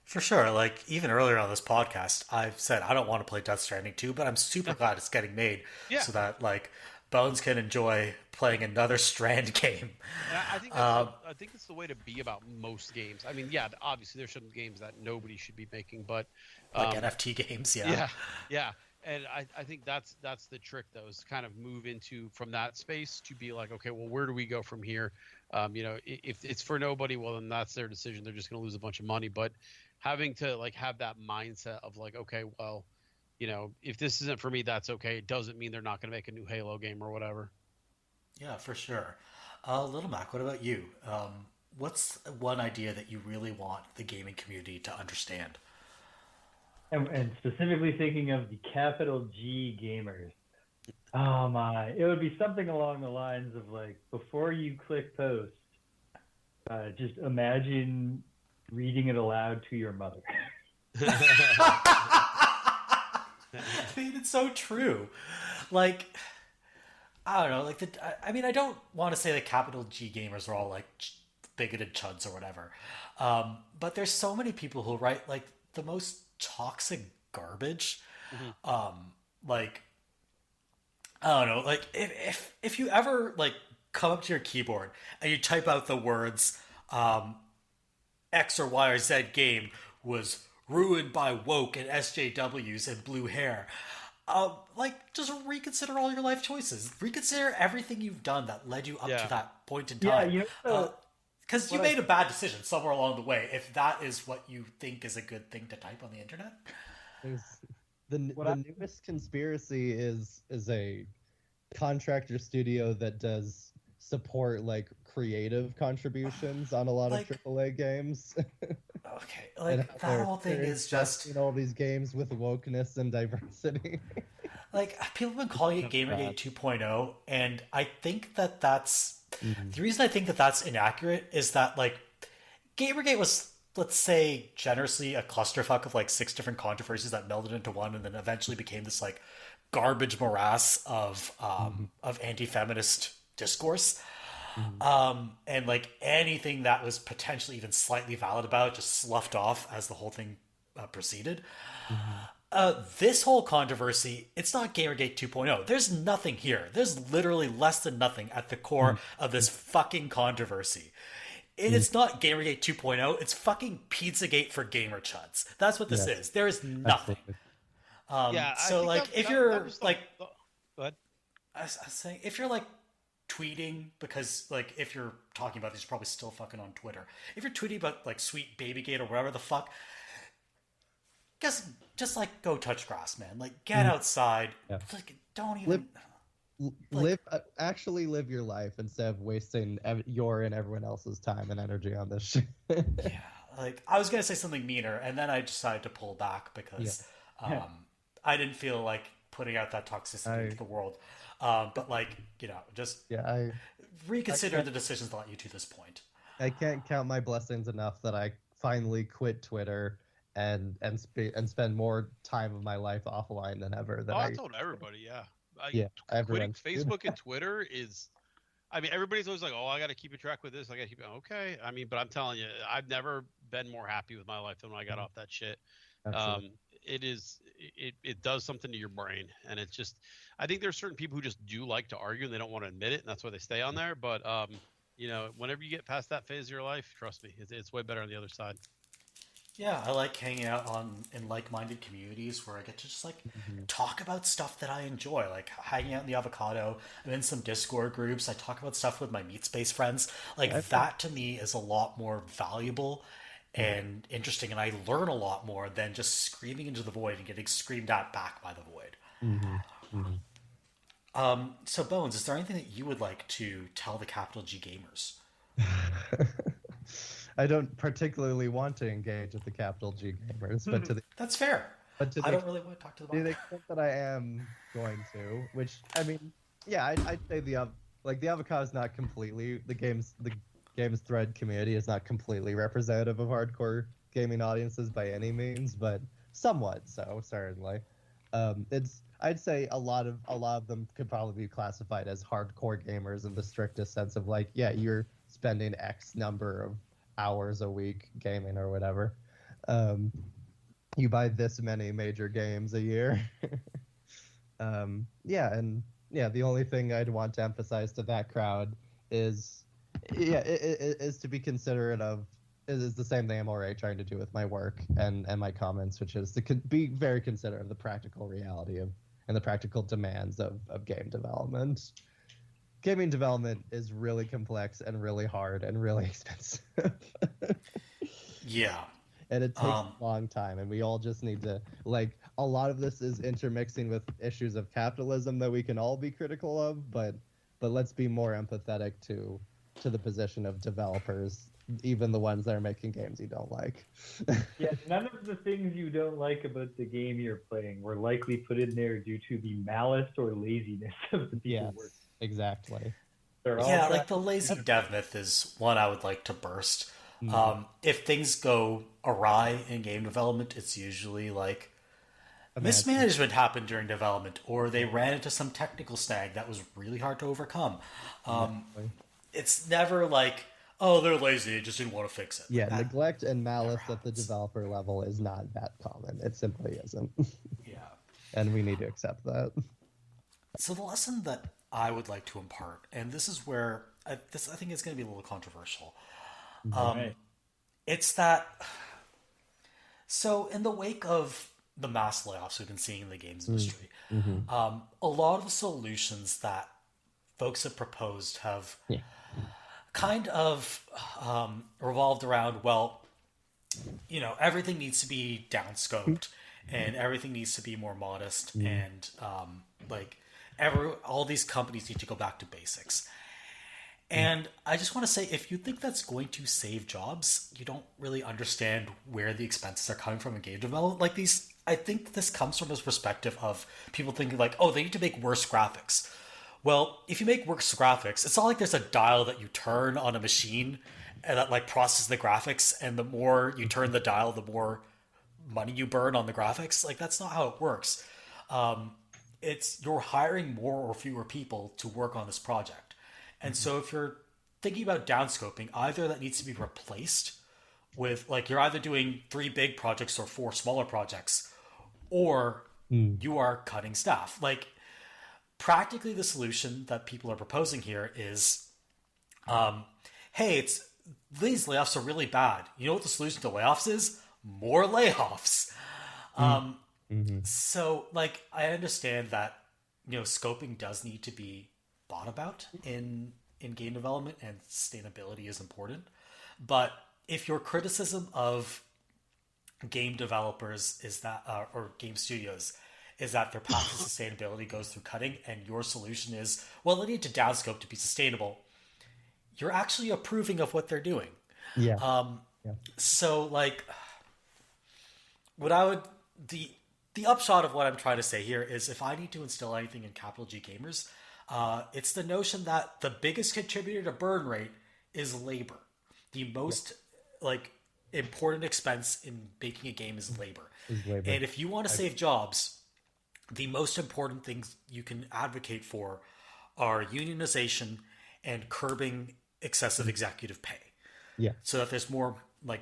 For sure. Like, even earlier on this podcast, I've said I don't want to play Death Stranding 2, but I'm super glad it's getting made Yeah. so that, like, Bones can enjoy playing another Strand game. And I think it's the way to be about most games. I mean, yeah, obviously there's some games that nobody should be making, but Like NFT games, yeah. Yeah. And I think that's the trick, though, is kind of move into from that space to be like, okay, well, where do we go from here? If it's for nobody, well, then that's their decision. They're just going to lose a bunch of money. But having to like have that mindset of like, okay, well, if this isn't for me, that's okay. It doesn't mean they're not going to make a new Halo game or whatever. Yeah, for sure. LittleMac, what about you? What's one idea that you really want the gaming community to understand? And specifically thinking of the capital G gamers. Oh my, it would be something along the lines of like, before you click post, just imagine reading it aloud to your mother. I mean, it's so true. Like, I don't know. Like, I don't want to say that capital G gamers are all like bigoted chuds or whatever. But there's so many people who write like the most toxic garbage. Like, I don't know. Like, if you ever like come up to your keyboard and you type out the words X or Y or Z game was ruined by woke and SJWs and blue hair. Like, just reconsider all your life choices. Reconsider everything you've done that led you up to that point in time. Yeah, because you made a bad decision somewhere along the way. If that is what you think is a good thing to type on the internet, the newest conspiracy is a contractor studio that does support like creative contributions on a lot of AAA games. Okay, like that whole thing is just in all these games with wokeness and diversity. Like, people have been calling it Gamergate 2.0, and I think that that's the reason I think that that's inaccurate is that like Gamergate was, let's say, generously a clusterfuck of like 6 different controversies that melded into one, and then eventually became this like garbage morass of anti-feminist discourse. And like anything that was potentially even slightly valid about it just sloughed off as the whole thing proceeded. This whole controversy, it's not Gamergate 2.0. There's nothing here. There's literally less than nothing at the core of this fucking controversy. It's not Gamergate 2.0. It's fucking Pizzagate for gamer chuds. That's what this is. There is nothing. So like, if you're like, go ahead. I was saying, if you're like tweeting, because like if you're talking about this, you're probably still fucking on Twitter. If you're tweeting about like sweet babygate or whatever the fuck, just like go touch grass, man. Like get outside. Like don't even actually live your life instead of wasting your and everyone else's time and energy on this shit. Yeah, like I was gonna say something meaner, and then I decided to pull back because I didn't feel like putting out that toxicity into the world. But like, just reconsider the decisions that led you to this point. I can't count my blessings enough that I finally quit Twitter and spend more time of my life offline than ever. I told everybody, quitting Facebook and Twitter is, I mean, everybody's always like, oh, I got to keep a track with this. I got to keep it. Okay. I mean, but I'm telling you, I've never been more happy with my life than when I got off that shit. It does something to your brain, and it's just, I think there's certain people who just do like to argue and they don't want to admit it, and that's why they stay on there. But whenever you get past that phase of your life, trust me, it's way better on the other side. Yeah, I like hanging out in like-minded communities where I get to just like talk about stuff that I enjoy, like hanging out in the Avocado. I'm in some Discord groups. I talk about stuff with my Meat Space friends. Like that to me is a lot more valuable and interesting, and I learn a lot more than just screaming into the void and getting screamed at back by the void. So Bones, is there anything that you would like to tell the capital G gamers? I don't particularly want to engage with the capital G gamers, but that's fair. But I don't really want to talk to them. To the extent that I am going to, which I mean, I'd say the Avocado is not completely the games thread community is not completely representative of hardcore gaming audiences by any means, but somewhat so, certainly. I'd say a lot of them could probably be classified as hardcore gamers in the strictest sense of like, yeah, you're spending X number of hours a week gaming or whatever. You buy this many major games a year. The only thing I'd want to emphasize to that crowd is, is to be considerate of. Is the same thing I'm already trying to do with my work and my comments, which is to be very considerate of the practical reality of and the practical demands of game development. Gaming development is really complex and really hard and really expensive. Yeah. And it takes a long time, and we all just need to, like, a lot of this is intermixing with issues of capitalism that we can all be critical of, but let's be more empathetic to the position of developers, even the ones that are making games you don't like. Yeah, none of the things you don't like about the game you're playing were likely put in there due to the malice or laziness of the people working. Exactly. Yeah, like the lazy dev myth is one I would like to burst. If things go awry in game development, it's usually like mismanagement happened during development, or they ran into some technical snag that was really hard to overcome. It's never like, oh, they're lazy, they just didn't want to fix it. Yeah, neglect and malice at the developer level is not that common. It simply isn't. Yeah. And we need to accept that. So the lesson that I would like to impart, and this is where I think it's going to be a little controversial. It's that, so in the wake of the mass layoffs we've been seeing in the games industry, a lot of the solutions that folks have proposed have kind of revolved around, well, everything needs to be downscoped and everything needs to be more modest, and all these companies need to go back to basics. And I just want to say, if you think that's going to save jobs, you don't really understand where the expenses are coming from in game development. Like I think this comes from this perspective of people thinking like, oh, they need to make worse graphics. Well, if you make worse graphics, it's not like there's a dial that you turn on a machine and that like processes the graphics, and the more you turn the dial, the more money you burn on the graphics. Like, that's not how it works. It's you're hiring more or fewer people to work on this project. And so if you're thinking about downscoping, either that needs to be replaced with, like, you're either doing 3 big projects or 4 smaller projects, or you are cutting staff. Like, practically the solution that people are proposing here is, hey, these layoffs are really bad. You know what the solution to layoffs is? More layoffs. So, like, I understand that, scoping does need to be thought about in game development, and sustainability is important. But if your criticism of game developers is that, or game studios, is that their path to sustainability goes through cutting, and your solution is, well, they need to downscope to be sustainable, you're actually approving of what they're doing. So, like, the upshot of what I'm trying to say here is, if I need to instill anything in capital G gamers, it's the notion that the biggest contributor to burn rate is labor. The most important expense in making a game is labor. And if you want to save jobs, the most important things you can advocate for are unionization and curbing excessive executive pay. So that there's more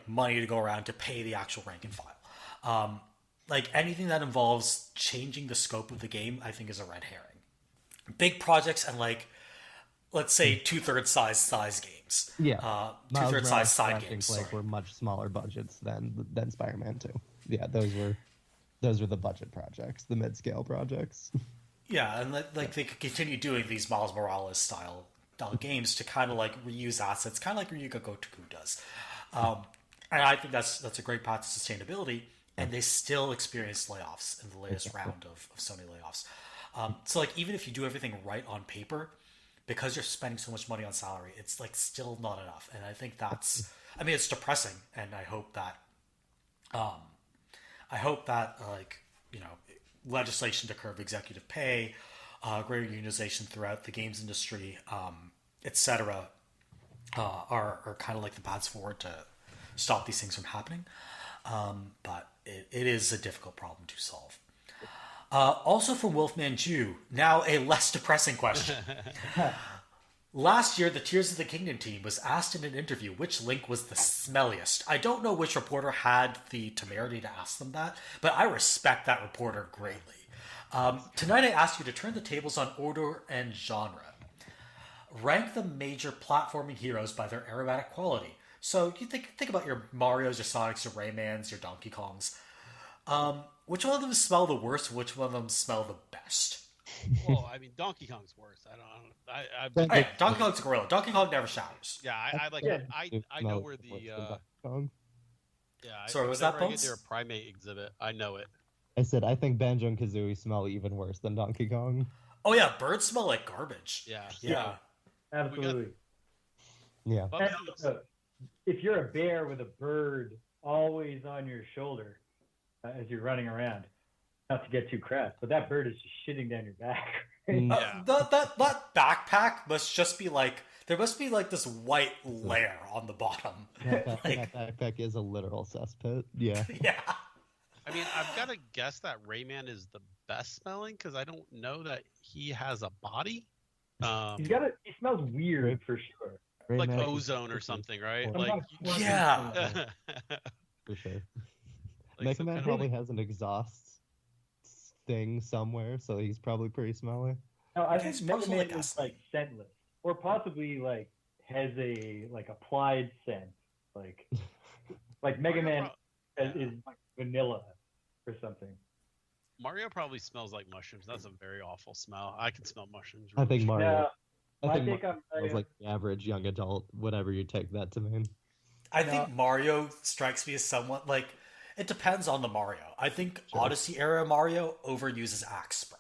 money to go around to pay the actual rank and file. Anything that involves changing the scope of the game, I think, is a red herring. Big projects and let's say 2/3 size games. 2/3 size side games. Were much smaller budgets than Spider-Man 2. Yeah, those were the budget projects, the mid-scale projects. Yeah, and they could continue doing these Miles Morales style games to kind of reuse assets, kind of like Ryuga Gotoku does. And I think that's a great path to sustainability. And they still experienced layoffs in the latest round of Sony layoffs. So even if you do everything right on paper, because you're spending so much money on salary, it's still not enough. And I think it's depressing. And I hope that legislation to curb executive pay, greater unionization throughout the games industry, etc., are kind of the paths forward to stop these things from happening. But it is a difficult problem to solve. Also from Wolfman Jew, now a less depressing question. Last year, the Tears of the Kingdom team was asked in an interview which Link was the smelliest. I don't know which reporter had the temerity to ask them that, but I respect that reporter greatly. Tonight I asked you to turn the tables on order and genre. Rank the major platforming heroes by their aromatic quality. So you think about your Marios, your Sonics, your Raymans, your Donkey Kongs. Which one of them smell the worst? Which one of them smell the best? Well, I mean, Donkey Kong's worse. Donkey Kong's a gorilla. Donkey Kong never showers. Yeah, I know where the Sorry, was that whenever I get Bones? near a primate exhibit, I know it. I said I think Banjo and Kazooie smell even worse than Donkey Kong. Oh yeah, birds smell like garbage. Yeah. Absolutely. Yeah. Bubsy- And also, if you're a bear with a bird always on your shoulder as you're running around, not to get too crass, but that bird is just shitting down your back. Yeah. That backpack must just be like, there must be like this white layer on the bottom. That backpack is a literal cesspit. Yeah. Yeah. I mean, I've got to guess that Rayman is the best smelling because I don't know that he has a body. He smells weird for sure. Like Rayman is ozone or something, right? Sometimes Like, one Yeah. thing- for sure. like Mega some Man kind of- probably has an exhaust thing somewhere, so he's probably pretty smelly. No, I It's think Mega probably Man like is us. like scentless, or possibly like has a like applied scent, like Mega Mario Man pro- is like vanilla or something. Mario probably smells like mushrooms. That's a very awful smell. I can smell mushrooms. I think really Mario. Yeah, I think think Mario I'm smells like the average young adult, whatever you take that to mean. I think Mario strikes me as somewhat like, it depends on the Mario. I think Sure. Odyssey era Mario overuses Axe spray.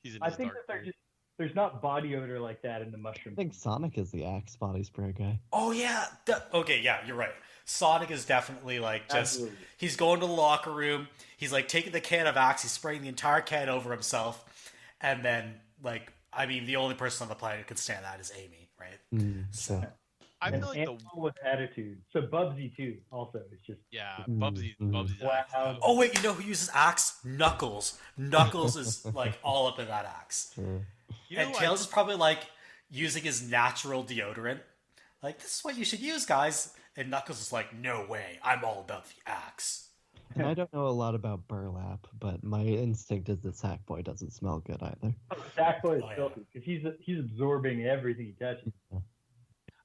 He's in I his think dark that phase. there's not body odor like that in the mushroom. I think Sonic is the Axe body spray guy. Oh yeah. Okay, yeah, you're right. Sonic is definitely like just Absolutely. he's going to the locker room. He's like taking the can of Axe. He's spraying the entire can over himself, and then like I mean, the only person on the planet who can stand that is Amy, right? So I And feel like animal with attitude. So Bubsy too. Also, it's just Bubsy's Mm. Wow. Oh wait, you know who uses Axe? Knuckles. Knuckles is like all up in that Axe. sure. You know, And Tails is probably like using his natural deodorant. Like, this is what you should use, guys. And Knuckles is like, no way, I'm all about the Axe. And I don't know a lot about burlap, but my instinct is that Sackboy doesn't smell good either. Sackboy is Oh, yeah. filthy because he's absorbing everything he touches.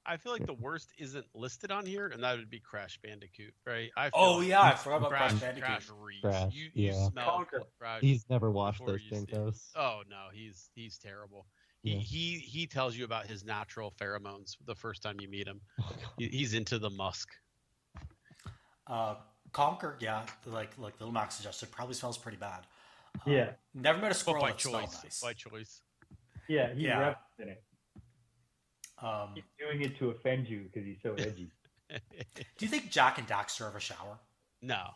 I feel like the worst isn't listed on here, and that would be Crash Bandicoot, right? I feel Oh like yeah, I forgot about Crash Crash, Bandicoot. Crash reeks. Crash, You yeah. smell Conker. Crash. He's never washed before those you see it. Jinkos. Oh no, he's terrible. Yeah. He tells you about his natural pheromones the first time you meet him. He's into the musk. Conker, yeah, like LittleMac suggested, probably smells pretty bad. Yeah. Never met a But squirrel by that smelled choice. nice. By choice. Yeah, he Yeah. reps in it. He's doing it to offend you because he's so edgy. Do you think Jack and Daxter have a shower? No.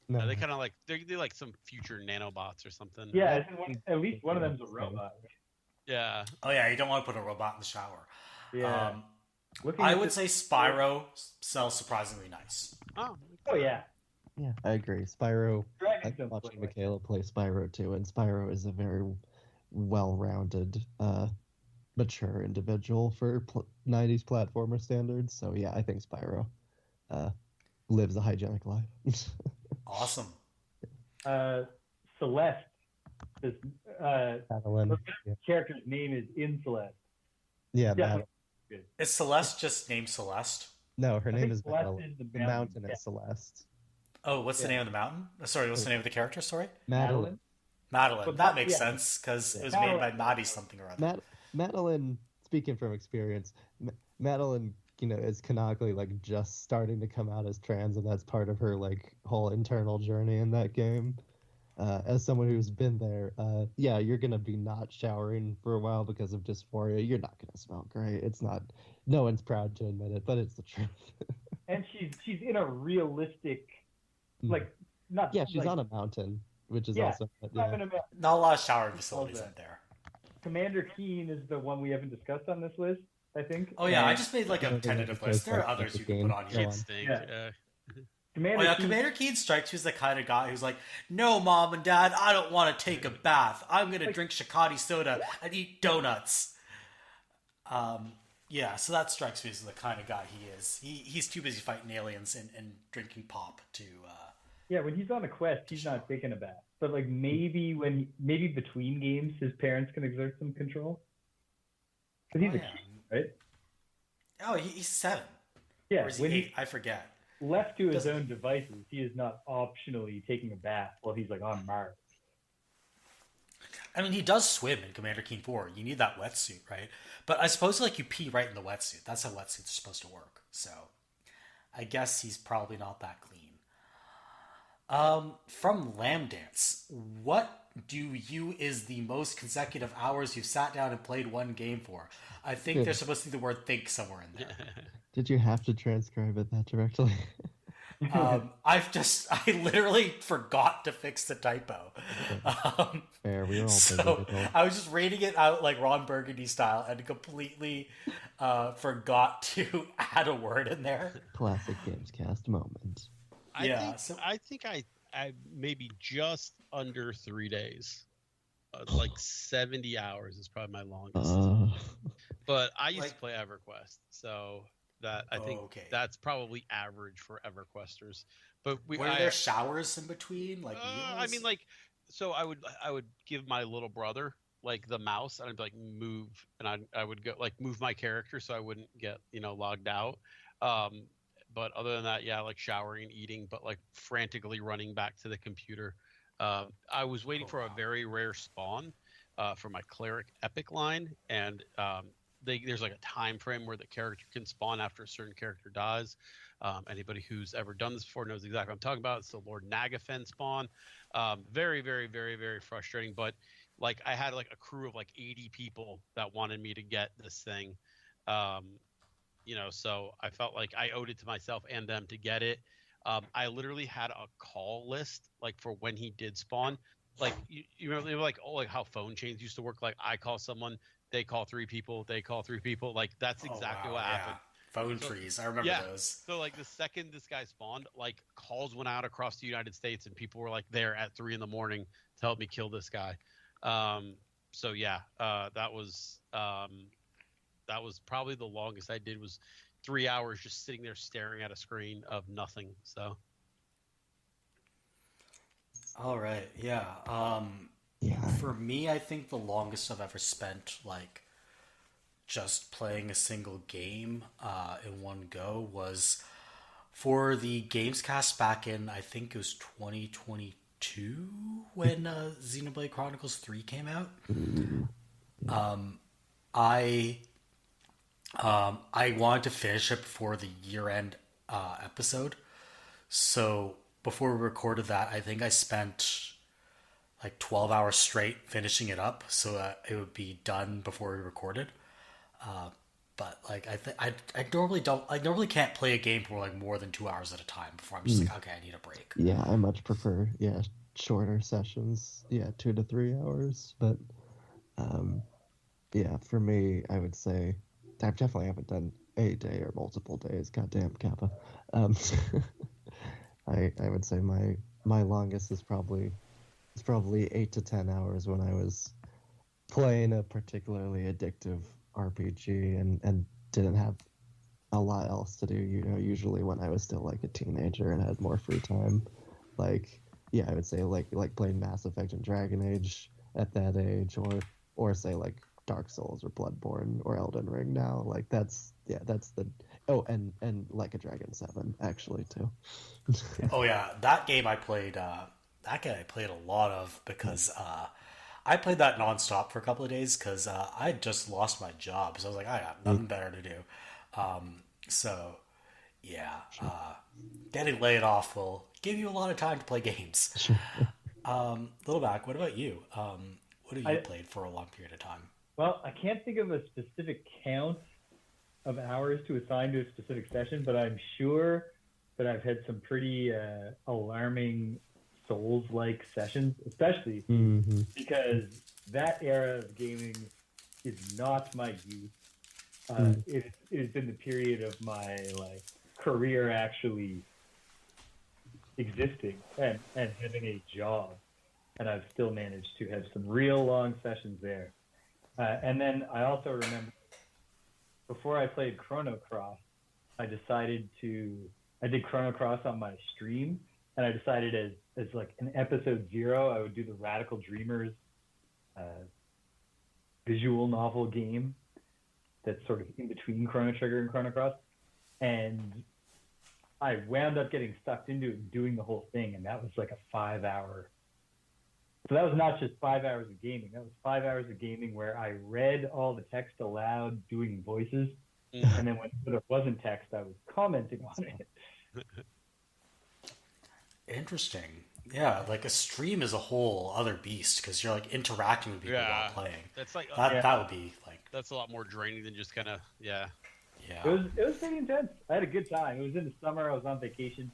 No, No, they kind of like they're like some future nanobots or something. Yeah, isn't at least one of them's a robot. Yeah. Oh yeah, you don't want to put a robot in the shower. Yeah. Looking I at would this- say Spyro smells surprisingly nice. Oh. Oh yeah. yeah, I agree. Spyro. Dragons I've don't watched play like Michaela play Spyro too, and Spyro is a very well-rounded, mature individual for 90s platformer standards. So yeah, I think Spyro lives a hygienic life. Awesome. Celeste. This Madeline. Yeah, character's name is in Celeste. yeah Yeah. Madeline. Is Celeste just named Celeste? No, her I name think is Celeste Madeline. is the The mountain, mountain yeah. is Celeste. Oh, what's the Yeah. name of the mountain? Sorry, what's the name of the character? Sorry, Madeline. Madeline. But That makes yeah. sense because it was Madeline. made by Maddie something or other. Madeline, speaking from experience, Madeline, is canonically like just starting to come out as trans, and that's part of her like whole internal journey in that game. As someone who's been there, yeah, you're gonna be not showering for a while because of dysphoria. You're not gonna smell great. It's not. No one's proud to admit it, but it's the truth. And she's in a realistic, like not Yeah, she's like, on a mountain, which is Yeah, also not in a mountain. Not a lot of showering facilities that. out there. Commander Keen is the one we haven't discussed on this list, I think. Oh yeah, I And just made like a Yeah, tentative yeah, list. There are yeah, others you yeah, can put on yeah. here. Kids think. Yeah. Commander Keen- Commander Keen strikes me as the kind of guy who's like, no, Mom and Dad, I don't want to take a bath. I'm going to drink Shikati soda and eat donuts. Yeah, so that strikes me as the kind of guy he is. He's too busy fighting aliens and drinking pop to... Yeah, when he's on a quest, he's not taking a bath. But like maybe between games, his parents can exert some control. Because he's a kid, right? Oh, he's 7. Yeah, or is he when 8? I forget. Left to his own devices, he is not optionally taking a bath while he's like on Mars. I mean, he does swim in Commander Keen 4. You need that wetsuit, right? But I suppose like you pee right in the wetsuit. That's how wetsuits are supposed to work. So I guess he's probably not that clean. From Lamb Dance, what do you is the most consecutive hours you've sat down and played one game for? I think there's supposed to be the word think somewhere in there. Did you have to transcribe it that directly? I literally forgot to fix the typo. Fair, we were all So I was just reading it out like Ron Burgundy style and completely forgot to add a word in there. Classic Gamescast moment. I think I maybe just under 3 days. Like 70 hours is probably my longest. But I used to play EverQuest, so that I think that's probably average for EverQuesters. But were there showers in between, like meals? I mean, like, so I would give my little brother like the mouse, and I'd be like move, and I would go like move my character so I wouldn't get logged out. But other than that, yeah, like showering and eating, but like frantically running back to the computer. I was waiting for a very rare spawn for my cleric epic line, and there's like a time frame where the character can spawn after a certain character dies. Anybody who's ever done this before knows exactly what I'm talking about. It's the Lord Nagafen spawn. Very, very, very, very frustrating. But like I had like a crew of like 80 people that wanted me to get this thing. So I felt like I owed it to myself and them to get it. I literally had a call list like for when he did spawn. Like you remember like how phone chains used to work. Like I call someone, they call 3 people, they call 3 people. Like that's exactly what happened. Phone trees, I remember those. So like the second this guy spawned, like calls went out across the United States, and people were like there at 3 a.m. to help me kill this guy. That was probably the longest I did was 3 hours just sitting there staring at a screen of nothing. So. All right. Yeah. For me, I think the longest I've ever spent like just playing a single game in one go was for the Gamescast back in, I think it was 2022 when Xenoblade Chronicles 3 came out. I wanted to finish it before the year-end episode. So before we recorded that, I think I spent like 12 hours straight finishing it up so that it would be done before we recorded. But like I normally can't play a game for like more than 2 hours at a time before I'm just like, okay, I need a break. Yeah, I much prefer shorter sessions. 2 to 3 hours. But for me, I would say I definitely haven't done a day or multiple days. Goddamn Kappa. I would say my longest is probably 8 to 10 hours when I was playing a particularly addictive RPG and didn't have a lot else to do. Usually when I was still like a teenager and had more free time, like I would say like playing Mass Effect and Dragon Age at that age, or say like Dark Souls or Bloodborne or Elden Ring now. Like that's the and like a Dragon 7 actually too. Oh yeah, that game I played. That game I played a lot of because I played that nonstop for a couple of days because I had just lost my job, so I was like, I got nothing better to do. Getting laid off will give you a lot of time to play games. LittleMac, what about you? What have you played for a long period of time? Well, I can't think of a specific count of hours to assign to a specific session, but I'm sure that I've had some pretty alarming Souls-like sessions, especially because that era of gaming is not my youth. It has been the period of my career actually existing and having a job, and I've still managed to have some real long sessions there. And then I also remember before I played Chrono Cross, I did Chrono Cross on my stream, and I decided as like an episode 0, I would do the Radical Dreamers visual novel game that's sort of in between Chrono Trigger and Chrono Cross. And I wound up getting sucked into it and doing the whole thing, and that was like a 5-hour. So that was not just 5 hours of gaming. That was 5 hours of gaming where I read all the text aloud, doing voices, and then when there wasn't text, I was commenting on it. Interesting. Yeah, like a stream is a whole other beast because you're like interacting with people while playing. That's like that would be like that's a lot more draining than just kind of yeah. It was pretty intense. I had a good time. It was in the summer. I was on vacation,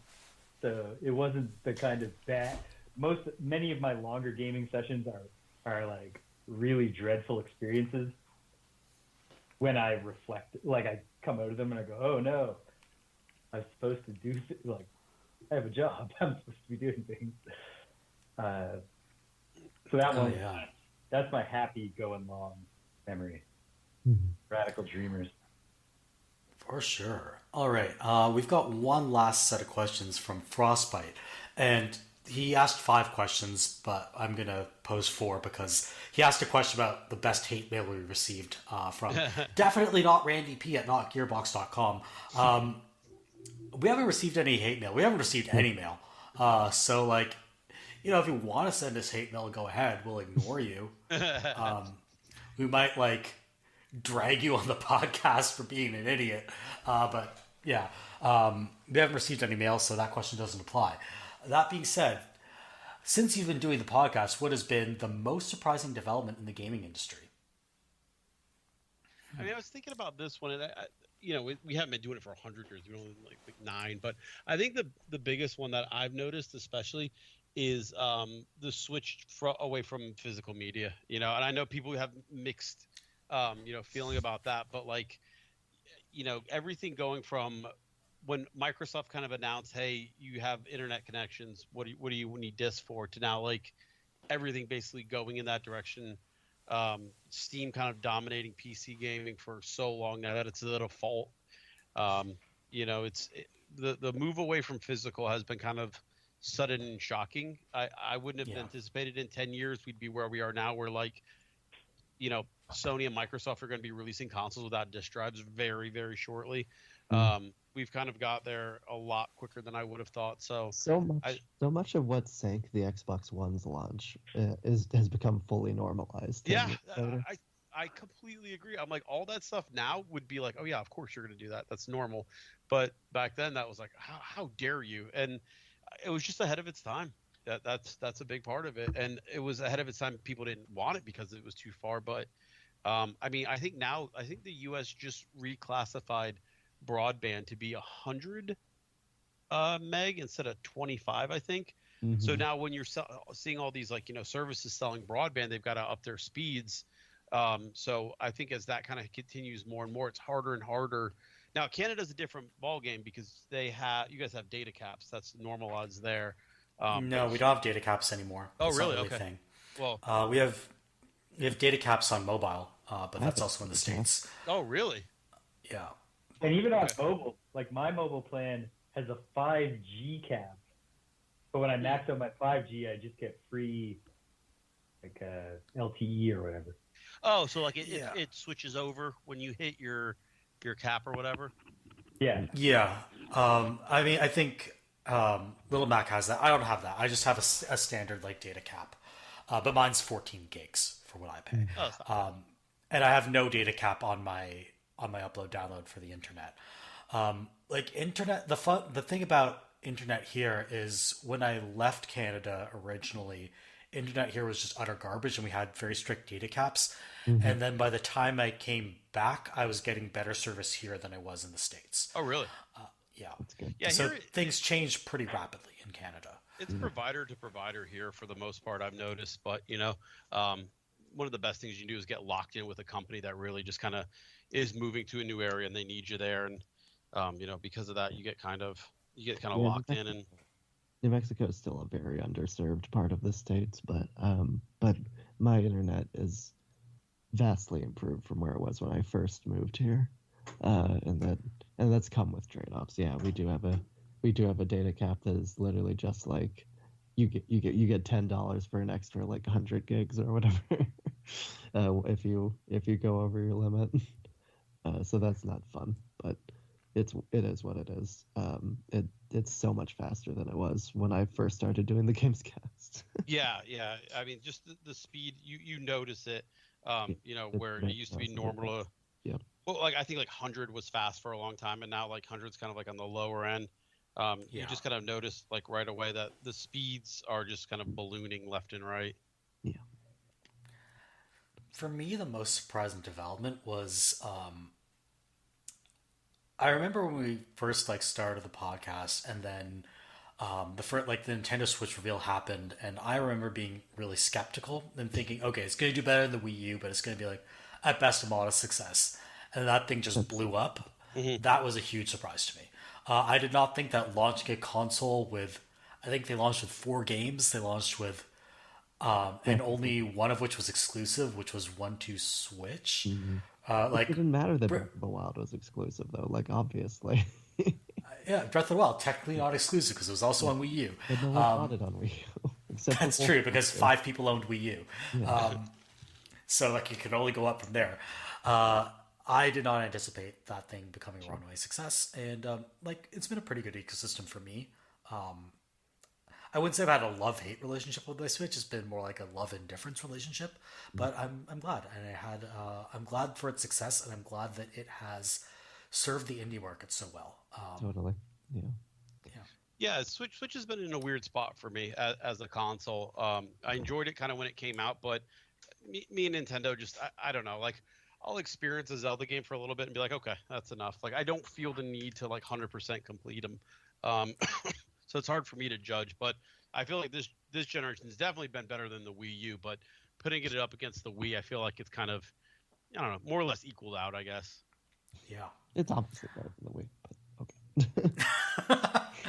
so it wasn't the kind of bad. Many of my longer gaming sessions are like really dreadful experiences. When I reflect, like I come out of them and I go, oh no, I'm supposed to do like I have a job. I'm supposed to be doing things. So that one, that's my happy going long memory. Radical Dreamers. For sure. All right. We've got one last set of questions from Frostbite. And he asked 5 questions, but I'm going to pose 4 because he asked a question about the best hate mail we received from definitely not Randy P at notgearbox.com. We haven't received any hate mail. We haven't received any mail. So, like, you know, if you want to send us hate mail, go ahead. We'll ignore you. We might, like, drag you on the podcast for being an idiot. But, yeah, we haven't received any mail, so that question doesn't apply. That being said, since you've been doing the podcast, what has been the most surprising development in the gaming industry? I mean, I was thinking about this one, and you know, we haven't been doing it for 100 years. We've only like 9, but I think the biggest one that I've noticed, especially, is the switch away from physical media. You know, and I know people have mixed, you know, feeling about that, but like, you know, everything going from when Microsoft kind of announced, hey, you have internet connections, what do you need discs for, to now like everything basically going in that direction. Steam kind of dominating PC gaming for so long now that it's a default. You know, the move away from physical has been kind of sudden and shocking. I wouldn't have anticipated in 10 years we'd be where we are now, where like, you know, Sony and Microsoft are going to be releasing consoles without disk drives very, very shortly. We've kind of got there a lot quicker than I would have thought. So much of what sank the Xbox One's launch has become fully normalized. Yeah, I completely agree. I'm like, all that stuff now would be like, oh yeah, of course you're going to do that. That's normal. But back then that was like, how dare you? And it was just ahead of its time. That's a big part of it. And it was ahead of its time. People didn't want it because it was too far. But I mean, I think the U.S. just reclassified broadband to be 100 meg instead of 25, I think. So now when you're seeing all these, like, you know, services selling broadband, they've got to up their speeds. So I think as that kind of continues more and more, it's harder and harder. Now Canada's a different ball game because you guys have data caps. That's normalized there. No, we don't have data caps anymore. Oh, really? Okay. Thing. Well, we have data caps on mobile, but that's also in the States. Oh, really? Yeah. And even on mobile, like my mobile plan has a 5G cap. But when I max out my 5G, I just get free, like LTE or whatever. Oh, so like it switches over when you hit your cap or whatever? Yeah. Yeah. I mean, I think LittleMac has that. I don't have that. I just have a standard like data cap. But mine's 14 gigs for what I pay. And I have no data cap on my upload download for the internet. Like internet, the thing about internet here is when I left Canada originally, internet here was just utter garbage and we had very strict data caps. And then by the time I came back, I was getting better service here than I was in the States. Oh, really? Yeah. Yeah. So things changed pretty rapidly in Canada. It's provider to provider here for the most part, I've noticed. But, you know, one of the best things you can do is get locked in with a company that really just kind of is moving to a new area and they need you there. And, you know, because of that, you get kind of locked in. And New Mexico is still a very underserved part of the states, but my internet is vastly improved from where it was when I first moved here, and that's come with trade-offs. Yeah, we do have a data cap that is literally just like you get $10 for an extra like 100 gigs or whatever if you go over your limit. So that's not fun, but it is what it is. It's so much faster than it was when I first started doing the Gamescast. Yeah, yeah. I mean, just the speed you notice it. You know, It's where it very used to be noticeable. normal to, Yeah. well, like I think like 100 was fast for a long time, and now like 100's kind of like on the lower end. You Yeah. just kind of notice like right away that the speeds are just kind of ballooning left and right. Yeah. For me, the most surprising development was I remember when we first like started the podcast, and then the first like the Nintendo Switch reveal happened, and I remember being really skeptical and thinking, okay, it's going to do better than the Wii U, but it's going to be like at best a modest success, and that thing just blew up. Mm-hmm. That was a huge surprise to me. I did not think that launching a console with, I think they launched with 4 games. They launched with, and only one of which was exclusive, which was one to Switch. It didn't matter that Breath of the Wild was exclusive though. Like obviously. Yeah, Breath of the Wild technically not exclusive because it was also on Wii U. But no one bought it on Wii U. Except That's true because 5 people owned Wii U. So like you could only go up from there. I did not anticipate that thing becoming a runaway success, and like it's been a pretty good ecosystem for me. I wouldn't say I've had a love-hate relationship with my Switch. It's been more like a love-indifference relationship. But I'm glad, and I'm glad for its success, and I'm glad that it has served the indie market so well. Totally. Yeah. Yeah, Switch has been in a weird spot for me as a console. I enjoyed it kind of when it came out, but me and Nintendo just I don't know, like I'll experience a Zelda game for a little bit and be like, okay, that's enough. Like I don't feel the need to like 100% complete them. So it's hard for me to judge, but I feel like this generation has definitely been better than the Wii U, but putting it up against the Wii, I feel like it's kind of, I don't know, more or less equaled out, I guess. Yeah. It's obviously better than the Wii, but okay.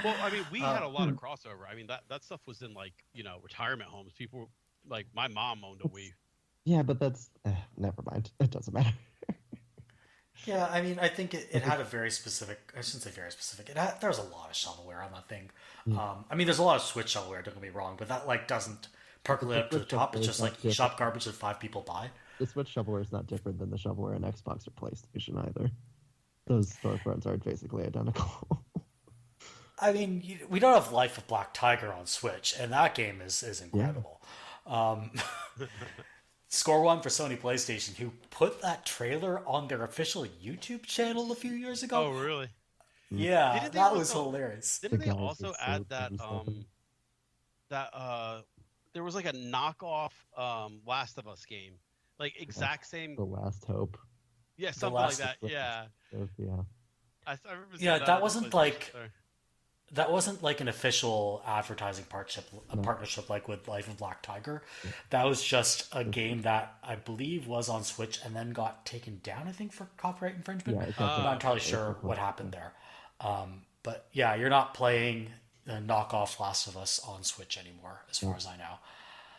Well, I mean, we had a lot of crossover. I mean, that stuff was in like, you know, retirement homes. People like my mom owned a Wii. Yeah, but that's never mind. It doesn't matter. Yeah, I mean, I think it had a very specific. I shouldn't say very specific. There was a lot of shovelware on that thing. I mean, there's a lot of Switch shovelware. Don't get me wrong, but that like doesn't percolate up to the top. It's just like you shop garbage that 5 people buy. The Switch shovelware is not different than the shovelware in Xbox or PlayStation either. Those storefronts are basically identical. I mean, we don't have Life of Black Tiger on Switch, and that game is incredible. Score One for Sony PlayStation, who put that trailer on their official YouTube channel a few years ago. Oh, really? Yeah, that was hilarious. Didn't they also add that there was like a knockoff Last of Us game, like exact same. The Last Hope. Yeah, something like that. Yeah. Yeah. I remember seeing Yeah, that wasn't like an official advertising partnership like with Life of Black Tiger. That was just a game that I believe was on Switch and then got taken down, I think, for copyright infringement. Yeah, I'm not entirely sure what happened there. But yeah, you're not playing the knockoff Last of Us on Switch anymore, as far as I know.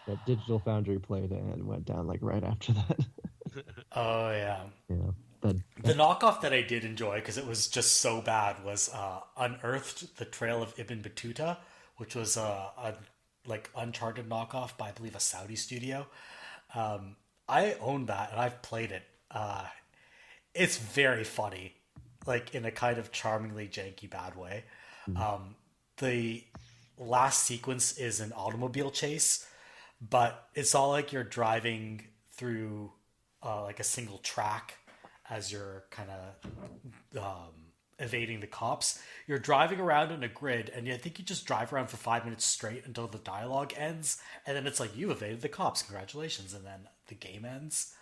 But Digital Foundry played it and went down like right after that. Oh yeah. Yeah. The knockoff that I did enjoy, because it was just so bad, was Unearthed: The Trail of Ibn Battuta, which was a like Uncharted knockoff by, I believe, a Saudi studio. I own that and I've played it. It's very funny, like in a kind of charmingly janky bad way. The last sequence is an automobile chase, but it's all like you're driving through like a single track as you're kind of evading the cops. You're driving around in a grid, and I think you just drive around for 5 minutes straight until the dialogue ends, and then it's like, you evaded the cops, congratulations, and then the game ends.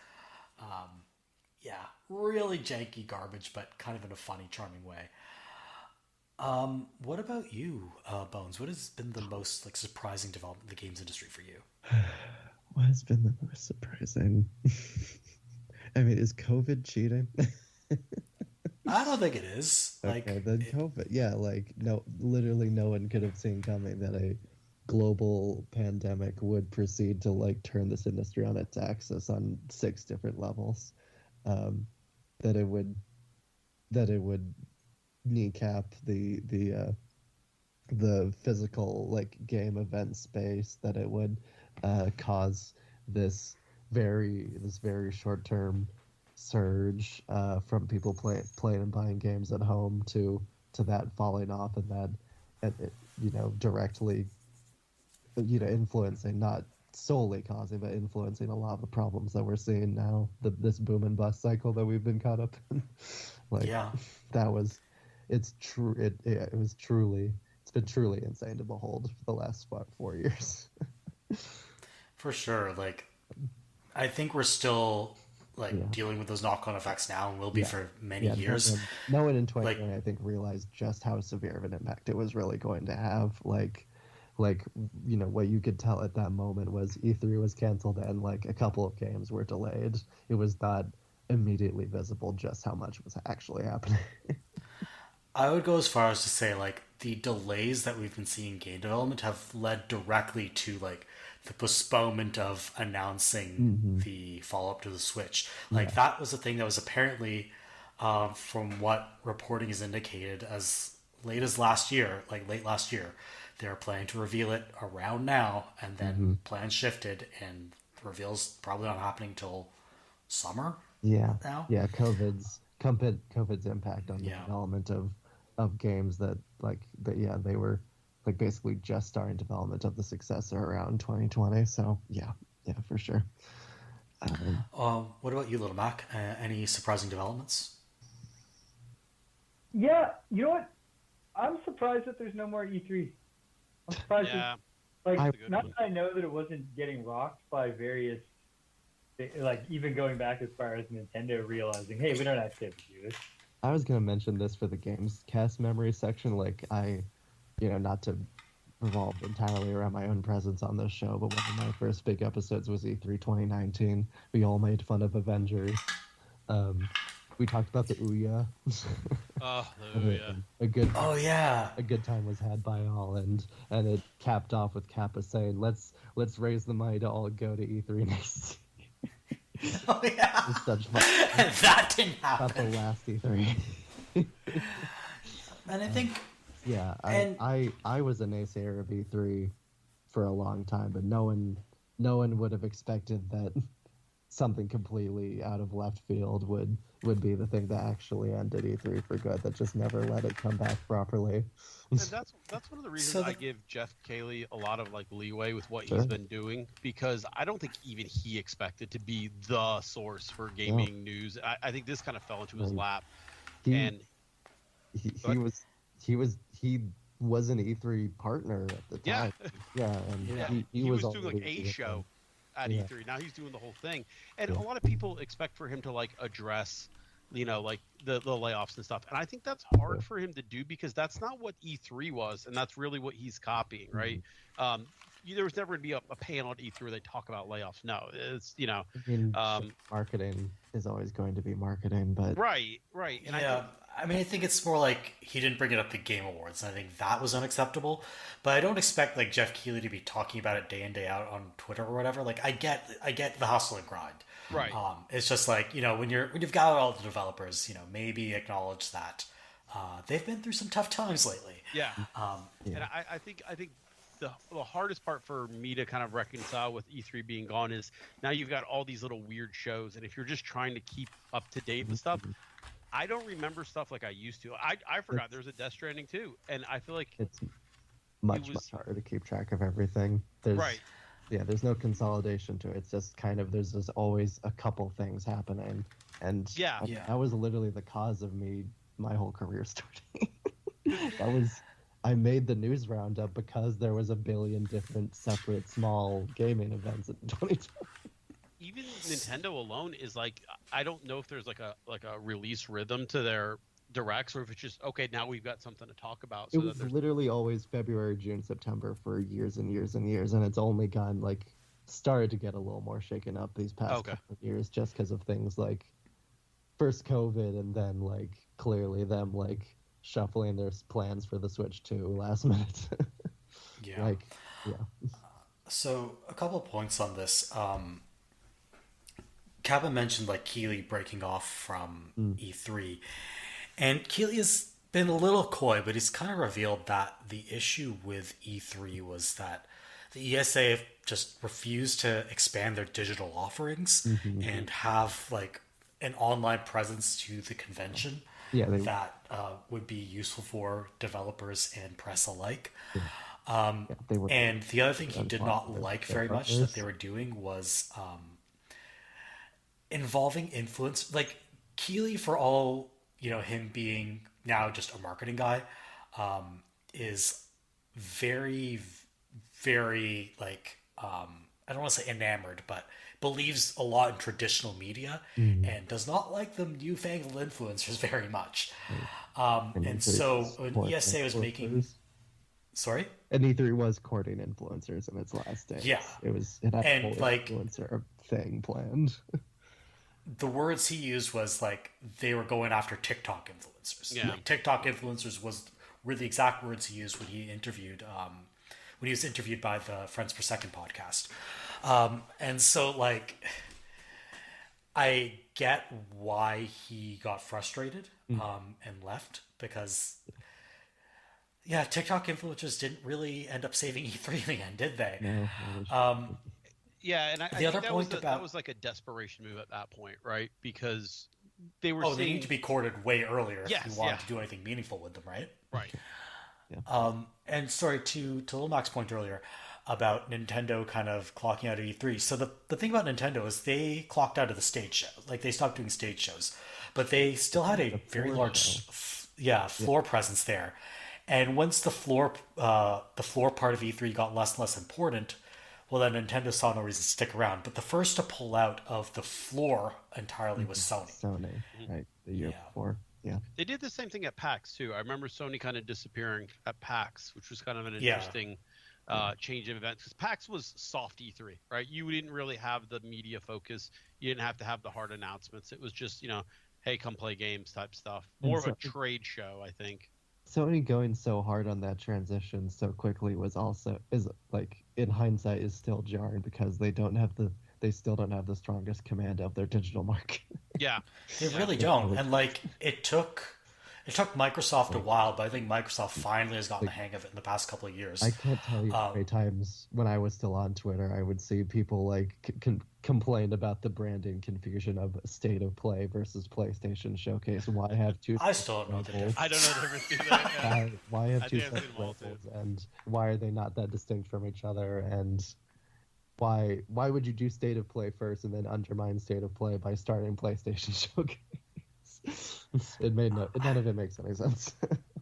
Yeah, really janky garbage, but kind of in a funny, charming way. What about you, Bones? What has been the most like surprising development in the games industry for you? What has been the most surprising? I mean, is COVID cheating? I don't think it is. Okay, then COVID. Yeah, like literally no one could have seen coming that a global pandemic would proceed to like turn this industry on its axis on 6 different levels. That it would kneecap the physical like game event space, that it would cause this very short term surge from people playing and buying games at home to that falling off, and that directly influencing, not solely causing, but influencing a lot of the problems that we're seeing now, this boom and bust cycle that we've been caught up in. It's been truly insane to behold for the last 4 years. For sure. Like, I think we're still dealing with those knock-on effects now, and will be for many years. No one in 2020, I think, realized just how severe of an impact it was really going to have. What you could tell at that moment was E3 was canceled and like a couple of games were delayed. It was not immediately visible just how much was actually happening. I would go as far as to say like the delays that we've been seeing in game development have led directly to like the postponement of announcing the follow-up to the Switch. Like that was a thing that was apparently, from what reporting has indicated, as late as last year, like late last year, they were planning to reveal it around now, and then plans shifted, and the reveal's probably not happening till summer. Now. COVID's impact on the development of games that they were like basically just starting development of the successor around 2020. So yeah, for sure. What about you, LittleMac? Any surprising developments? Yeah, you know what? I'm surprised that there's no more E3. I'm surprised. Not that I know that it wasn't getting rocked by various, like even going back as far as Nintendo realizing, hey, we don't actually have to do this. I was gonna mention this for the games cast memory section. Like not to revolve entirely around my own presence on this show, but one of my first big episodes was E3 2019. We all made fun of Avengers. We talked about the Ouya. Oh, the Ouya. A good time was had by all, and it capped off with Kappa saying, "Let's raise the money to all go to E3 next year." Oh yeah, it's such fun. That didn't happen. Not the last E3. And I think, I was a naysayer of E3 for a long time, but no one would have expected that something completely out of left field would be the thing that actually ended E3 for good, that just never let it come back properly. And that's one of the reasons I give Jeff Cayley a lot of like leeway with what he's been doing, because I don't think even he expected to be the source for gaming news. I think this kind of fell into his lap. He was an E3 partner at the time. He was doing like a show at E3. Now he's doing the whole thing, and a lot of people expect for him to like address, like the layoffs and stuff. And I think that's hard for him to do, because that's not what E3 was, and that's really what he's copying, right? There was never going to be a panel at E3 where they talk about layoffs. No, it's marketing is always going to be marketing, but right. And I think it's more like he didn't bring it up at Game Awards, and I think that was unacceptable. But I don't expect like Jeff Keighley to be talking about it day in day out on Twitter or whatever. Like I get the hustle and grind. Right. It's just like when you've got all the developers, maybe acknowledge that they've been through some tough times lately. Yeah. And I think the hardest part for me to kind of reconcile with E3 being gone is now you've got all these little weird shows, and if you're just trying to keep up to date with stuff, I don't remember stuff like I used to. I forgot there's a Death Stranding too, and I feel like it's much harder to keep track of everything. There's no consolidation to it. It's just kind of there's just always a couple things happening, and that was literally the cause of my whole career starting. I made the news roundup because there was a billion different separate small gaming events in 2020. Even Nintendo alone is like, I don't know if there's like a release rhythm to their directs, or if it's just now we've got something to talk about. So it was literally always February, June, September for years and years and years, and it's only gone started to get a little more shaken up these past couple of years, just because of things like first COVID and then like clearly them like shuffling their plans for the Switch 2 last minute. Yeah. Like, yeah. So a couple of points on this. Kappa mentioned like Keighley breaking off from E3, and Keighley has been a little coy, but he's kind of revealed that the issue with E3 was that the ESA just refused to expand their digital offerings and have like an online presence to the convention that would be useful for developers and press alike. And the other thing he did not like very much that they were doing was involving influence. Like Keighley, for all him being now just a marketing guy, is very, very like I don't want to say enamored, but believes a lot in traditional media and does not like the newfangled influencers very much. And so when ESA was making, sorry, and E3 was courting influencers in its last days. Yeah, it had a whole like influencer thing planned. The words he used was like they were going after TikTok influencers. Yeah. Like, TikTok influencers were the exact words he used when he was interviewed by the Friends Per Second podcast. And so like I get why he got frustrated and left, because TikTok influencers didn't really end up saving E3 in the end, did they? No, Yeah, and I The think other point that was like a desperation move at that point, right? Because they were they need to be courted way earlier if you wanted to do anything meaningful with them, right? Right. And sorry, to LittleMac's point earlier about Nintendo kind of clocking out of E3. So the thing about Nintendo is they clocked out of the stage show. Like they stopped doing stage shows, but they still had a very large floor presence there. And once the floor part of E3 got less and less important, well, then Nintendo saw no reason to stick around. But the first to pull out of the floor entirely was Sony. Right, the year before. Yeah. They did the same thing at PAX too. I remember Sony kind of disappearing at PAX, which was kind of an interesting change of events, because PAX was soft E3, right? You didn't really have the media focus. You didn't have to have the hard announcements. It was just, hey, come play games type stuff. More of a trade show, I think. Sony going so hard on that transition so quickly is like in hindsight is still jarring, because they still don't have the strongest command of their digital market. Yeah, they really don't. And like it took Microsoft a while, but I think Microsoft finally has gotten the hang of it in the past couple of years. I can't tell you how many times when I was still on Twitter, I would see people like complain about the branding confusion of State of Play versus PlayStation Showcase. Why have two? I still don't know the difference. I don't know the difference either. Yeah. Why have two separate labels, and why are they not that distinct from each other? And why would you do State of Play first and then undermine State of Play by starting PlayStation Showcase? None of it makes any sense.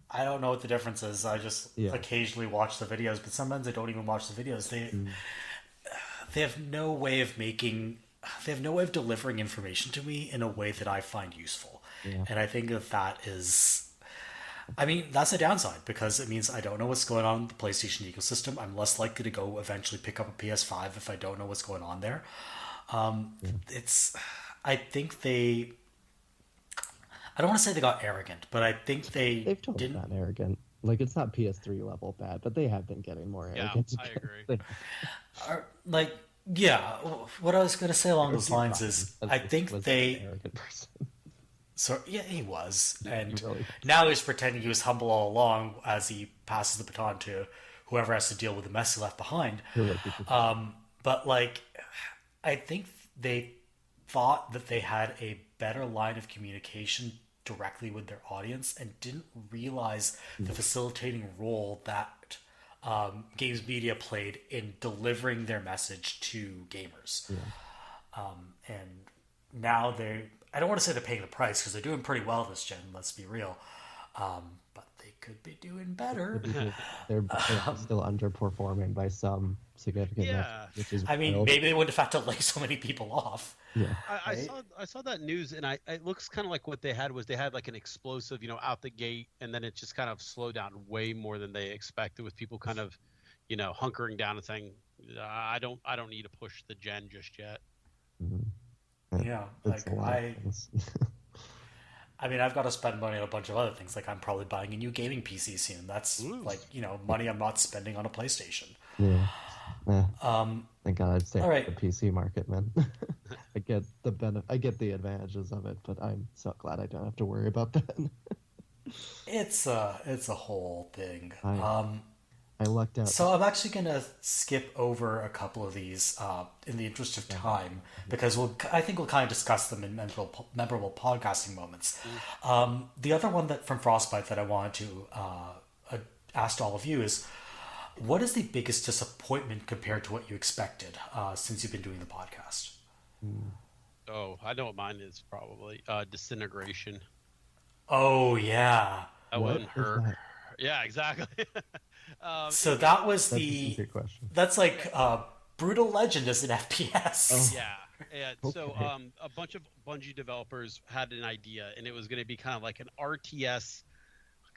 I don't know what the difference is. I just occasionally watch the videos, but sometimes I don't even watch the videos. They have no way of delivering information to me in a way that I find useful. Yeah. And I think that is, that's a downside, because it means I don't know what's going on in the PlayStation ecosystem. I'm less likely to go eventually pick up a PS5 if I don't know what's going on there. I don't want to say they got arrogant, but I think they've totally gotten arrogant. Like, it's not PS3 level bad, but they have been getting more arrogant. Yeah, I agree. What I was going to say along those lines is, I think they... An arrogant person. So, yeah, he was. And really was. Now he's pretending he was humble all along as he passes the baton to whoever has to deal with the mess he left behind. But, like, I think they thought that they had a better line of communication directly with their audience and didn't realize the facilitating role that games media played in delivering their message to gamers. And now I don't want to say they're paying the price, because they're doing pretty well this gen, let's be real. But they could be doing better. They're still underperforming by some significant measure, which is maybe they wouldn't have had to lay so many people off. Yeah. I saw that news, and it looks kind of like what they had like an explosive, out the gate, and then it just kind of slowed down way more than they expected, with people kind of, hunkering down and saying, I don't need to push the gen just yet. Mm-hmm. Yeah, That's like I mean, I've got to spend money on a bunch of other things. Like I'm probably buying a new gaming PC soon. That's Ooh. like, money I'm not spending on a PlayStation. Yeah. Thank God I'd stay all right. in the PC market, man. I get the advantages of it, but I'm so glad I don't have to worry about that. It's a whole thing. I lucked out. So I'm actually going to skip over a couple of these in the interest of time because I think we'll kind of discuss them in memorable podcasting moments. The other one from Frostbite that I wanted to ask all of you is, what is the biggest disappointment compared to what you expected since you've been doing the podcast? Oh, I know what mine is probably. Disintegration. Oh, yeah. That What wouldn't is hurt. that? Yeah, exactly. So that was That's a good question. that's like Brutal Legend as an FPS. Oh. Yeah. So Okay. a bunch of Bungie developers had an idea, and it was going to be kind of like an RTS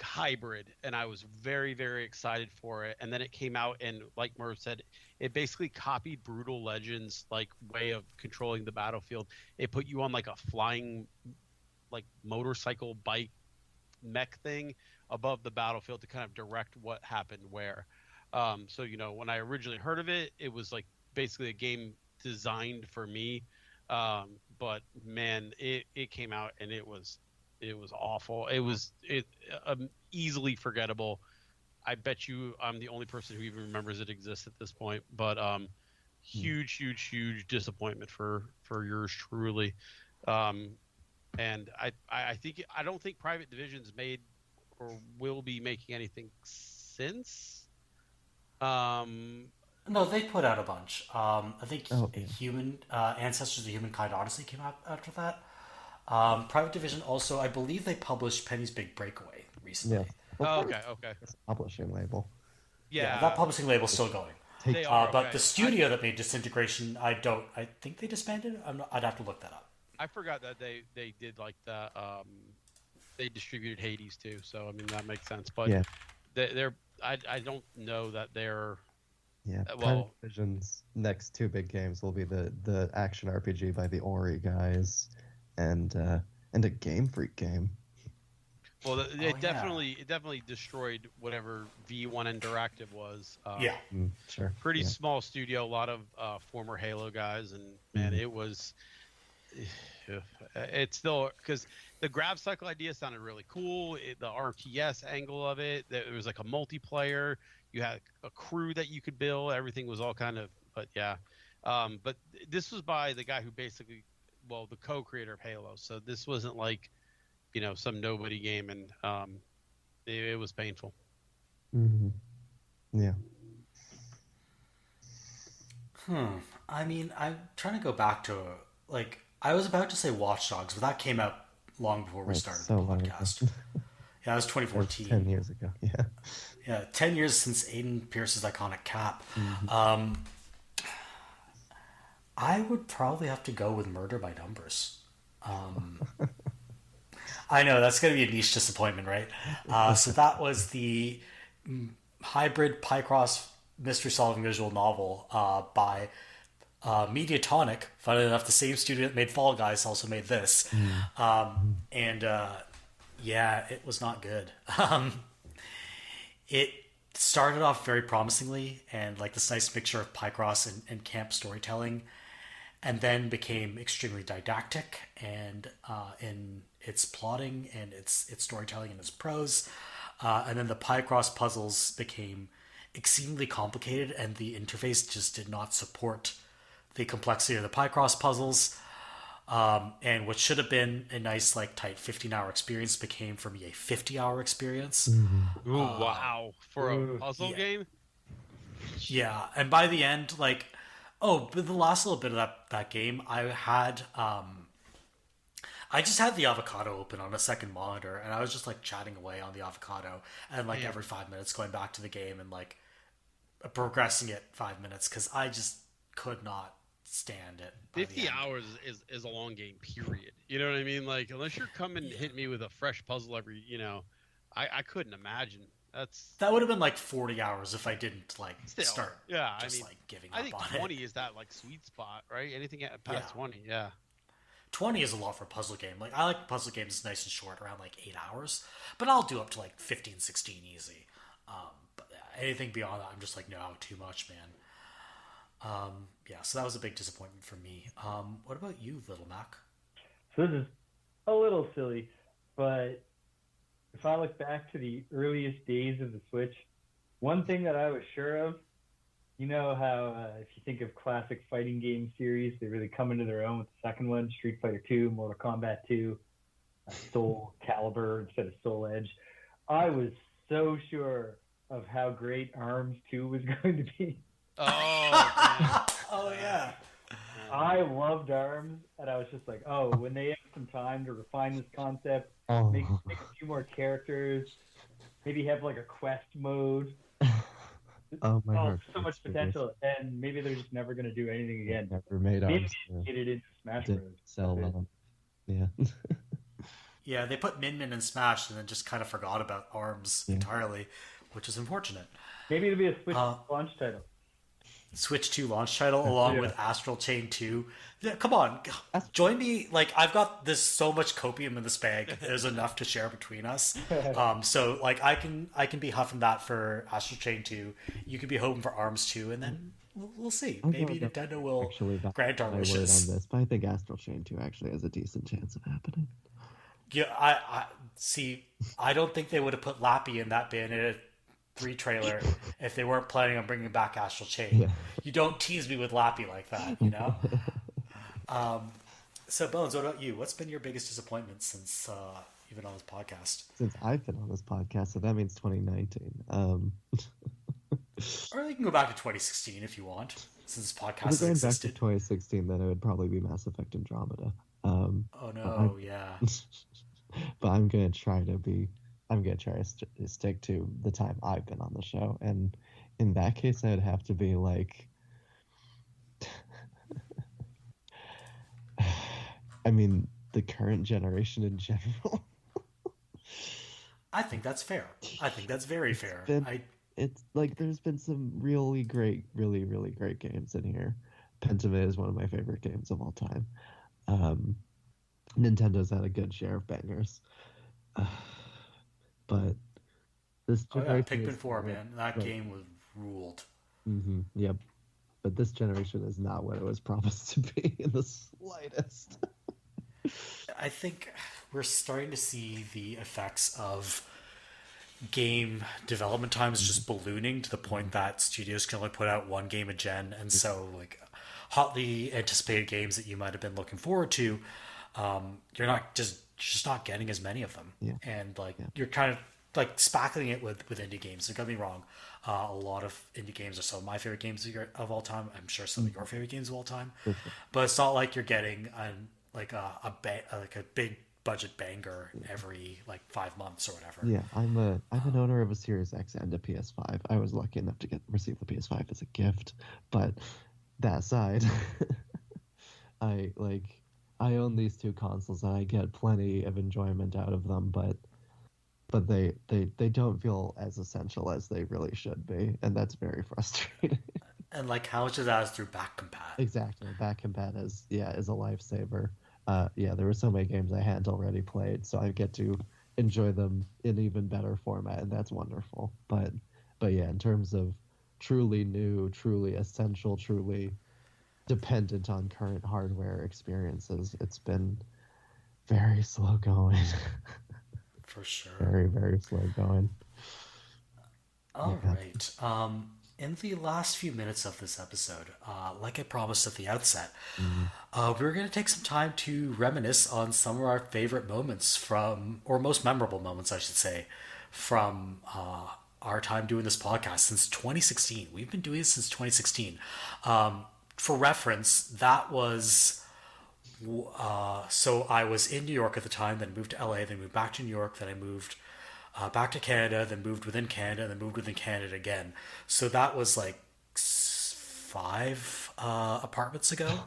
hybrid, and I was very, very excited for it. And then it came out, and like Merv said, it basically copied Brutal Legends like way of controlling the battlefield. It put you on like a flying like motorcycle bike mech thing above the battlefield to kind of direct what happened where. So when I originally heard of it, it was like basically a game designed for me. But man, it came out and it was awful. It was easily forgettable. I bet you I'm the only person who even remembers it exists at this point. But huge disappointment for yours truly. And I don't think Private Division's made or will be making anything since. No, they put out a bunch. I think yeah. Human Ancestors of Humankind Odyssey came out after that. Private Division also, I believe they published Penny's Big Breakaway recently. Yeah. Oh, okay. It's a publishing label. Yeah, that publishing label's still going. They are, but okay. the studio that made Disintegration, I think they disbanded. I'd have to look that up. I forgot that they did like the they distributed Hades too, so I mean that makes sense. But Yeah. I don't know that they're Yeah. well- Private Division's next two big games will be the action RPG by the Ori guys and a Game Freak game. well it yeah. definitely destroyed whatever V1 Interactive was. Yeah. Sure. Pretty Yeah. small studio, a lot of former Halo guys, and man, it was. It's still because the grab cycle idea sounded really cool. The RTS angle of it, there was like a multiplayer. You had a crew that you could build. Everything was all kind of, but yeah. But this was by the guy who basically, the co-creator of Halo. So this wasn't like, some nobody game, and it was painful. Mm-hmm. Yeah. I mean, I'm trying to go back to I was about to say Watch Dogs, but that came out long before we That's started so the long ago. podcast. Yeah, it was 2014. 10 years ago. Yeah. Yeah, 10 years since Aiden Pierce's iconic cap. I would probably have to go with Murder by Numbers. I know, that's going to be a niche disappointment, right? So that was the hybrid Picross mystery solving visual novel by Mediatonic. Funnily enough, the same studio that made Fall Guys also made this. Yeah, it was not good. It started off very promisingly and like this nice mixture of Picross and camp storytelling, and then became extremely didactic and in its plotting and its storytelling and its prose. And then the Picross puzzles became exceedingly complicated, and the interface just did not support the complexity of the Picross puzzles. And what should have been a nice, tight 15-hour experience became, for me, a 50-hour experience. Ooh, wow. For a puzzle game? Yeah, and by the end, but the last little bit of that game, I had... I just had the avocado open on a second monitor, and I was just, chatting away on the avocado, and, every 5 minutes going back to the game and, progressing it 5 minutes, because I just could not stand it. 50 hours is a long game, period. You know what I mean? Unless you're coming to hit me with a fresh puzzle every, I couldn't imagine. That would have been 40 hours if I didn't Still, start yeah, just giving up I think on 20 it. is that sweet spot, right? Anything past 20, yeah. 20 is a lot for a puzzle game. Like, I like puzzle games nice and short, around like 8 hours, but I'll do up to like 15, 16 easy. But anything beyond that, I'm just like, no, too much, man. Yeah, so that was a big disappointment for me. What about you, LittleMac? So this is a little silly, but if I look back to the earliest days of the Switch, one thing that I was sure of, you know how if you think of classic fighting game series, they really come into their own with the second one, Street Fighter 2, Mortal Kombat 2, Soul Calibur instead of Soul Edge. I was so sure of how great ARMS 2 was going to be. Oh, Oh, yeah. I loved ARMS, and I was just like, oh, when they have some time to refine this concept, Oh. make a few more characters, maybe have like a quest mode. Oh, my heart. So much potential, and maybe they're just never going to do anything again. Never made Maybe arms. get it into Smash Didn't Bros. sell That's it. well. Yeah. Yeah, they put Min Min in Smash and then just kind of forgot about ARMS entirely, which is unfortunate. Maybe it'll be a Switch launch title. Switch 2 launch title along with Astral Chain 2. Yeah, come on, join me. Like, I've got this so much copium in this bag. There's enough to share between us. So like I can be huffing that for Astral Chain 2. You could be hoping for ARMS 2, and then we'll see. Maybe Nintendo will grant our wishes. On this, but I think Astral Chain 2 actually has a decent chance of happening. Yeah, I see. I don't think they would have put Lappy in that Bayonetta 3 trailer if they weren't planning on bringing back Astral Chain. Yeah. You don't tease me with Lappy like that, you know? So, Bones, what about you? What's been your biggest disappointment since you've been on this podcast? Since I've been on this podcast, so that means 2019. Or you can go back to 2016 if you want, since this podcast has Going back to existed. 2016, then it would probably be Mass Effect Andromeda. Oh no, yeah. But I'm gonna try to stick to the time I've been on the show, and in that case, I'd have to be like, I mean, the current generation in general. I think that's fair. I think that's very fair. It's like there's been some really great games in here. Pentiment is one of my favorite games of all time. Nintendo's had a good share of bangers. But this generation Pikmin 4, man. That game was ruled. Mm-hmm, yep. But this generation is not what it was promised to be in the slightest. I think we're starting to see the effects of game development times just ballooning to the point that studios can only put out one game a gen, and so like hotly anticipated games that you might have been looking forward to, you're just not getting as many of them. Yeah. And you're kind of like spackling it with indie games. Don't get me wrong, a lot of indie games are some of my favorite games of all time. I'm sure some of your favorite games of all time, but it's not like you're getting a big budget banger every 5 months or whatever. Yeah, I'm an owner of a Series X and a PS5. I was lucky enough to receive the PS5 as a gift, but that aside, I own these two consoles and I get plenty of enjoyment out of them, but they don't feel as essential as they really should be, and that's very frustrating. And how much of that is through back compat? Exactly, back compat is a lifesaver. There were so many games I hadn't already played, so I get to enjoy them in even better format, and that's wonderful. But yeah, in terms of truly new, truly essential, truly dependent on current hardware experiences, it's been very slow going. For sure. Very, very slow going. All right. In the last few minutes of this episode, like I promised at the outset, we're going to take some time to reminisce on some of our favorite moments or most memorable moments, I should say, from our time doing this podcast since 2016. We've been doing this since 2016. For reference, that was... so I was in New York at the time, then moved to LA, then moved back to New York, then I moved back to Canada, then moved within Canada, then moved within Canada again. So that was 5 apartments ago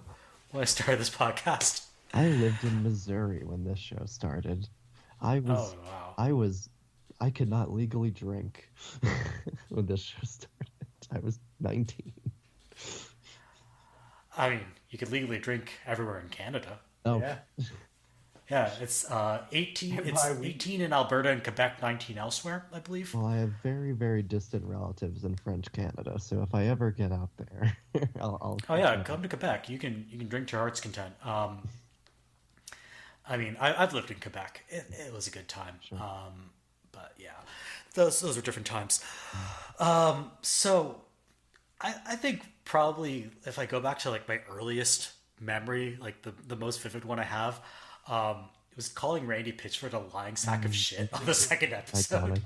when I started this podcast. I lived in Missouri when this show started. I could not legally drink when this show started. I was 19. I mean, you could legally drink everywhere in Canada. Oh, Yeah. Yeah, it's 18. It's By week. 18 in Alberta and Quebec, 19 elsewhere, I believe. well, I have very, very distant relatives in French Canada, so if I ever get out there, I'll Oh yeah, come to Quebec. You can drink to your heart's content. I mean, I've lived in Quebec. It was a good time. Sure. But yeah, those were different times. So I think probably if I go back to like my earliest memory, like the most vivid one I have, it was calling Randy Pitchford a lying sack of shit on the second episode. Iconic.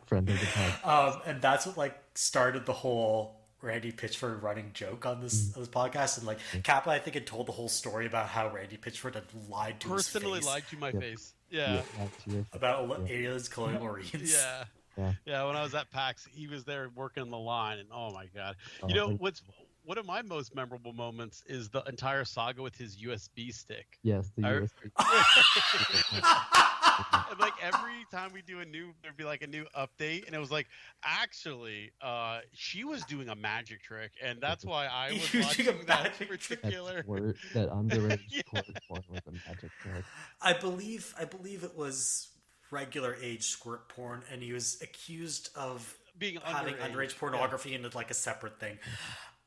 Friend of the pod. And that's what like started the whole Randy Pitchford running joke on this podcast. And like Kappa, I think, had told the whole story about how Randy Pitchford had lied to Personally his face lied to my Yep. face. Yeah. about aliens killing Marines. Yeah. Yeah. Yeah, when I was at PAX, he was there working the line, and oh my god! Oh, You know and- one of my most memorable moments is the entire saga with his USB stick. Yes, the I- USB. And like every time we do there'd be like a new update, and it was like, actually, she was doing a magic trick, and that's why I was Using a watching that magic trick. particular. That underrated Yeah. squirt porn with a magic trick. I believe it was regular age squirt porn, and he was accused of Being having underage. underage pornography into like a separate thing.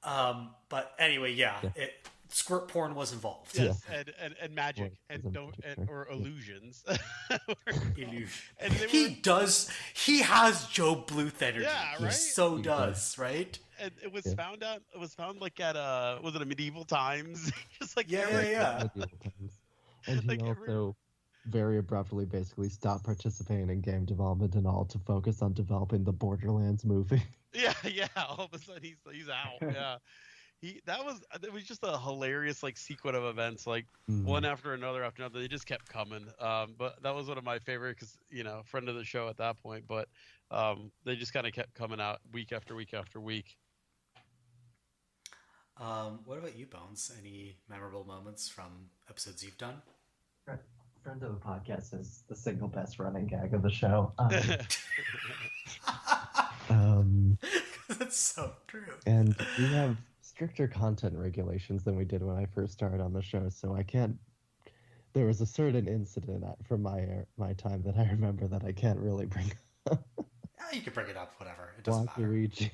But anyway, yeah. Squirt porn was involved. Yes, and magic Well, and as a don't magic and, trick, or yeah. illusions. Illusion. And they He were- does. He has Joe Bluth energy. Yeah, He right? so He does, right? And it was Yeah. found out. It was found like at was it a medieval times? Just like Yeah, every- yeah. Medieval times. And he Like every- also very abruptly basically stopped participating in game development and all to focus on developing the Borderlands movie. Yeah, yeah. All of a sudden he's out. Yeah, it was just a hilarious like sequence of events, like one after another after another. They just kept coming. But that was one of my favorite because friend of the show at that point. But they just kind of kept coming out week after week after week. What about you, Bones? Any memorable moments from episodes you've done? Friend of the podcast is the single best running gag of the show. That's so true. And we have stricter content regulations than we did when I first started on the show, so I can't. There was a certain incident from my time that I remember that I can't really bring up. Yeah, you can bring it up, whatever. It doesn't matter. Waluigi.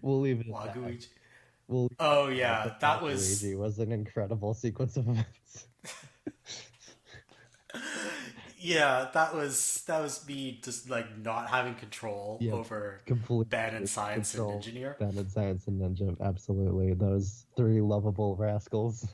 We'll leave it at that. Waluigi. We'll Oh yeah, but that was. Waluigi was an incredible sequence of events. Yeah, that was me just like not having control Yeah, over Completely Ben and Science and control. Engineer. Ben and Science and Ninja, absolutely. Those three lovable rascals.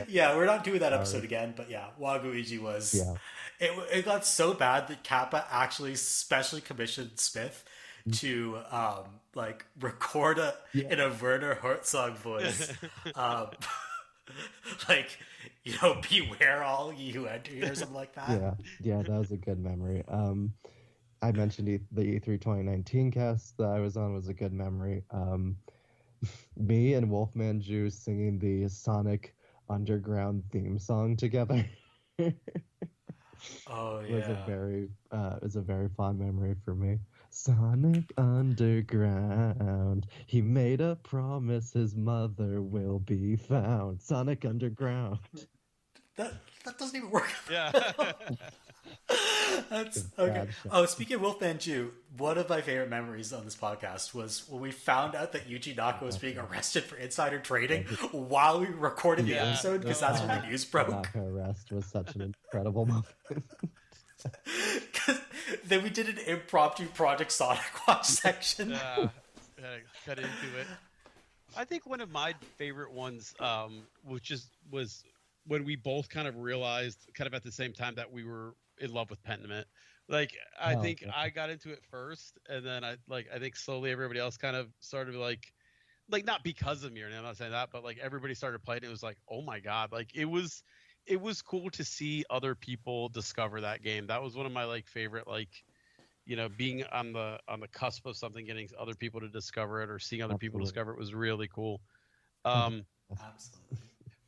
Yeah, we're not doing that episode again, but yeah, Waluigi was. Yeah. It got so bad that Kappa actually specially commissioned Smith to like record in a Werner Herzog voice, like beware all ye who enter here, or something like that. Yeah, that was a good memory. I mentioned the E3 2019 cast that I was on was a good memory. Me and Wolfman Jew singing the Sonic Underground theme song together. Oh was yeah. a very fond memory for me. Sonic Underground. He made a promise his mother will be found. Sonic Underground. That doesn't even work. Yeah. That's Good okay. bad shot. Oh, speaking of Wolfman Jew, one of my favorite memories on this podcast was when we found out that Yuji Naka was being arrested for insider trading while we recorded the Yeah. episode, because that's when the news broke. Naka arrest was such an incredible moment. 'Cause then we did an impromptu Project Sonic Watch section. Yeah, cut into it. I think one of my favorite ones, was when we both kind of realized, kind of at the same time, that we were in love with Pentiment. Like, I Oh, think yeah. I got into it first, and then I think slowly everybody else kind of started like not because of me, or I'm not saying that, but like everybody started playing. It was like, oh my god, like it was cool to see other people discover that game. That was one of my like favorite, like, being on the cusp of something, getting other people to discover it or seeing other people Absolutely. discover it was really cool. Absolutely.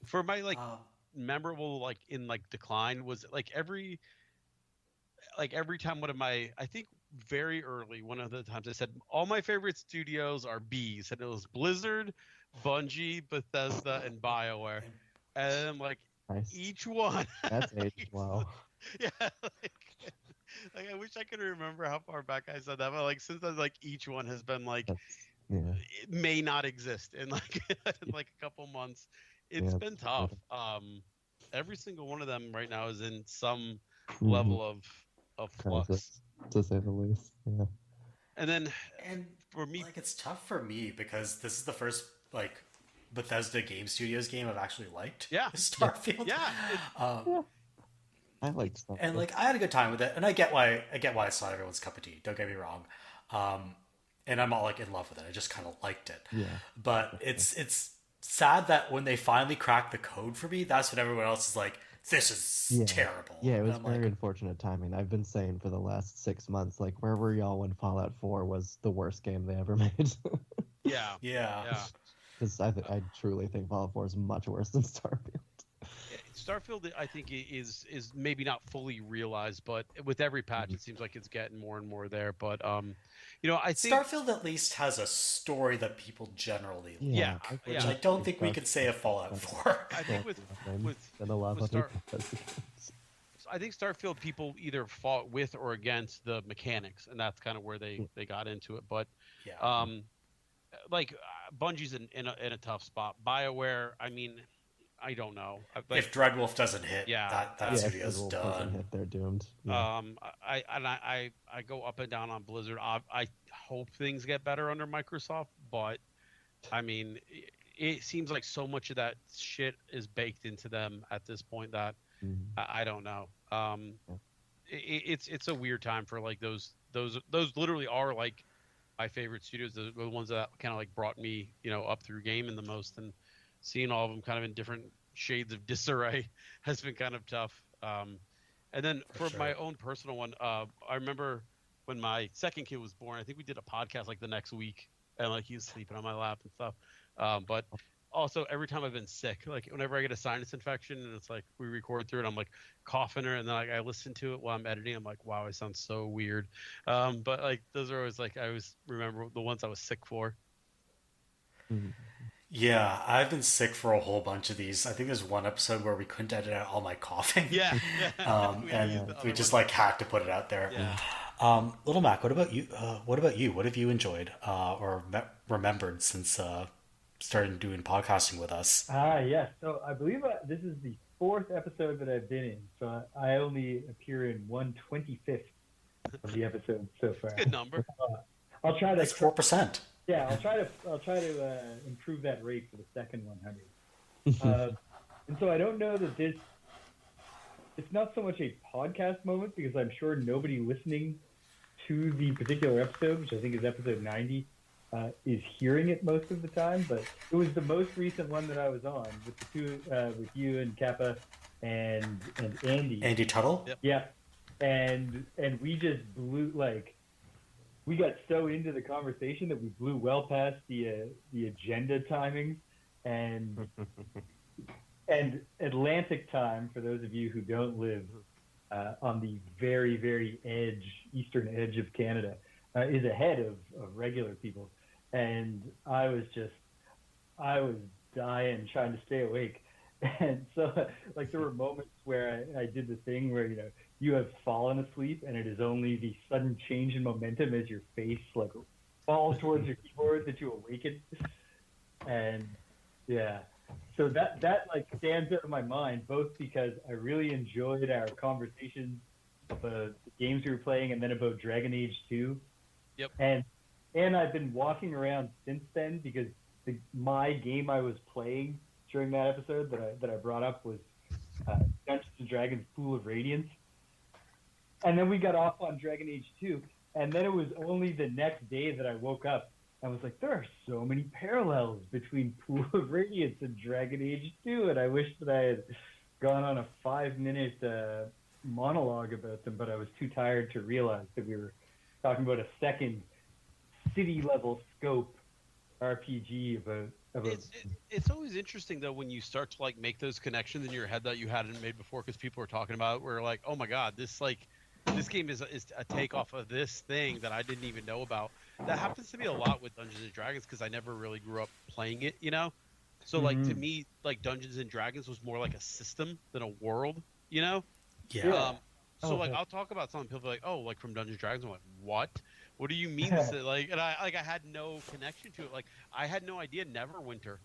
For my like Um, memorable like in like decline was like every time one of my, I think very early, one of the times I said all my favorite studios are B's, and it was Blizzard, Bungie, Bethesda, and BioWare, and then like Nice. each one. That's aged well. Yeah, like I wish I could remember how far back I said that, but like since then, like each one has been like Yeah. it may not exist in like in like a couple months. It's Yeah, been it's tough. brutal. Every single one of them right now is in some Mhm. level of flux. Crisis, to say the least. Yeah. And then And for me, like it's tough for me because this is the first like Bethesda Game Studios game I've actually liked. Yeah. Starfield. yeah, I liked stuff. And like I had a good time with it, and I get why it's not everyone's cup of tea. Don't get me wrong, and I'm not like in love with it. I just kind of liked it. Yeah. But it's sad that when they finally cracked the code for me, that's when everyone else is like, "This is terrible." Yeah, it And was I'm very like, unfortunate timing. I've been saying for the last 6 months, like, where were y'all when Fallout 4 was the worst game they ever made? yeah. Because I truly think Fallout 4 is much worse than Starfield. Starfield, I think, is maybe not fully realized, but with every patch, it seems like it's getting more and more there. But I think Starfield at least has a story that people generally like. Yeah, Which I don't think we can say of Fallout 4. I think with and a lot of with other Star- I think Starfield people either fought with or against the mechanics, and that's kind of where they got into it. But Yeah. Bungie's in a tough spot. BioWare, I mean, I don't know. If Dreadwolf doesn't hit, Yeah. that studio's done. They're doomed. Yeah. I go up and down on Blizzard. I hope things get better under Microsoft, but I mean, it seems like so much of that shit is baked into them at this point that I don't know. It's a weird time for like those literally are like my favorite studios, the ones that kind of like brought me up through gaming the most, and seeing all of them kind of in different shades of disarray has been kind of tough. And then for my own personal one, I remember when my second kid was born, I think we did a podcast like the next week, and like he was sleeping on my lap and stuff. But also every time I've been sick, like whenever I get a sinus infection and it's like we record through it, I'm like coughing her, and then I listen to it while I'm editing. I'm like, wow, I sound so weird. But like those are always like I always remember the ones I was sick for. Yeah, I've been sick for a whole bunch of these. I think there's one episode where we couldn't edit out all my coughing. Yeah. And we just like had to put it out there. Yeah. LittleMac, what about you? What have you enjoyed or remembered since starting doing podcasting with us? Yes. So I believe this is the 4th episode that I've been in. So I only appear in 1/25th of the episode so far. Good number. I'll try to. That's 4%. Yeah, I'll try to improve that rate for the second 100. And so I don't know that it's not so much a podcast moment, because I'm sure nobody listening to the particular episode, which I think is episode 90, is hearing it most of the time. But it was the most recent one that I was on with the two, with you and Kappa and Andy. Andy Tuttle? Yep. Yeah, and we just blew we got so into the conversation that we blew well past the agenda timings and Atlantic time, for those of you who don't live on the very, very eastern edge of Canada, is ahead of regular people. And I was dying trying to stay awake. And so like there were moments where I did the thing where, you have fallen asleep and it is only the sudden change in momentum as your face like falls towards your keyboard that you awaken. And yeah, so that like stands out in my mind, both because I really enjoyed our conversations about the games we were playing and then about Dragon Age 2. Yep. And I've been walking around since then, because my game I was playing during that episode that I brought up was Dungeons & Dragons Pool of Radiance. And then we got off on Dragon Age 2, and then it was only the next day that I woke up and was like, there are so many parallels between Pool of Radiance and Dragon Age 2, and I wish that I had gone on a 5-minute monologue about them, but I was too tired to realize that we were talking about a second city-level scope RPG about... It's always interesting though when you start to like make those connections in your head that you hadn't made before, because people are talking about it. We're like, oh my god, this game is a takeoff of this thing that I didn't even know about. That happens to me a lot with Dungeons and Dragons, because I never really grew up playing it, you know. So like to me, like Dungeons and Dragons was more like a system than a world, you know. Yeah. So like Okay. I'll talk about something, people are like, oh, like from Dungeons and Dragons. I'm like, what? What do you mean this is like? And I had no connection to it. Like I had no idea Neverwinter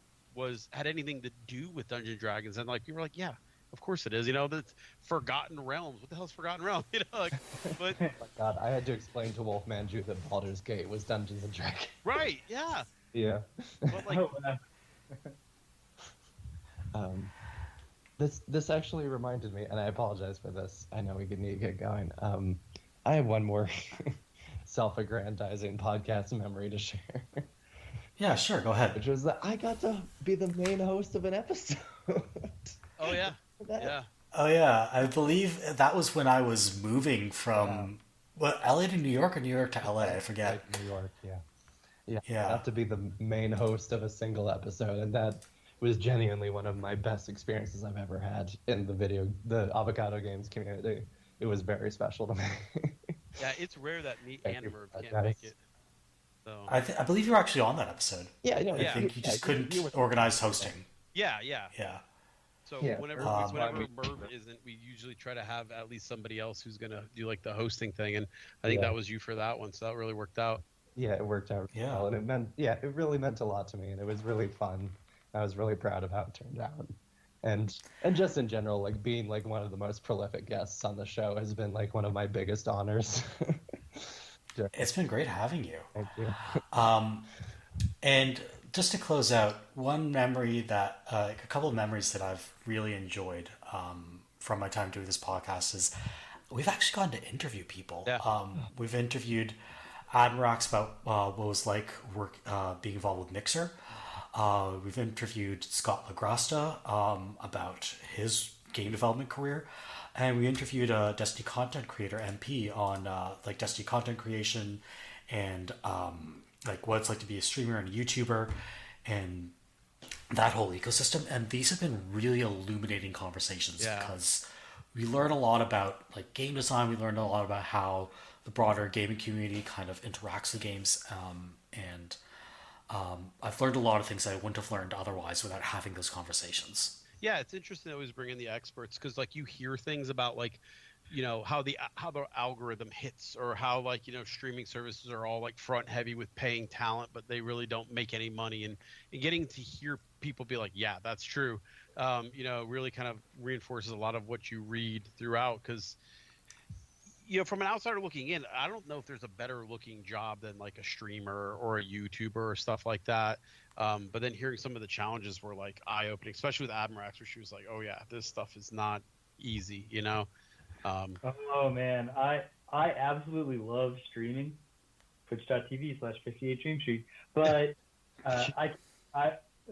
had anything to do with Dungeons and Dragons. And like people were like, yeah, of course it is. You know, that's Forgotten Realms. What the hell's Forgotten Realms? You know, like, but Oh my God, I had to explain to Wolfman Jew that Baldur's Gate was Dungeons and Dragons. right, yeah. Yeah. But like, Oh, wow. This actually reminded me, and I apologize for this. I know we need to get going. I have one more self-aggrandizing podcast memory to share, Yeah, sure. Go ahead. which was that I got to be the main host of an episode. oh yeah, That- yeah. Oh yeah, I believe that was when I was moving from LA to New York or New York to LA. I forget. Like New York, yeah. Yeah. Yeah. I got to be the main host of a single episode, and that was genuinely one of my best experiences I've ever had in the avocado games community. It was very special to me. Yeah, it's rare that me Thank and you Merve for can't that, make guys. it. So I believe you were actually on that episode. Yeah, I think you just couldn't organize hosting. yeah, yeah. Yeah. So Yeah. whenever Um, Merve isn't, we usually try to have at least somebody else who's gonna do like the hosting thing, and I think Yeah. that was you for that one. So that really worked out. Yeah, it worked out Yeah. well, and it really meant a lot to me, and it was really fun. I was really proud of how it turned out, and just in general, like being like one of the most prolific guests on the show has been like one of my biggest honors. It's been great having you. Thank you. And just to close out, one memory that, a couple of memories that I've really enjoyed from my time doing this podcast is we've actually gotten to interview people. Yeah. We've interviewed Admirax about what it was like being involved with Mixer. We've interviewed Scott Lagrasta about his game development career. And we interviewed a Destiny content creator, MP, on like Destiny content creation and like what it's like to be a streamer and a YouTuber and that whole ecosystem. And these have been really illuminating conversations because we learn a lot about like game design. We learned a lot about how the broader gaming community kind of interacts with games. And I've learned a lot of things I wouldn't have learned otherwise without having those conversations. Yeah, it's interesting to always bring in the experts because like you hear things about like, you know, how the algorithm hits or how like, you know, streaming services are all like front heavy with paying talent, but they really don't make any money. And getting to hear people be like, yeah, that's true. You know, really kind of reinforces a lot of what you read throughout because, you know, from an outsider looking in, I don't know if there's a better looking job than like a streamer or a YouTuber or stuff like that. But then hearing some of the challenges were like eye opening, especially with Admirax, where she was like, oh yeah, this stuff is not easy, you know? Oh man, I absolutely love streaming, twitch.tv/58DreamStreet. But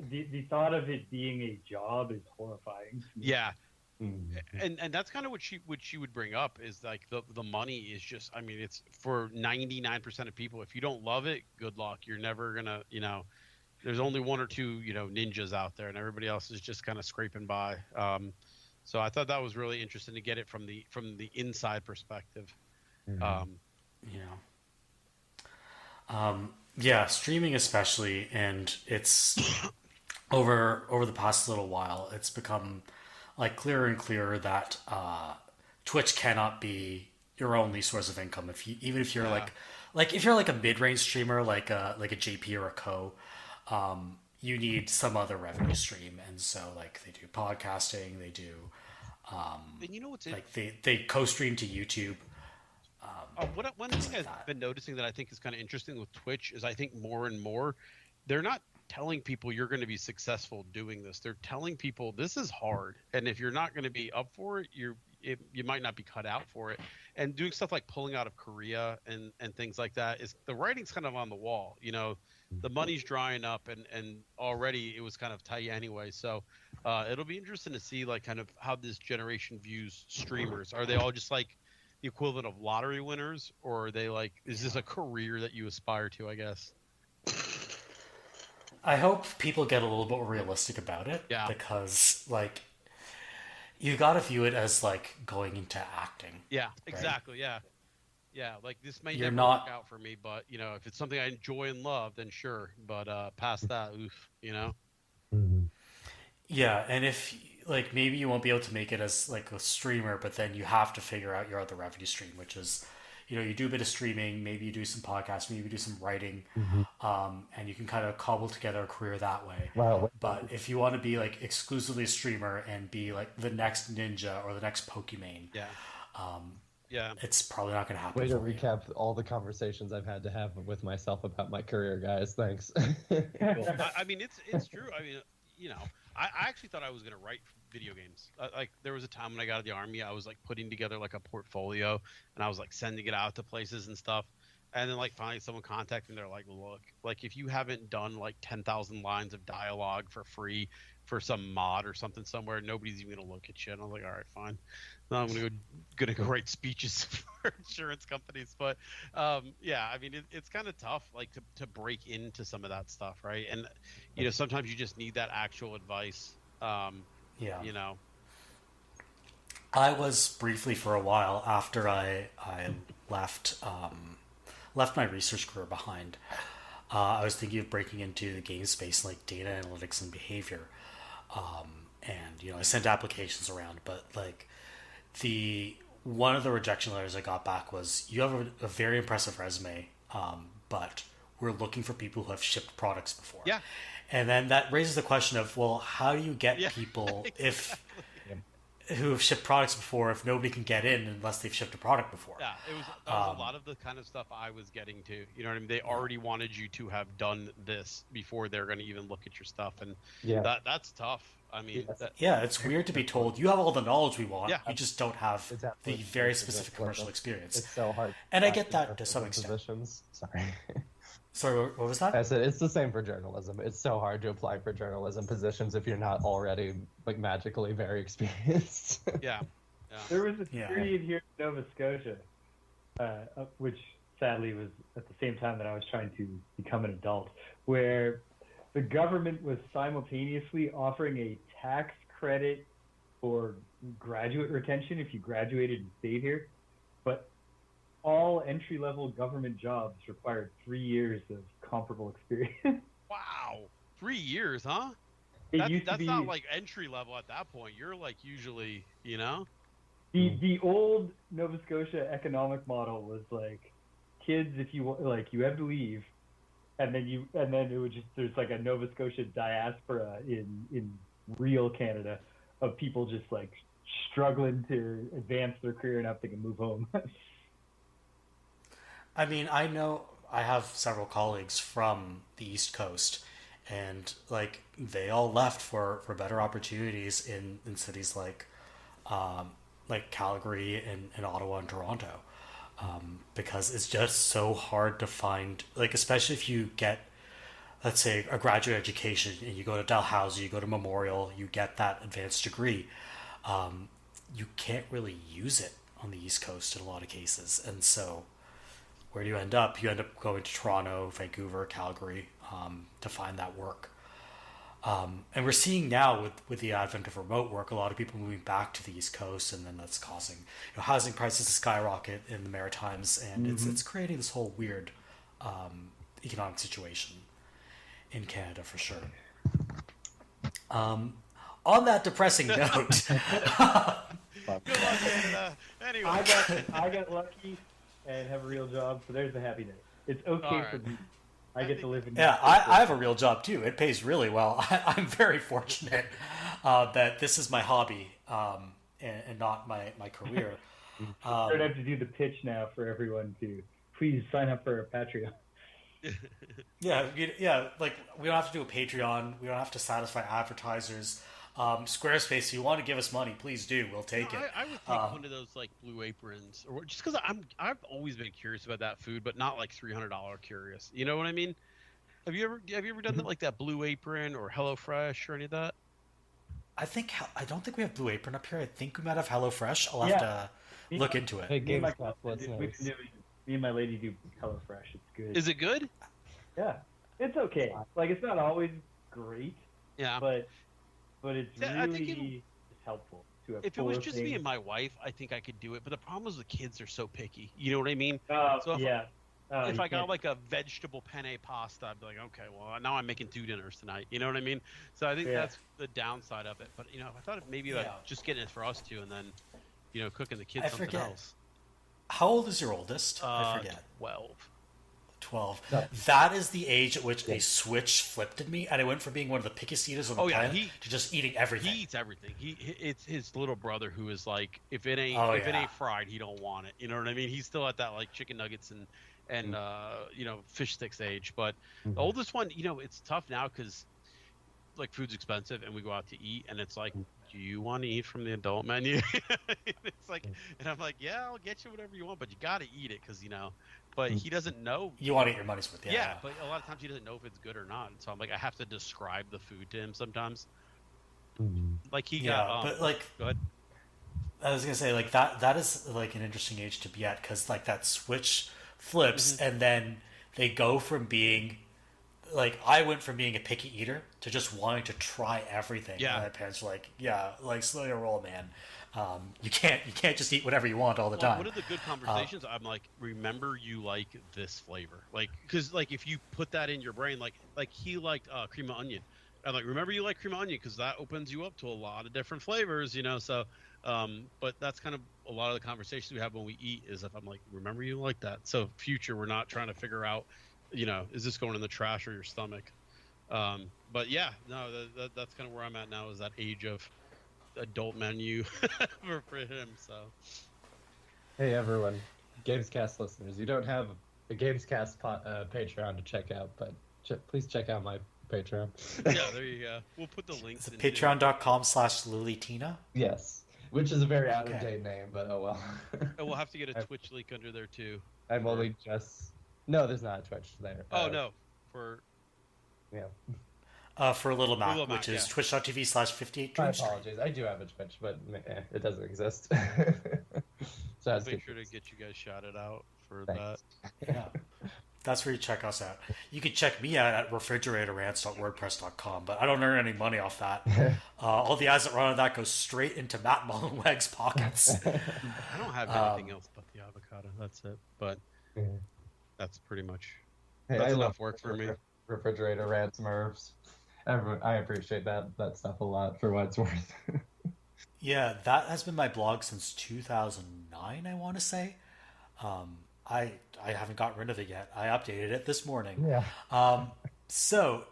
the thought of it being a job is horrifying to me. Yeah. Mm. And that's kind of what she would bring up is like the money is just, I mean, it's for 99% of people. If you don't love it, good luck. You're never gonna, you know, there's only one or two, you know, ninjas out there and everybody else is just kind of scraping by. So I thought that was really interesting to get it from the inside perspective. Yeah, streaming especially, and it's over the past little while, it's become like clearer and clearer that Twitch cannot be your only source of income. Even if you're like if you're like a mid-range streamer, like a JP or a Co, you need some other revenue stream, and so like they do podcasting, they do And you know what's like they co-stream to YouTube. One thing I've been noticing that I think is kind of interesting with Twitch is I think more and more they're not telling people you're going to be successful doing this. They're telling people this is hard, and if you're not going to be up for it, you might not be cut out for it. And doing stuff like pulling out of Korea and things like that is the writing's kind of on the wall. You know, the money's drying up, and already it was kind of tight anyway. So it'll be interesting to see like kind of how this generation views streamers. Are they all just like the equivalent of lottery winners, or are they like, is this a career that you aspire to, I guess? I hope people get a little bit more realistic about it. Yeah. Because like you got to view it as like going into acting. Yeah, exactly. Yeah. Yeah, like this may You're never not- work out for me, but you know, if it's something I enjoy and love, then sure. But past that, oof, you know. Mhm. Yeah, and if like maybe you won't be able to make it as like a streamer, but then you have to figure out your other revenue stream, which is, you do a bit of streaming, maybe you do some podcasts, maybe you do some writing, Mhm. and you can kind of cobble together a career that way. Wow. But if you want to be like exclusively a streamer and be like the next Ninja or the next Pokimane, Yeah. um, Yeah. it's probably not going to happen. Way to for you. recap all the conversations I've had to have with myself about my career, guys. Thanks. I mean, it's true. I mean, you know, I actually thought I was gonna write video games. Like there was a time when I got out of the army, I was like putting together like a portfolio, and I was like sending it out to places and stuff. And then like finally someone contacted me. They're like, look, like if you haven't done like 10,000 lines of dialogue for free for some mod or something somewhere, nobody's even gonna look at you. And I was like, all right, fine. Now I'm gonna go write speeches for insurance companies. But yeah, I mean, it's kind of tough, like to break into some of that stuff, right? And you know, sometimes you just need that actual advice. Yeah. You know. I was briefly for a while after I left left my research career behind. I was thinking of breaking into the game space, like data analytics and behavior, and I sent applications around, but like one of the rejection letters I got back was, you have a very impressive resume, but we're looking for people who have shipped products before. Yeah. And then that raises the question of, well, how do you get Yeah, people exactly. who have shipped products before if nobody can get in unless they've shipped a product before? Yeah, that was a lot of the kind of stuff I was getting to. You know what I mean? They already wanted you to have done this before they're going to even look at your stuff, and Yeah. that's tough. I mean, Yeah, it's weird to be told you have all the knowledge we want. Yeah. You just don't have It's the absolutely very true. specific It's commercial like- experience. It's so hard. And I to get that to find some journalism extent. Positions. Sorry. Sorry, what was that? I said it's the same for journalism. It's so hard to apply for journalism positions if you're not already like magically very experienced. yeah. There was a Yeah. period here in Nova Scotia, which sadly was at the same time that I was trying to become an adult, where the government was simultaneously offering a tax credit for graduate retention if you graduated and stayed here, but all entry-level government jobs required 3 years of comparable experience. Wow, 3 years, huh? It used to That's be not like entry level at that point. You're like usually, the old Nova Scotia economic model was like, kids, if you you have to leave, and then it would just, there's like a Nova Scotia diaspora in real Canada of people just like struggling to advance their career enough they can move home. I mean, I know I have several colleagues from the East Coast, and like they all left for better opportunities in cities like Calgary and Ottawa and Toronto, because it's just so hard to find, like, especially if you get, let's say, a graduate education and you go to Dalhousie, you go to Memorial, you get that advanced degree, you can't really use it on the East Coast in a lot of cases, and so where do you end up? You end up going to Toronto, Vancouver, Calgary, to find that work. And we're seeing now with the advent of remote work, a lot of people moving back to the East Coast, and then that's causing housing prices to skyrocket in the Maritimes, and it's creating this whole weird economic situation in Canada for sure. On that depressing note, Good luck, Canada. Anyway, I got lucky and have a real job, so there's a happy note. It's okay All for right. me. I get to live in. yeah, I have a real job too. It pays really well. I'm very fortunate that this is my hobby and not my career. I don't have to do the pitch now for everyone to please sign up for a Patreon. Yeah, like we don't have to do a Patreon. We don't have to satisfy advertisers. Squarespace, if you want to give us money, please do. We'll take it. I would take one of those like Blue Aprons, or just because I've always been curious about that food, but not like $300 curious. You know what I mean? Have you ever done that, like that Blue Apron or HelloFresh or any of that? I don't think we have Blue Apron up here. I think we might have HelloFresh. I'll have to look into it. Hey, Me and my GameStop listeners. me and my lady do HelloFresh. It's good. Is it good? Yeah, it's okay. Like, it's not always great, Yeah. but it's Yeah, I think really helpful. to a If it was four just thing. me and my wife, I think I could do it. But the problem is the kids are so picky. You know what I mean? Oh, So yeah. Oh, if you I got can't- like a vegetable penne pasta, I'd be like, okay, well now I'm making 2 dinners tonight. You know what I mean? So I think Yeah. that's the downside of it. But you know, I thought maybe Yeah. like just getting it for us two, and then cooking the kids I something forget. else. How old is your oldest? I forget. 12. 12. No. That is the age at which Yeah. a switch flipped in me, and I went from being one of the pickiest eaters on the Oh, yeah, planet to just eating everything. He eats everything. It's his little brother who is like, if it ain't Oh, it yeah. ain't fried, he don't want it. You know what I mean? He's still at that like chicken nuggets and fish sticks age. But the oldest one, it's tough now because like food's expensive and we go out to eat, and it's like, do you want to eat from the adult menu? It's like, and I'm like, yeah, I'll get you whatever you want, but you got to eat it because But he doesn't know. You want to eat your money's worth, Yeah, but a lot of times he doesn't know if it's good or not. So I'm like, I have to describe the food to him sometimes. Like he got. but like, Go ahead. I was gonna say like that is like an interesting age to be at because like that switch flips and then they go from being like I went from being a picky eater to just wanting to try everything. Yeah. And my parents were like, yeah, like slow your roll, man. You can't just eat whatever you want all the Well, time. one of the good conversations, I'm like, remember you like this flavor, like because like if you put that in your brain, like he liked cream of onion. I'm like, remember you like cream of onion because that opens you up to a lot of different flavors, So, but that's kind of a lot of the conversations we have when we eat is if I'm like, remember you like that. So future, we're not trying to figure out, is this going in the trash or your stomach? But yeah, no, that's kind of where I'm at now is that age of adult menu for him. So Hey everyone, Gamescast listeners, you don't have a Gamescast Patreon to check out, but please check out my Patreon. yeah, there you go. We'll put the links Is it in patreon.com/LilyTina? Yes, which is a very out-of-date name, but oh well. And we'll have to get a Twitch link under there too. I'm only just... No, there's not a Twitch there. Oh no, for Yeah. For LittleMac, LittleMac, which is yeah. twitch.tv/58 My Dream Stream. apologies. I do have a Twitch, but it doesn't exist. So I was make sure to confused. get you guys shouted out for Thanks. that. Yeah. That's where you check us out. You can check me out at refrigeratorrants.wordpress.com, but I don't earn any money off that. All the ads that run on that go straight into Matt Mullenweg's pockets. I don't have anything else but the avocado. That's it. But Yeah. that's pretty much Hey, that's I enough love work for me. Refrigerator rants, Merves. Everyone, I appreciate that stuff a lot for what it's worth. Yeah, that has been my blog since 2009, I want to say. I haven't gotten rid of it yet. I updated it this morning. Yeah. So,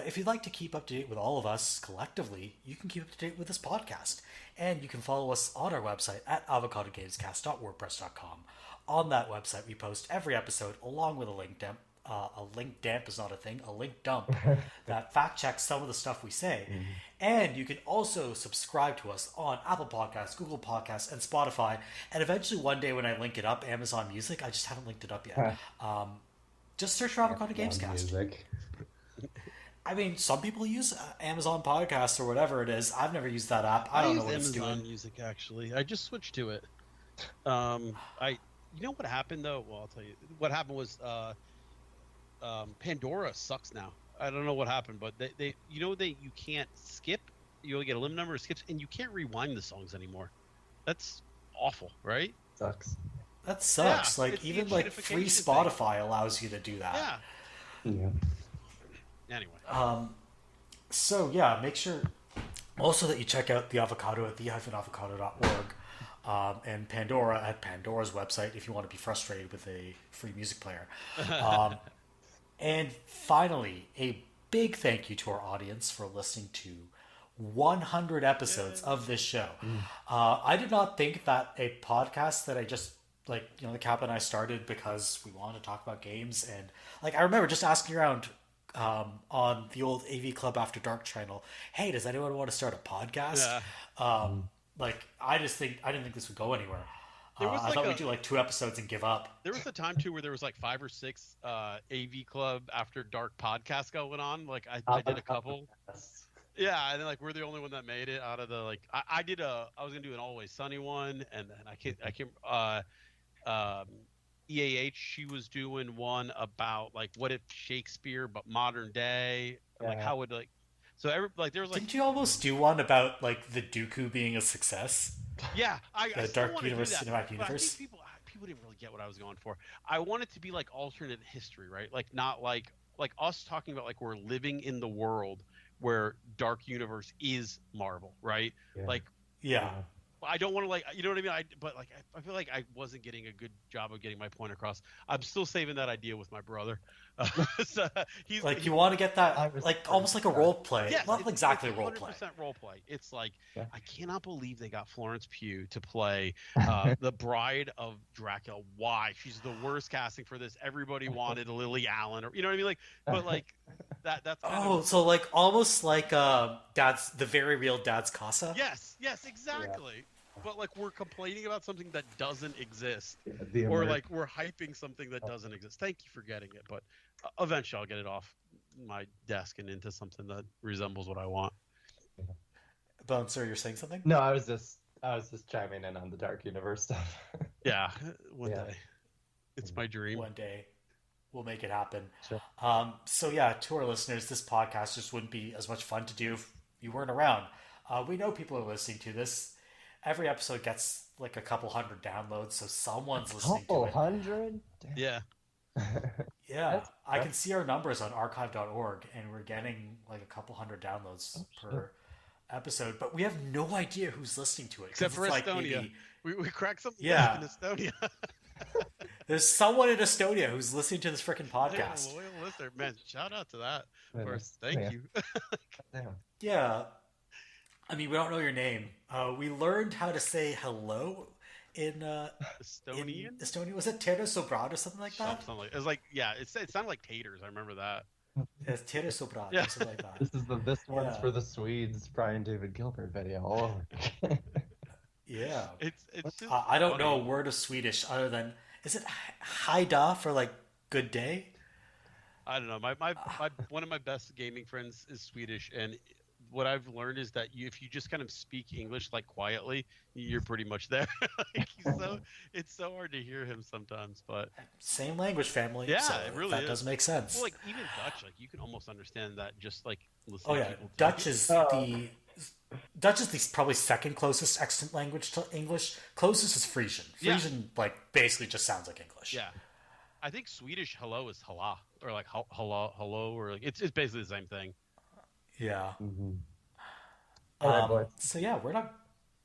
if you'd like to keep up to date with all of us collectively, you can keep up to date with this podcast. And you can follow us on our website at avocadogamescast.wordpress.com. On that website, we post every episode along with a link dump. A link damp is not a thing, a link dump that fact checks some of the stuff we say. And you can also subscribe to us on Apple Podcasts, Google Podcasts, and Spotify. And eventually one day when I link it up, Amazon Music, I just haven't linked it up yet. Just search for Avocado Gamescast. Music. I mean, some people use Amazon Podcasts or whatever it is. I've never used that app. I don't know what use it's Amazon doing. Music actually. I just switched to it. You know what happened though? Well, I'll tell you. What happened was Pandora sucks now. I don't know what happened, but they you can't skip. You only get a limited number of skips, and you can't rewind the songs anymore. That's awful, right? Sucks. That sucks. Yeah, like it's the even like free identification Spotify allows you to do that. Yeah. Yeah. Anyway. So yeah, make sure also that you check out the Avocado at the-avocado.org and Pandora at Pandora's website if you want to be frustrated with a free music player. And finally, a big thank you to our audience for listening to 100 episodes of this show. I did not think that a podcast that I just the Kappa and I started because we wanted to talk about games, and like I remember just asking around on the old AV Club After Dark channel, hey, does anyone want to start a podcast? Yeah. I didn't think this would go anywhere. There was I thought we'd do like 2 episodes and give up. There was a time too where there was like 5 or 6 AV Club After Dark podcasts going on. Like I did a couple. Yeah, and then like we're the only one that made it out of the like I was gonna do an Always Sunny one, and then I can't EAH, she was doing one about like what if Shakespeare but modern day, like how would So there was like, Didn't you almost do one about like the Dooku being a success? yeah, I The still Dark want to do Universe that, Cinematic but I Universe? think people didn't really get what I was going for. I want it to be like alternate history, right? Like not like us talking about like we're living in the world where Dark Universe is Marvel, right? Yeah. Like Yeah. I don't want to like, you know what I mean? But like, I feel like I wasn't getting a good job of getting my point across. I'm still saving that idea with my brother. So Like you want to get I that was like almost like a role play. yes, Not exactly it's role play. 100% role play. It's like Yeah. I cannot believe they got Florence Pugh to play the Bride of Dracula. Why? She's the worst casting for this. Everybody wanted Lily Allen, or you know what I mean? Like, but like that's kind Oh, of so like almost like Dad's the very real Dad's Casa. yes, exactly. But like we're complaining about something that doesn't exist, The or emerg- like we're hyping something that doesn't exist. Thank you for getting it, but eventually I'll get it off my desk and into something that resembles what I want. Bone, sir, you're saying something? No, I was just chiming in on the Dark Universe stuff. Yeah, one Yeah. day. It's my dream. One day we'll make it happen. Sure. So yeah, to our listeners, this podcast just wouldn't be as much fun to do if you weren't around. We know people are listening to this. Every episode gets like a couple hundred downloads, so someone's listening to Couple it. hundred? Damn. Yeah. Yeah, That's- I can see our numbers on archive.org, and we're getting like a couple hundred downloads per episode, but we have no idea who's listening to it. 'cause Except for it's like Estonia. We cracked something Yeah. in Estonia. there's someone in Estonia who's listening to this freaking Yeah, podcast. loyal listener. Man, shout out to that. Man, First, that's- thank yeah. you. Damn. Yeah, I mean, we don't know your name. We learned how to say hello in Estonian? Estonia. Was it Terra Sobrad or something like that? Something like it was like it sounded like taters. I remember that. It's Terra Sobrad Yeah. or something like that. This is this one's Yeah. for the Swedes, Brian David Gilbert video all over. Yeah. It's just I don't know a funny. word of Swedish other than, is it Haida for like good day? I don't know. My one of my best gaming friends is Swedish, and what I've learned is that if you just kind of speak English like quietly, you're pretty much there. Like, it's so hard to hear him sometimes, but Same language family. Yeah, so it really that is. does make sense. well, like even Dutch, like you can almost understand that just like Oh listening yeah, to people Dutch talk. is the probably second closest extant language to English. Closest is Frisian. Yeah. Frisian like basically just sounds like English. Yeah, I think Swedish hello is hala, or like hello, or like it's basically the same thing. Yeah. Mhm. All right, boys. So yeah, we're not.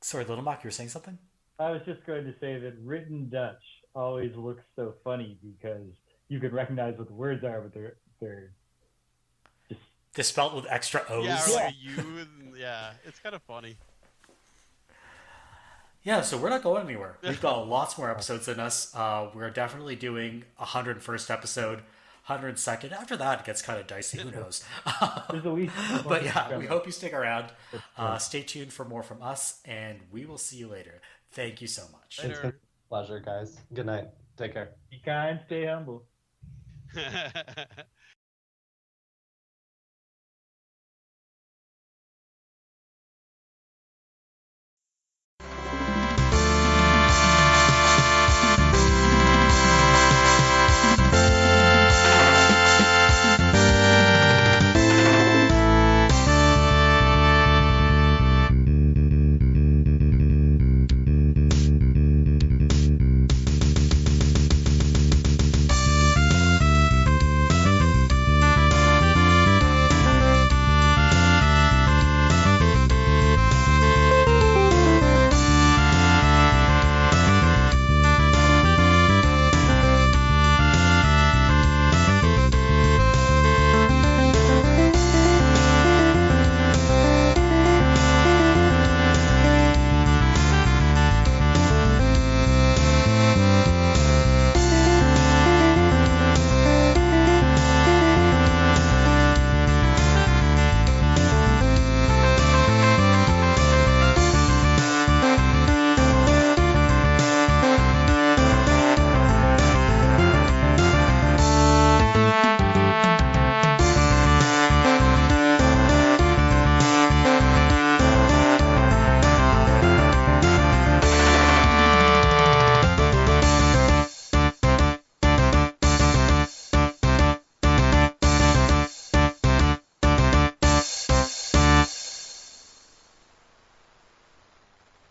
Sorry, LittleMac, you were saying something? I was just going to say that written Dutch always looks so funny because you can recognize what the words are, but they're just They're spelled with extra O's. Yeah, or Yeah. like a U, and yeah, it's kind of funny. Yeah, so we're not going anywhere. We've got lots more episodes than us. We're definitely doing 101st episode, 102nd. After that, it gets kind of dicey. Who knows? there's at least. But yeah, we hope you stick around. Stay tuned for more from us, and we will see you later. Thank you so much. It's been a pleasure, guys. Good night. Take care. Be kind, stay humble. Later.